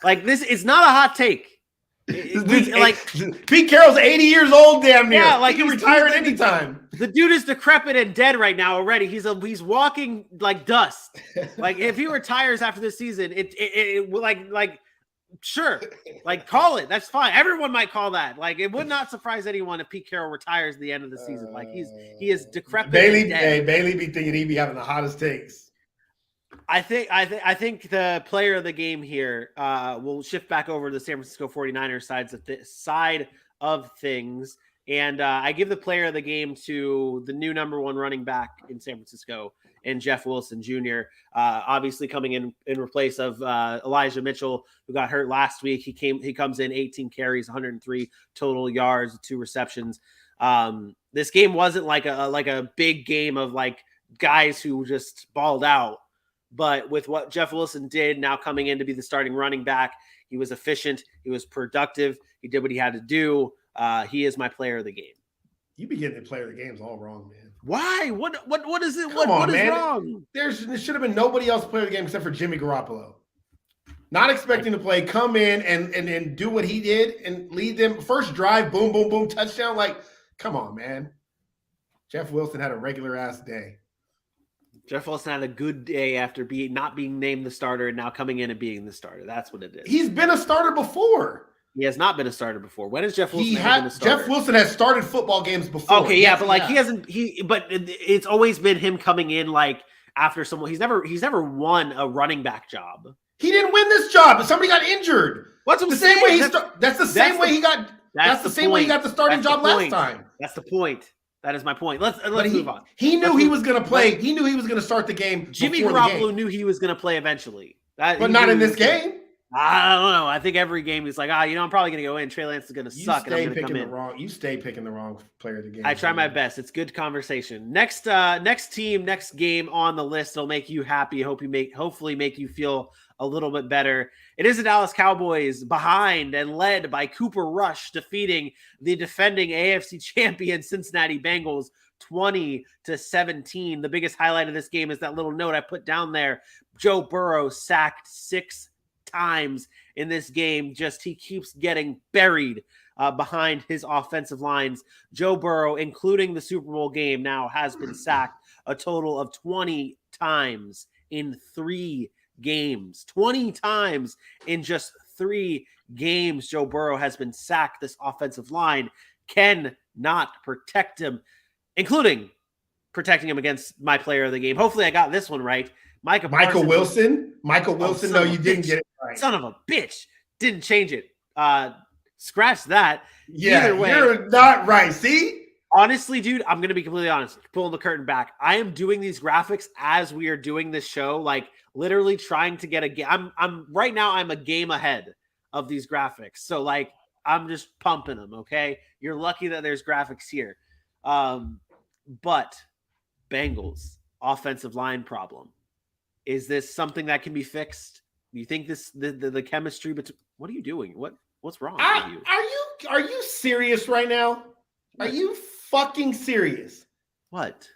like this. It's not a hot take. Pete Carroll's 80 years old, damn near. Yeah, like he can retire at any time. The dude is decrepit and dead right now already. He's walking like dust. Like if he retires after this season, it like sure, like call it. That's fine. Everyone might call that. Like it would not surprise anyone if Pete Carroll retires at the end of the season. Like he is decrepit. Bailey be thinking he'd be having the hottest takes. I think the player of the game here will shift back over to the San Francisco 49ers side of things. And I give the player of the game to the new number 1 running back in San Francisco and Jeff Wilson Jr. Obviously coming in replace of Elijah Mitchell, who got hurt last week. He comes in 18 carries, 103 total yards, 2 receptions. This game wasn't like a big game of like guys who just balled out. But with what Jeff Wilson did now coming in to be the starting running back, he was efficient. He was productive. He did what he had to do. He is my player of the game. You be getting the player of the games all wrong, man. Why? What is it? What is wrong? There should have been nobody else player of the game except for Jimmy Garoppolo. Not expecting to play, come in and do what he did and lead them. First drive, boom, boom, boom, touchdown. Like, come on, man. Jeff Wilson had a regular ass day. Jeff Wilson had a good day after not being named the starter and now coming in and being the starter. That's what it is. He's been a starter before. He has not been a starter before. When has Jeff Wilson been a starter? Jeff Wilson has started football games before. Okay, yeah, but like he hasn't. But it's always been him coming in like after someone. He's never won a running back job. He didn't win this job. Somebody got injured. What's the same way That's the same way he got. That's the same way he got the starting job last time. That's the point. That is my point. Let's move on. He knew he was going to play. He knew he was going to start the game. Jimmy Garoppolo knew he was going to play eventually. But not in this game. I don't know. I think every game he's like, I'm probably going to go in. Trey Lance is going to suck, and I'm going to come in. You stay picking the wrong player of the game. I try my best. It's good conversation. Next team, next game on the list. It'll make you happy. Hopefully make you feel a little bit better. It is the Dallas Cowboys behind and led by Cooper Rush, defeating the defending AFC champion Cincinnati Bengals 20-17. The biggest highlight of this game is that little note I put down there. Joe Burrow sacked 6 times in this game. Just he keeps getting buried behind his offensive lines. Joe Burrow, including the Super Bowl game, now has been sacked a total of 20 times in 3 games. 20 times in just 3 games. Joe Burrow has been sacked. This offensive line cannot protect him, including protecting him against my player of the game. Hopefully I got this one right. Michael Wilson. No, you didn't get it right. Son of a bitch. Didn't change it. Scratch that. Yeah, either way, you're not right. See? Honestly, dude, I'm going to be completely honest. Pulling the curtain back. I am doing these graphics as we are doing this show, like literally trying to get a game. I'm right now, I'm a game ahead of these graphics. So like, I'm just pumping them. Okay. You're lucky that there's graphics here. But Bengals offensive line problem. Is this something that can be fixed? Do you think the chemistry between, what are you doing? What's wrong with you? Are you serious right now? Are you fucking serious? What?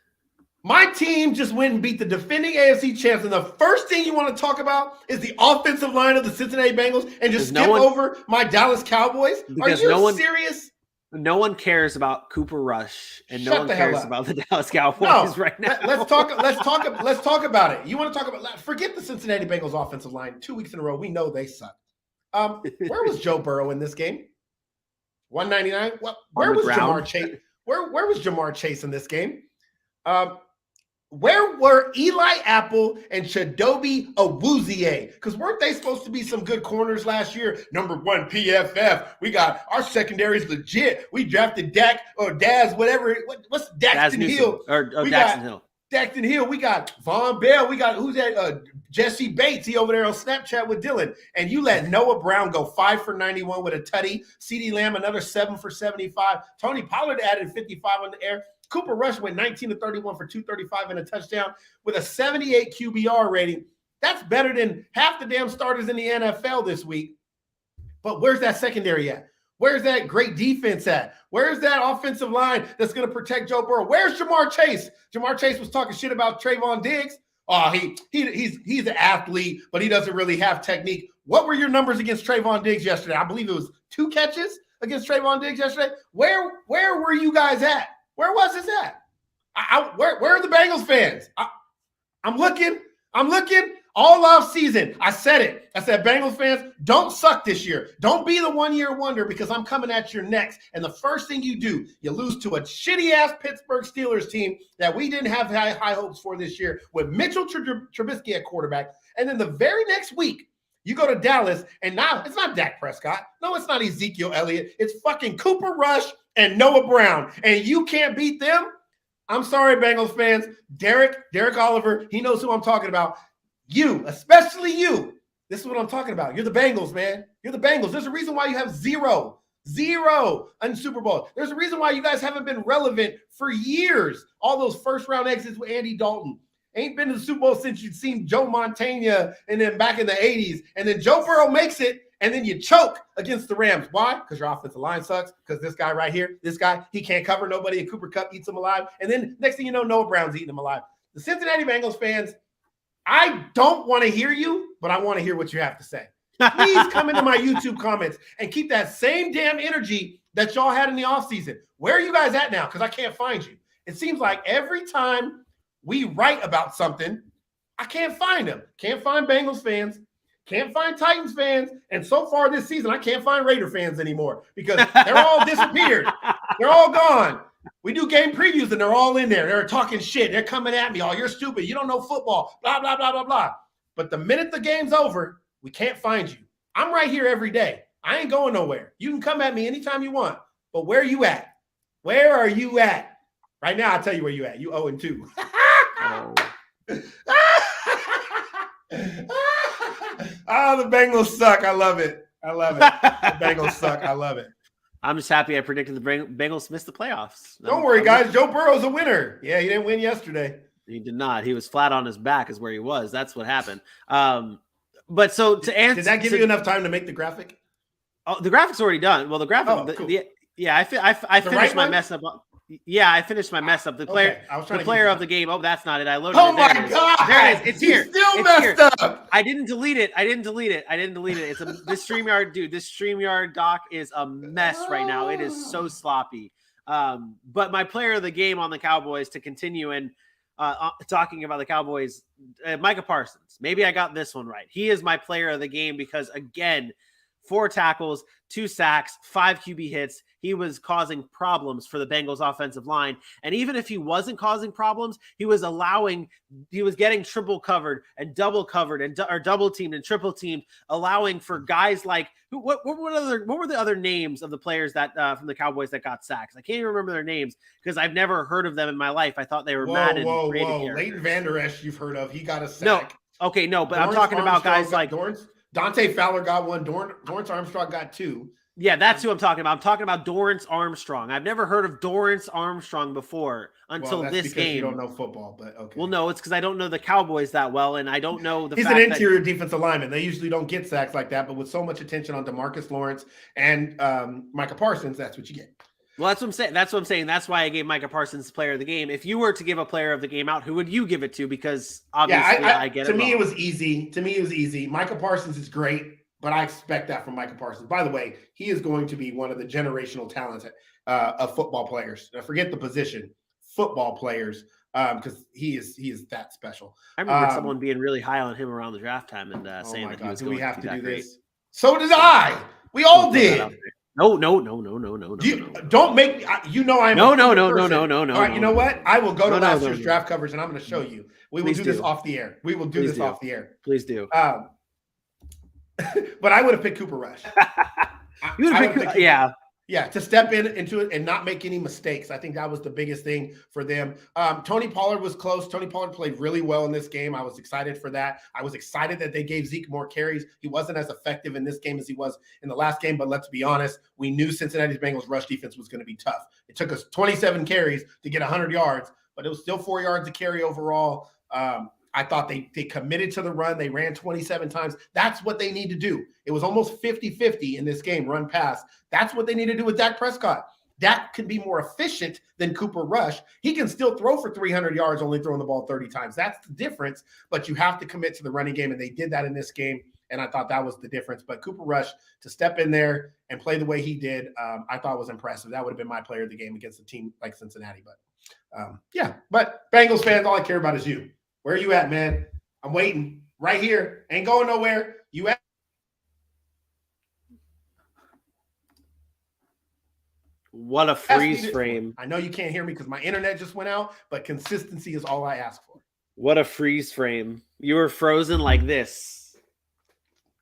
My team just went and beat the defending AFC champs, and the first thing you want to talk about is the offensive line of the Cincinnati Bengals and just skip over my Dallas Cowboys? Are you serious? No one cares about Cooper Rush, and no one cares about the Dallas Cowboys right now. Let's talk about it. You want to talk about? Forget the Cincinnati Bengals offensive line. 2 weeks in a row, we know they suck. Where was Joe Burrow in this game? 199. Where was Jamar Chase? Where was Jamar Chase in this game? Where were Eli Apple and Chidobe Awuzie? Because weren't they supposed to be some good corners last year? Number 1 PFF. We got our secondary is legit. We drafted Dak or Daz, whatever. What's Daxton Hill? Daxton Hill. We got Von Bell. We got who's that? Jesse Bates. He over there on Snapchat with Dylan. And you let Noah Brown go 5 for 91 with a tutty. CeeDee Lamb another 7 for 75. Tony Pollard added 55 on the air. Cooper Rush went 19 to 31 for 235 and a touchdown with a 78 QBR rating. That's better than half the damn starters in the NFL this week. But where's that secondary at? Where's that great defense at? Where's that offensive line that's going to protect Joe Burrow? Where's Jamar Chase? Jamar Chase was talking shit about Trayvon Diggs. Oh, he's an athlete, but he doesn't really have technique. What were your numbers against Trayvon Diggs yesterday? I believe it was 2 catches against Trayvon Diggs yesterday. Where were you guys at? Where was this at? Where are the Bengals fans? I'm looking all off season. I said it. I said, Bengals fans, don't suck this year. Don't be the 1-year wonder because I'm coming at your next. And the first thing you do, you lose to a shitty-ass Pittsburgh Steelers team that we didn't have high hopes for this year with Mitchell Trubisky at quarterback. And then the very next week, you go to Dallas, and now it's not Dak Prescott. No, it's not Ezekiel Elliott. It's fucking Cooper Rush and Noah Brown, and you can't beat them? I'm sorry, Bengals fans. Derek Oliver, he knows who I'm talking about. You, especially you. This is what I'm talking about. You're the Bengals, man. You're the Bengals. There's a reason why you have zero in Super Bowl. There's a reason why you guys haven't been relevant for years. All those first-round exits with Andy Dalton. Ain't been to the Super Bowl since you'd seen Joe Montana and then back in the 80s. And then Joe Burrow makes it, and then you choke against the Rams. Why? Because your offensive line sucks. Because this guy right here, he can't cover nobody, and Cooper Kupp eats him alive. And then next thing you know, Noah Brown's eating him alive. The Cincinnati Bengals fans, I don't want to hear you, but I want to hear what you have to say. Please come into my YouTube comments and keep that same damn energy that y'all had in the offseason. Where are you guys at now? Because I can't find you. It seems like every time we write about something, I can't find them. Can't find Bengals fans. Can't find Titans fans. And so far this season, I can't find Raider fans anymore because they're all disappeared. They're all gone. We do game previews and they're all in there. They're talking shit. They're coming at me. Oh, you're stupid. You don't know football. Blah, blah, blah, blah, blah. But the minute the game's over, we can't find you. I'm right here every day. I ain't going nowhere. You can come at me anytime you want. But where are you at? Where are you at? Right now, I'll tell you where you at. You 0-2. Oh, the Bengals suck. I love it. The Bengals suck. I love it. I'm just happy I predicted the Bengals missed the playoffs. Don't worry, guys. Joe Burrow's a winner. Yeah, he didn't win yesterday. He did not. He was flat on his back is where he was. That's what happened. But so to answer, did that give you enough time to make the graphic? Oh, the graphic's already done. Well, the graphic, cool. yeah, I finished my mess up. Yeah, I finished my mess up. The player, the player of the game. Oh, that's not it. I loaded it. Oh my God! There it is. It's here. Still messed up. I didn't delete it. It's this StreamYard, dude. This StreamYard doc is a mess right now. It is so sloppy. But my player of the game on the Cowboys, to continue and talking about the Cowboys, Micah Parsons. Maybe I got this one right. He is my player of the game because, again, 4 tackles, 2 sacks, 5 QB hits. He was causing problems for the Bengals offensive line. And even if he wasn't causing problems, he was getting triple covered and double covered and or double teamed and triple teamed, allowing for guys like what were the other names of the players that from the Cowboys that got sacks? I can't even remember their names because I've never heard of them in my life. I thought they were Madden. Leighton Vander Esch, you've heard of. He got a sack. No, okay, no, but I'm talking about guys like Dante Fowler got 1. Dorrance Armstrong got 2. Yeah, that's who I'm talking about. I'm talking about Dorrance Armstrong. I've never heard of Dorrance Armstrong before until this game. You don't know football, but okay. Well, no, it's because I don't know the Cowboys that well, and I don't know the. He's an interior defensive lineman. They usually don't get sacks like that, but with so much attention on DeMarcus Lawrence and Micah Parsons, that's what you get. Well, that's what I'm saying. That's why I gave Micah Parsons player of the game. If you were to give a player of the game out, who would you give it to? Because obviously, I get it. To me, it was easy. Micah Parsons is great, but I expect that from Micah Parsons. By the way, he is going to be one of the generational talents of football players. I forget the position, football players, because he is that special. I remember someone being really high on him around the draft time and saying that he was going to be that great. This? So did I. We all did. No. Don't make I'm no. All right, you know what? I will go to last year's draft coverage and I'm going to show you. We will do this off the air. Please do. But I would have picked Cooper Rush. You would have picked, yeah. Yeah, to step into it and not make any mistakes. I think that was the biggest thing for them. Tony Pollard was close. Tony Pollard played really well in this game. I was excited for that. I was excited that they gave Zeke more carries. He wasn't as effective in this game as he was in the last game, but let's be honest, we knew Cincinnati's Bengals rush defense was going to be tough. It took us 27 carries to get 100 yards, but it was still 4 yards to carry overall. I thought they committed to the run. They ran 27 times. That's what they need to do. It was almost 50-50 in this game, run pass. That's what they need to do with Dak Prescott. Dak can be more efficient than Cooper Rush. He can still throw for 300 yards, only throwing the ball 30 times. That's the difference, but you have to commit to the running game, and they did that in this game, and I thought that was the difference. But Cooper Rush, to step in there and play the way he did, I thought was impressive. That would have been my player of the game against a team like Cincinnati. But, but Bengals fans, all I care about is you. Where are you at, man? I'm waiting right here. Ain't going nowhere. You at? What a freeze frame. I know you can't hear me because my internet just went out, but consistency is all I ask for. What a freeze frame. You were frozen like this.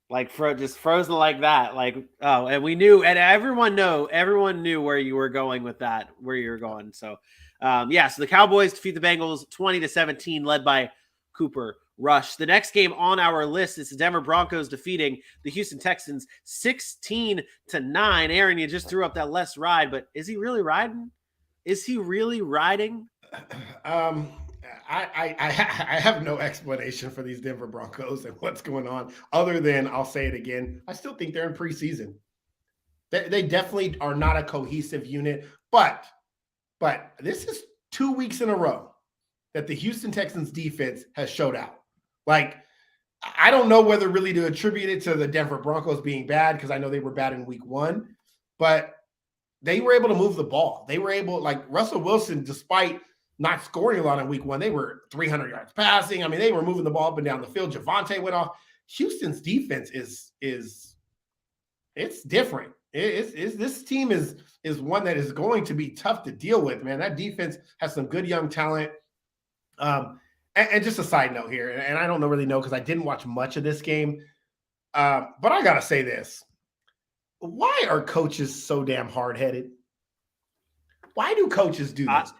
Like just frozen like that. Like, oh, and we knew, and everyone knew where you were going with that, where you were going. So so the Cowboys defeat the Bengals 20-17, led by Cooper Rush. The next game on our list is the Denver Broncos defeating the Houston Texans 16-9. Aaron, you just threw up that less ride, but is he really riding? I have no explanation for these Denver Broncos and what's going on, other than I'll say it again. I still think they're in preseason. They definitely are not a cohesive unit, but this is 2 weeks in a row that the Houston Texans defense has showed out. Like, I don't know whether really to attribute it to the Denver Broncos being bad, because I know they were bad in week 1, but they were able to move the ball. They were able, like Russell Wilson, despite not scoring a lot in week 1, they were 300 yards passing. I mean, they were moving the ball up and down the field. Javonte went off. Houston's defense is it's different. This team is one that is going to be tough to deal with, man. That defense has some good young talent. And just a side note here, and I don't really know because I didn't watch much of this game, but I got to say this. Why are coaches so damn hard-headed? Why do coaches do this?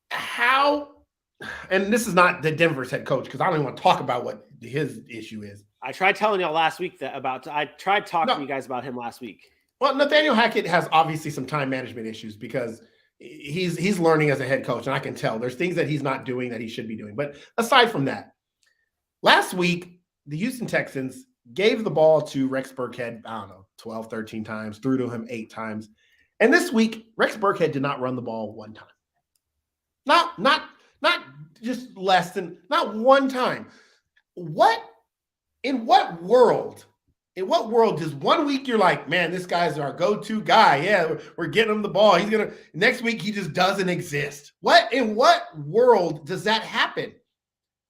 How? And this is not the Denver's head coach, because I don't even want to talk about what his issue is. I tried telling y'all last week I tried talking to you guys about him last week. Well, Nathaniel Hackett has obviously some time management issues because he's learning as a head coach, and I can tell there's things that he's not doing that he should be doing. But aside from that, last week the Houston Texans gave the ball to Rex Burkhead, I don't know, 12, 13 times, threw to him 8 times. And this week, Rex Burkhead did not run the ball 1 time. Not just less than, not 1 time. In what world does 1 week you're like, man, this guy's our go-to guy. Yeah, we're getting him the ball. Next week he just doesn't exist. In what world does that happen?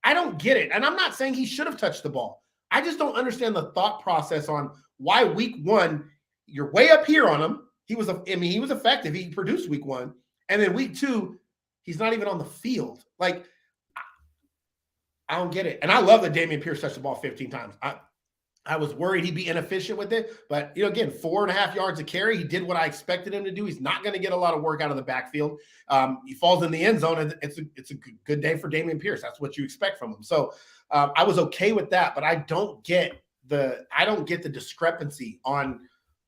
I don't get it. And I'm not saying he should have touched the ball. I just don't understand the thought process on why week 1, you're way up here on him. He was effective. He produced week 1. And then week 2, he's not even on the field. Like, I don't get it. And I love that Dameon Pierce touched the ball 15 times. I was worried he'd be inefficient with it. But, again, 4.5 yards a carry. He did what I expected him to do. He's not going to get a lot of work out of the backfield. He falls in the end zone, and it's a good day for Dameon Pierce. That's what you expect from him. So I was okay with that, but I don't get the discrepancy on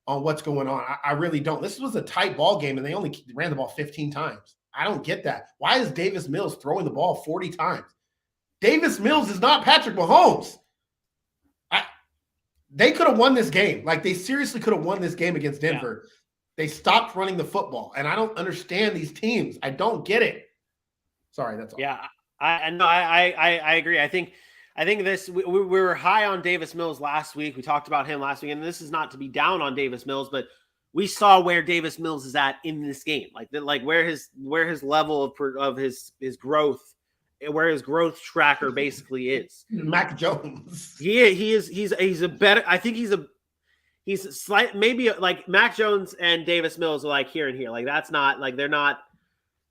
what's going on. I really don't. This was a tight ball game, and they only ran the ball 15 times. I don't get that. Why is Davis Mills throwing the ball 40 times? Davis Mills is not Patrick Mahomes. They could have won this game. Like, they seriously could have won this game against Denver. Yeah. They stopped running the football, and I don't understand these teams. I don't get it. Sorry, that's all. Yeah, I agree. I think this we were high on Davis Mills last week. We talked about him last week, and this is not to be down on Davis Mills, but we saw where Davis Mills is at in this game, like where his level of his growth, where his growth tracker basically is. Mac Jones. He's a better. I think he's slight, maybe like Mac Jones and Davis Mills are like here and here. Like, that's not like they're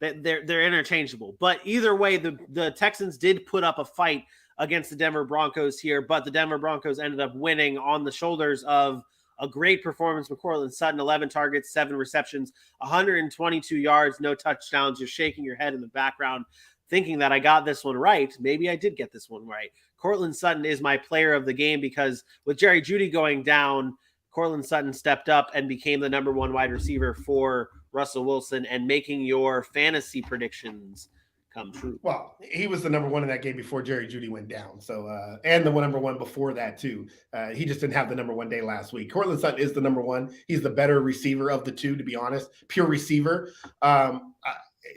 interchangeable. But either way, the Texans did put up a fight against the Denver Broncos here, but the Denver Broncos ended up winning on the shoulders of a great performance from Courtland Sutton, 11 targets, 7 receptions, 122 yards, no touchdowns. You're shaking your head in the background thinking that I got this one right. Maybe I did get this one right. Courtland Sutton is my player of the game because with Jerry Jeudy going down, Courtland Sutton stepped up and became the number 1 wide receiver for Russell Wilson and making your fantasy predictions come true. Well, he was the number 1 in that game before Jerry Jeudy went down. So, and the number 1 before that too. He just didn't have the number 1 day last week. Courtland Sutton is the number 1. He's the better receiver of the 2, to be honest. Pure receiver.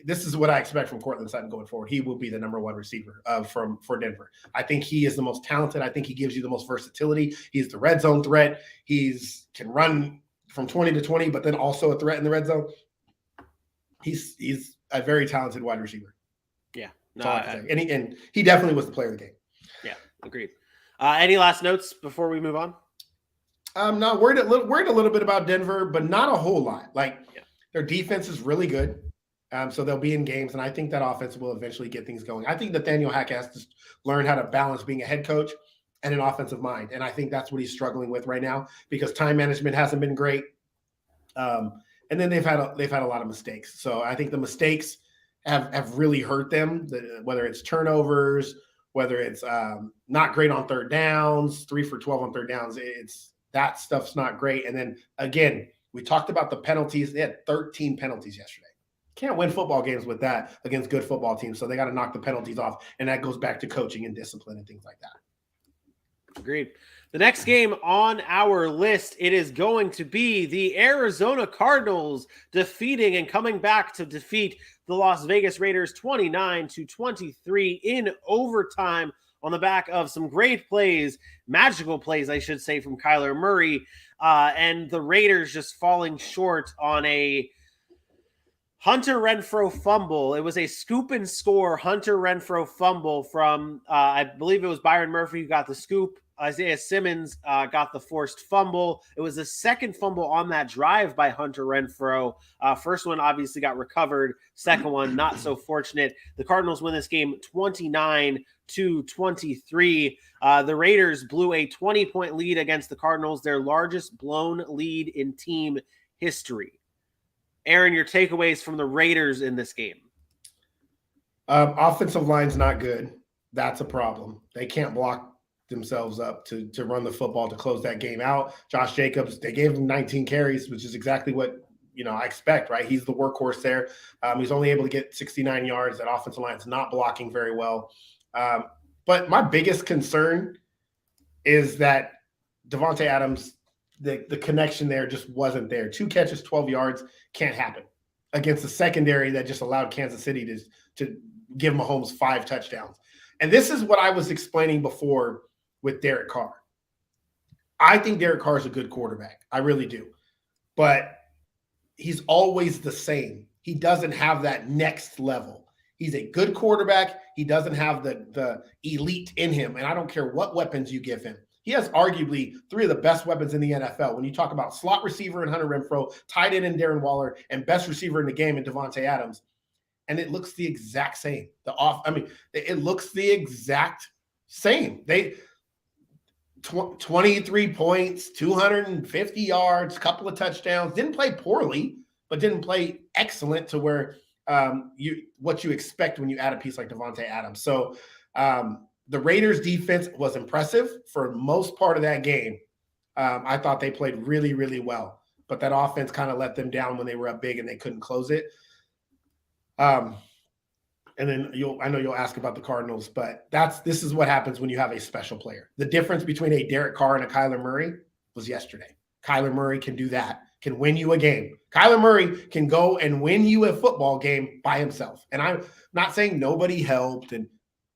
This is what I expect from Courtland Sutton going forward. He will be the number 1 receiver for Denver. I think he is the most talented. I think he gives you the most versatility. He's the red zone threat. Can run from 20 to 20, but then also a threat in the red zone. He's a very talented wide receiver. Yeah. And he definitely was the player of the game. Yeah, agreed. Any last notes before we move on? I'm not worried a little bit about Denver, but not a whole lot. Their defense is really good. So they'll be in games, and I think that offense will eventually get things going. I think Nathaniel Hackett has to learn how to balance being a head coach and an offensive mind, and I think that's what he's struggling with right now because time management hasn't been great. And then they've had a lot of mistakes. So I think the mistakes have really hurt them, whether it's turnovers, whether it's not great on third downs, 3 for 12 on third downs. That stuff's not great. And then, again, we talked about the penalties. They had 13 penalties yesterday. Can't win football games with that against good football teams. So they got to knock the penalties off. And that goes back to coaching and discipline and things like that. Agreed. The next game on our list, it is going to be the Arizona Cardinals defeating and coming back to defeat the Las Vegas Raiders 29-23 in overtime on the back of some great plays, magical plays, I should say, from Kyler Murray, and the Raiders just falling short on a Hunter Renfrow fumble. It was a scoop and score Hunter Renfrow fumble from, I believe it was Byron Murphy who got the scoop. Isaiah Simmons got the forced fumble. It was the second fumble on that drive by Hunter Renfrow. First one obviously got recovered. Second one, not so fortunate. The Cardinals win this game 29-23. The Raiders blew a 20-point lead against the Cardinals, their largest blown lead in team history. Aaron, your takeaways from the Raiders in this game? Offensive line's not good. That's a problem. They can't block themselves up to run the football to close that game out. Josh Jacobs, they gave him 19 carries, which is exactly what I expect, right? He's the workhorse there. He's only able to get 69 yards. That offensive line's not blocking very well. But my biggest concern is that Davante Adams, the connection there just wasn't there. 2 catches, 12 yards, can't happen against a secondary that just allowed Kansas City to give Mahomes 5 touchdowns. And this is what I was explaining before with Derek Carr. I think Derek Carr is a good quarterback. I really do. But he's always the same. He doesn't have that next level. He's a good quarterback. He doesn't have the elite in him. And I don't care what weapons you give him. He has arguably 3 of the best weapons in the NFL. When you talk about slot receiver in Hunter Renfrow, tight end in Darren Waller, and best receiver in the game in Davante Adams. And it looks the exact same. It looks the exact same. 23 points, 250 yards, couple of touchdowns. Didn't play poorly, but didn't play excellent to where what you expect when you add a piece like Davante Adams. So the Raiders defense was impressive for most part of that game. I thought they played really, really well, but that offense kind of let them down when they were up big and they couldn't close it. And then I know you'll ask about the Cardinals, but this is what happens when you have a special player. The difference between a Derek Carr and a Kyler Murray was yesterday. Kyler Murray can do that, can win you a game. Kyler Murray can go and win you a football game by himself. And I'm not saying nobody helped,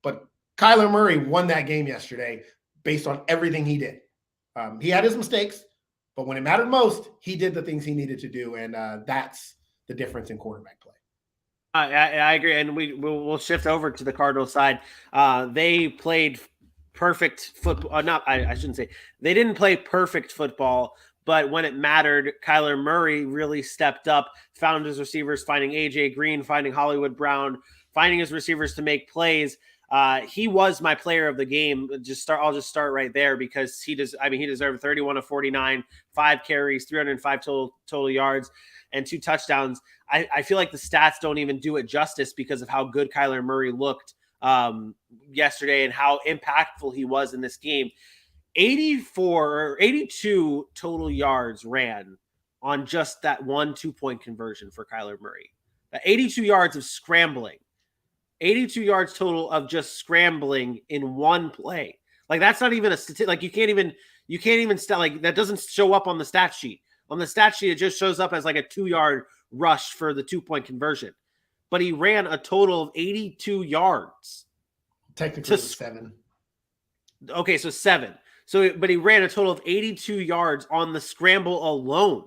but Kyler Murray won that game yesterday based on everything he did. He had his mistakes, but when it mattered most, he did the things he needed to do, and that's the difference in quarterback play. I agree, and we'll shift over to the Cardinals side. They played perfect football. I shouldn't say they didn't play perfect football, but when it mattered, Kyler Murray really stepped up, found his receivers, finding AJ Green, finding Hollywood Brown, finding his receivers to make plays. He was my player of the game. I'll just start right there because he deserved 31 of 49, 5 carries, 305 total yards, and 2 touchdowns. I feel like the stats don't even do it justice because of how good Kyler Murray looked yesterday and how impactful he was in this game. 82 total yards ran on just that 1 2-point conversion for Kyler Murray. 82 yards of scrambling. 82 yards total of just scrambling in one play. Like that's not even a statistic. Like you can't even like that doesn't show up on the stat sheet. On the stat sheet, it just shows up as like a 2-yard rush for the 2-point conversion. But he ran a total of 82 yards. Technically 7. Okay, so 7. But he ran a total of 82 yards on the scramble alone.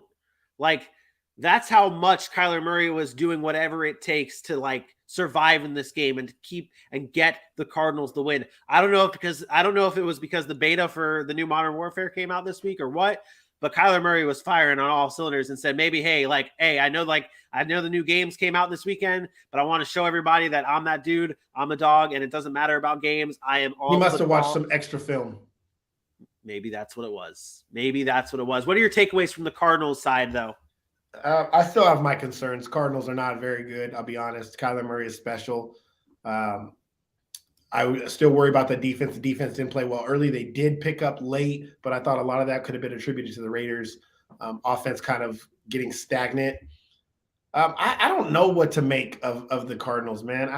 Like that's how much Kyler Murray was doing whatever it takes to like survive in this game and to keep and get the Cardinals the win. I don't know if it was because the beta for the new Modern Warfare came out this week or what, but Kyler Murray was firing on all cylinders and said, maybe, hey, I know the new games came out this weekend, but I want to show everybody that I'm that dude. I'm a dog, and it doesn't matter about games. I am all. You must have watched some extra film. Maybe that's what it was. What are your takeaways from the Cardinals side, though? I still have my concerns. Cardinals are not very good. I'll be honest. Kyler Murray is special. I still worry about the defense. The defense didn't play well early. They did pick up late, but I thought a lot of that could have been attributed to the Raiders' offense kind of getting stagnant. I don't know what to make of the Cardinals, man.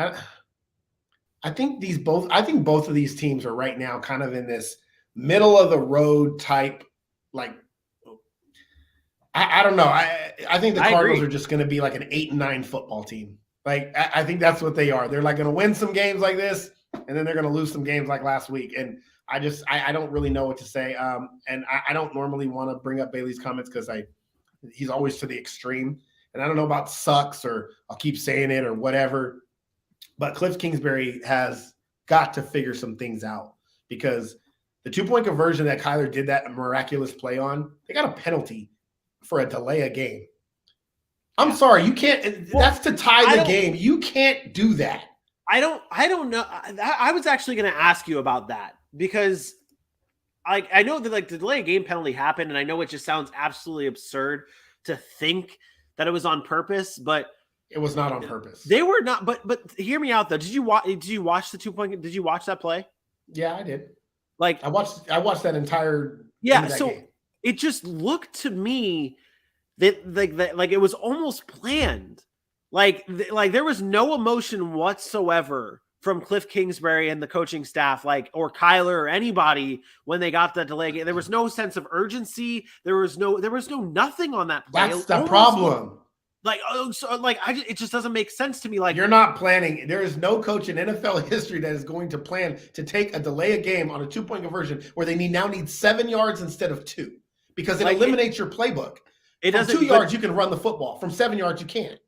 I think both of these teams are right now kind of in this middle of the road type, like I don't know. I think the Cardinals are just going to be like an 8-9 football team. Like I think that's what they are. They're like going to win some games like this, and then they're going to lose some games like last week. And I don't really know what to say. And I don't normally want to bring up Bailey's comments because he's always to the extreme. And I don't know about sucks or I'll keep saying it or whatever. But Cliff Kingsbury has got to figure some things out because the 2-point conversion that Kyler did that miraculous play on, they got a penalty for a delay of game. I'm sorry, you can't. That's to tie the game. You can't do that. I don't know. I was actually going to ask you about that because I know that like the delay of game penalty happened, and I know it just sounds absolutely absurd to think that it was on purpose, but it was not on purpose. They were not. But hear me out though. Did you watch the 2-point? Did you watch that play? Yeah, I did. Like I watched that entire. Yeah, so game. It just looked to me that like it was almost planned. Like there was no emotion whatsoever from Cliff Kingsbury and the coaching staff, like, or Kyler or anybody when they got that delay game. There was no sense of urgency. There was no nothing on that play. That's the problem. It just doesn't make sense to me. Like, you're not planning. There is no coach in NFL history that is going to plan to take a delay a game on a 2-point conversion where they now need 7 yards instead of 2, because it eliminates your playbook. From 2 yards, you can run the football. From 7 yards, you can't.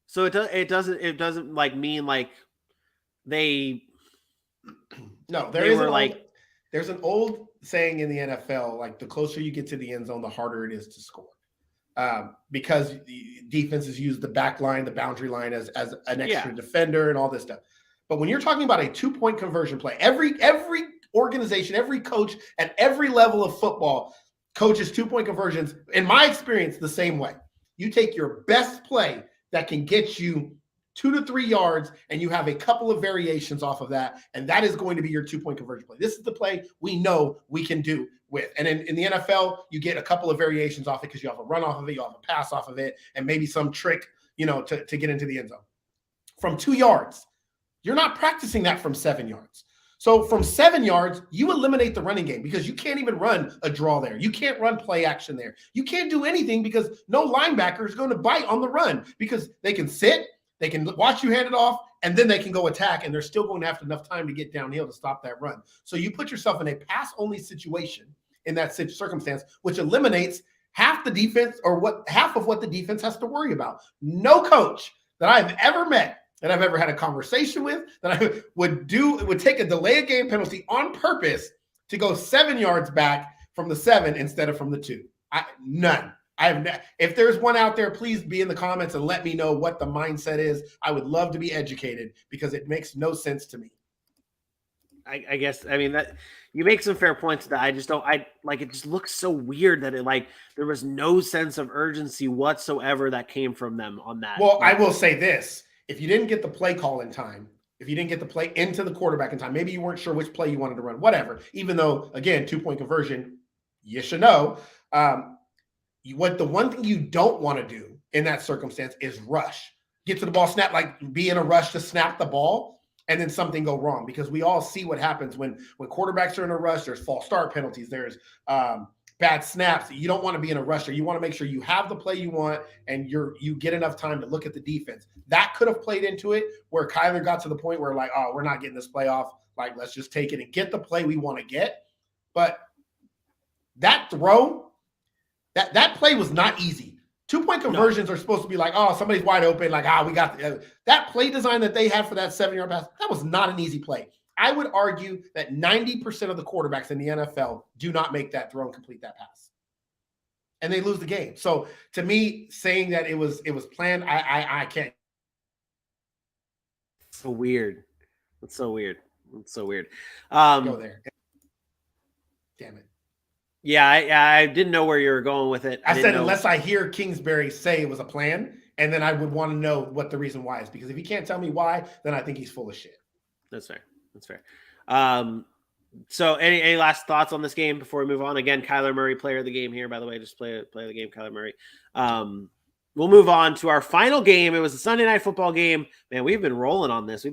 So it doesn't like mean like they. No, there's an old saying in the NFL, like the closer you get to the end zone, the harder it is to score. Because the defenses use the back line, the boundary line as an extra defender and all this stuff. But when you're talking about a 2-point conversion play, every organization, every coach at every level of football coaches 2-point conversions, in my experience, the same way. You take your best play that can get you 2 to 3 yards, and you have a couple of variations off of that, and that is going to be your 2-point conversion play. This is the play we know we can do with. And in the NFL, you get a couple of variations off it because you have a run off of it, you have a pass off of it, and maybe some trick, to get into the end zone. From 2 yards, you're not practicing that from 7 yards. So from 7 yards, you eliminate the running game because you can't even run a draw there. You can't run play action there. You can't do anything because no linebacker is going to bite on the run because they can sit, they can watch you hand it off, and then they can go attack, and they're still going to have enough time to get downhill to stop that run. So you put yourself in a pass-only situation in that circumstance, which eliminates half the defense or half of what the defense has to worry about. No coach that I've ever met, that I've ever had a conversation with, that I would take a delay of game penalty on purpose to go 7 yards back from the 7 instead of from the 2. None. If there's one out there, please be in the comments and let me know what the mindset is. I would love to be educated because it makes no sense to me. I guess, I mean, that you make some fair points that I just don't, it just looks so weird that there was no sense of urgency whatsoever that came from them on that. Well, I will say this. If you didn't get the play call in time, if you didn't get the play into the quarterback in time, maybe you weren't sure which play you wanted to run, whatever, even though, again, 2-point conversion, you should know. The one thing you don't want to do in that circumstance is rush. Get to the ball, snap, be in a rush to snap the ball, and then something go wrong, because we all see what happens when quarterbacks are in a rush. There's false start penalties. There's bad snaps. You don't want to be in a rush. You want to make sure you have the play you want and you get enough time to look at the defense. That could have played into it, where Kyler got to the point where we're not getting this play off. Let's just take it and get the play we want to get. But that throw, that play was not easy. 2-point conversions are supposed to be somebody's wide open. We got that play design that they had for that 7-yard pass. That was not an easy play. I would argue that 90% of the quarterbacks in the NFL do not make that throw and complete that pass, and they lose the game. So to me, saying that it was planned, I can't. So weird. It's so weird. Go there. Damn it. Yeah, I didn't know where you were going with it. I said unless I hear Kingsbury say it was a plan, and then I would want to know what the reason why is. Because if he can't tell me why, then I think he's full of shit. That's fair. So any last thoughts on this game before we move on? Again, Kyler Murray, player of the game here, by the way. Just play the game, Kyler Murray. We'll move on to our final game. It was a Sunday night football game. Man, we've been rolling on this.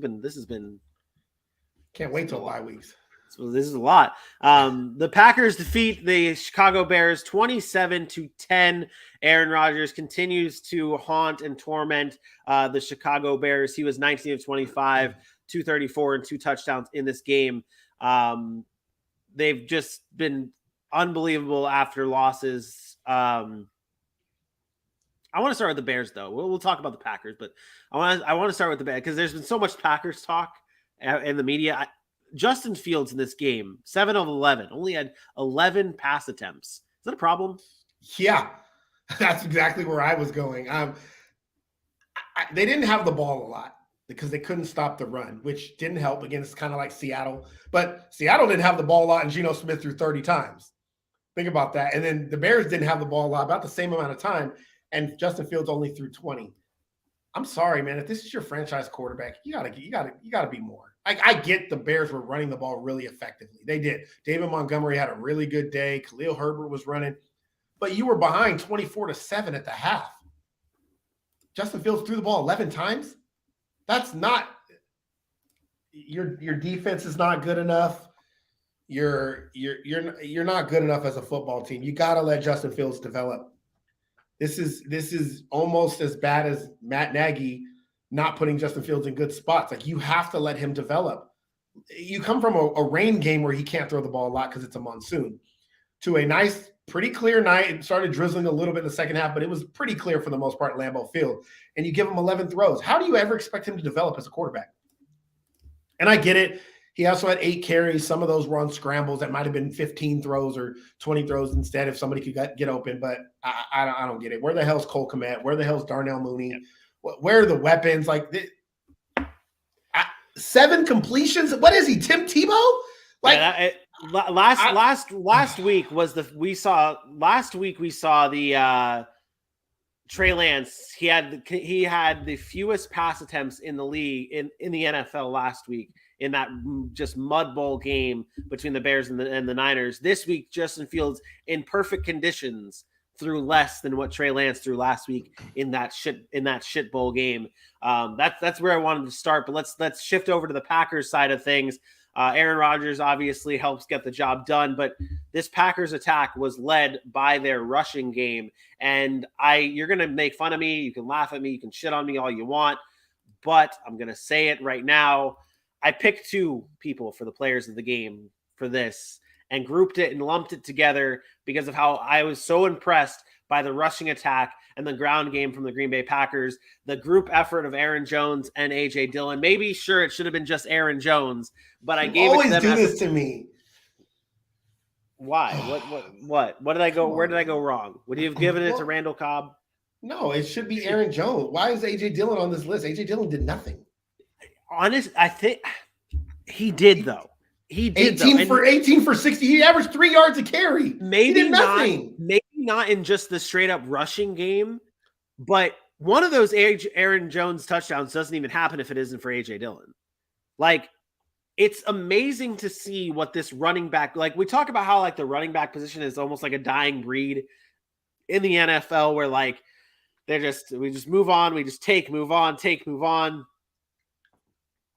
Can't wait till bye weeks. So this is a lot. The Packers defeat the Chicago Bears 27-10. Aaron Rodgers continues to haunt and torment the Chicago Bears. He was 19 of 25, 234 and 2 touchdowns in this game. They've just been unbelievable after losses. I want to start with the Bears, though. We'll talk about the Packers, but I want to start with the Bears because there's been so much Packers talk in the media. Justin Fields in this game, 7 of 11, only had 11 pass attempts. Is that a problem? Yeah, that's exactly where I was going. They didn't have the ball a lot because they couldn't stop the run, which didn't help. Again, it's kind of like Seattle. But Seattle didn't have the ball a lot, and Geno Smith threw 30 times. Think about that. And then the Bears didn't have the ball a lot, about the same amount of time, and Justin Fields only threw 20. I'm sorry, man. If this is your franchise quarterback, you gotta be more. I get the Bears were running the ball really effectively. They did. David Montgomery had a really good day. Khalil Herbert was running, but you were behind 24-7 at the half. Justin Fields threw the ball 11 times. That's not. your defense is not good enough. You're not good enough as a football team. You got to let Justin Fields develop. This is almost as bad as Matt Nagy not putting Justin Fields in good spots. Like, you have to let him develop. You come from a rain game where he can't throw the ball a lot because it's a monsoon, to a nice, pretty clear night. It started drizzling a little bit in the second half, but it was pretty clear for the most part at Lambeau Field. And you give him 11 throws. How do you ever expect him to develop as a quarterback? And I get it. He also had 8 carries. Some of those were on scrambles. That might have been 15 throws or 20 throws instead if somebody could get open. But I don't get it. Where the hell's Cole Kmet? Where the hell's Darnell Mooney? Where are the weapons? Like, 7 completions. What is he, Tim Tebow? Like, last week was we saw the Trey Lance. He had the fewest pass attempts in the league in the NFL last week in that just mud bowl game between the Bears and the Niners. This week, Justin Fields in perfect conditions threw less than what Trey Lance threw last week in that shit bowl game. That's where I wanted to start. But let's shift over to the Packers side of things. Aaron Rodgers obviously helps get the job done, but this Packers attack was led by their rushing game. And you're going to make fun of me. You can laugh at me. You can shit on me all you want, but I'm going to say it right now. I picked 2 people for the players of the game for this and grouped it and lumped it together because of how I was so impressed by the rushing attack and the ground game from the Green Bay Packers, the group effort of Aaron Jones and A.J. Dillon. Maybe, sure, it should have been just Aaron Jones, but I gave it to them. Always do this to me. Why? What did I go? Where did I go wrong? Would you have given it to Randall Cobb? No, it should be Aaron Jones. Why is A.J. Dillon on this list? A.J. Dillon did nothing. I think he did, though. He did 18 for 60. He averaged 3 yards a carry. Maybe he did nothing. Maybe not in just the straight up rushing game, but one of those Aaron Jones touchdowns doesn't even happen if it isn't for A.J. Dillon. Like, it's amazing to see what this running back, like, we talk about how like the running back position is almost like a dying breed in the NFL, where like we just move on, we just move on.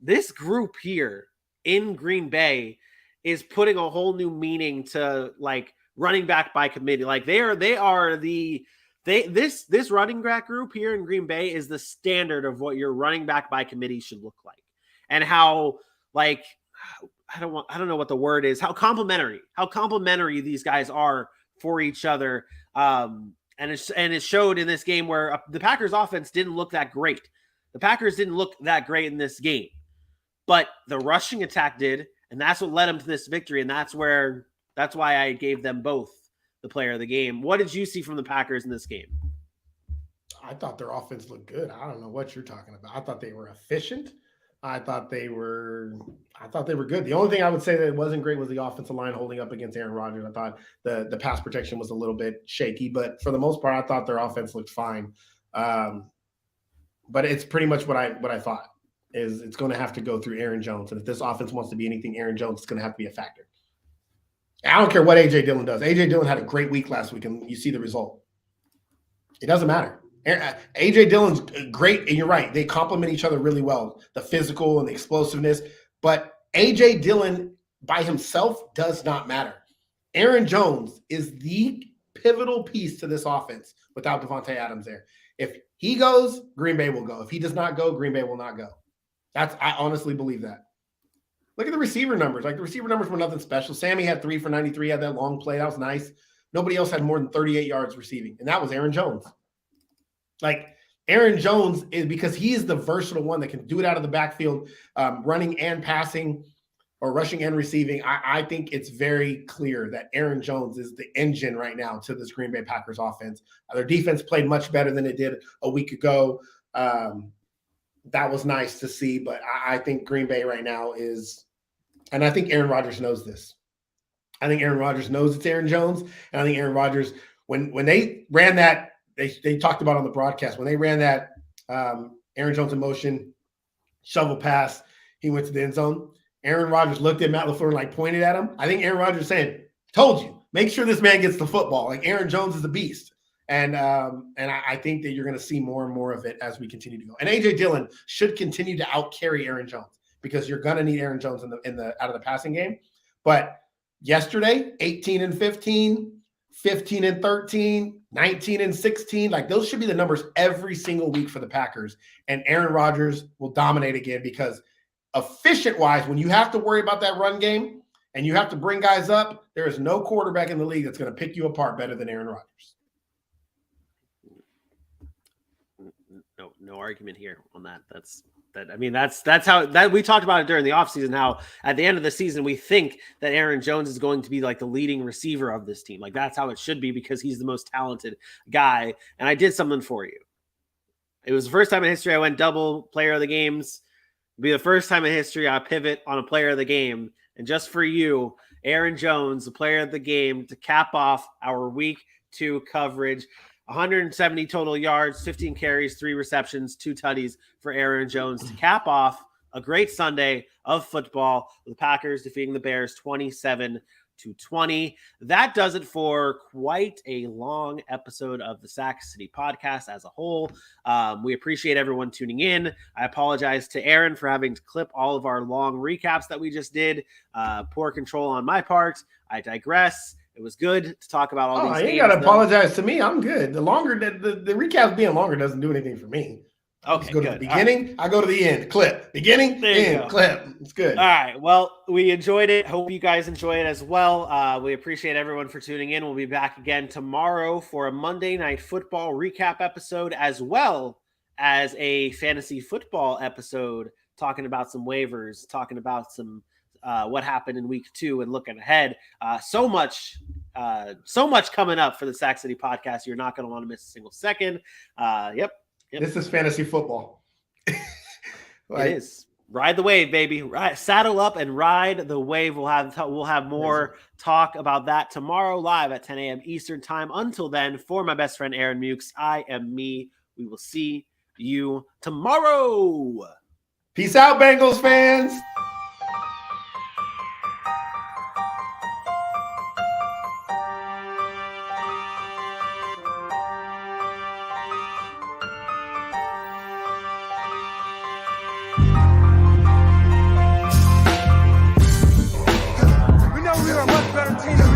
This group here in Green Bay is putting a whole new meaning to like running back by committee. Like this running back group here in Green Bay is the standard of what your running back by committee should look like, and how like I don't know what the word is. How complimentary these guys are for each other. And it showed in this game where the Packers offense didn't look that great. The Packers didn't look that great in this game, but the rushing attack did, and that's what led them to this victory. And that's why I gave them both the player of the game. What did you see from the Packers in this game? I thought their offense looked good. I don't know what you're talking about. I thought they were efficient. I thought they were good. The only thing I would say that wasn't great was the offensive line holding up against Aaron Rodgers. I thought the pass protection was a little bit shaky, but for the most part, I thought their offense looked fine. But it's pretty much what I thought is it's going to have to go through Aaron Jones. And if this offense wants to be anything Aaron Jones, it's going to have to be a factor. I don't care what A.J. Dillon does. A.J. Dillon had a great week last week, and you see the result. It doesn't matter. A.J. Dillon's great, and you're right. They complement each other really well, the physical and the explosiveness. But A.J. Dillon by himself does not matter. Aaron Jones is the pivotal piece to this offense without Devontae Adams there. If he goes, Green Bay will go. If he does not go, Green Bay will not go. I honestly believe that. Look at the receiver numbers. Like, the receiver numbers were nothing special. Sammy had 3 for 93, had that long play. That was nice. Nobody else had more than 38 yards receiving, and that was Aaron Jones. Like, Aaron Jones is, because he is the versatile one that can do it out of the backfield, running and passing, or rushing and receiving. I think it's very clear that Aaron Jones is the engine right now to this Green Bay Packers offense. Their defense played much better than it did a week ago. That was nice to see, but I think Green Bay right now is, and I think Aaron Rodgers knows this. I think Aaron Rodgers knows it's Aaron Jones, and I think Aaron Rodgers, when they ran that, they talked about on the broadcast, when they ran that Aaron Jones in motion, shovel pass, he went to the end zone. Aaron Rodgers looked at Matt LaFleur and like pointed at him. I think Aaron Rodgers saying, "Told you, make sure this man gets the football." Like, Aaron Jones is a beast. And I think that you're going to see more and more of it as we continue to go. And A.J. Dillon should continue to out-carry Aaron Jones. because you're going to need Aaron Jones in the out of the passing game. But yesterday, 18-15, 15-13, 19-16, like those should be the numbers every single week for the Packers. And Aaron Rodgers will dominate again because efficient-wise, when you have to worry about that run game and you have to bring guys up, there is no quarterback in the league that's going to pick you apart better than Aaron Rodgers. No argument here on that. That's how that we talked about it during the offseason, how at the end of the season we think that Aaron Jones is going to be like the leading receiver of this team. Like that's how it should be because he's the most talented guy. And I did something for you. It was the first time in history I went double player of the games. It'll be the first time in history I pivot on a player of the game. And just for you, Aaron Jones, the player of the game, to cap off our week 2 coverage. 170 total yards, 15 carries, 3 receptions, 2 tutties for Aaron Jones to cap off a great Sunday of football. The Packers defeating the Bears 27-20. That does it for quite a long episode of the Sack City podcast as a whole. We appreciate everyone tuning in. I apologize to Aaron for having to clip all of our long recaps that we just did. Poor control on my part. I digress. It was good to talk about all these games. You got to apologize to me. I'm good. The longer the recaps being longer doesn't do anything for me. Okay, go to the beginning. Right. I go to the end. Clip. Beginning, end, clip. It's good. All right. Well, we enjoyed it. Hope you guys enjoy it as well. We appreciate everyone for tuning in. We'll be back again tomorrow for a Monday Night Football recap episode, as well as a fantasy football episode, talking about some waivers, talking about some what happened in week 2 and looking ahead. So much coming up for the Sack City podcast. You're not going to want to miss a single second. Yep. This is fantasy football. It is. Ride the wave, baby. Saddle up and ride the wave. We'll have more talk about that tomorrow live at 10 a.m. Eastern time. Until then, for my best friend Aaron Mukes, I am me. We will see you tomorrow. Peace out, Bengals fans. We know we are a much better team.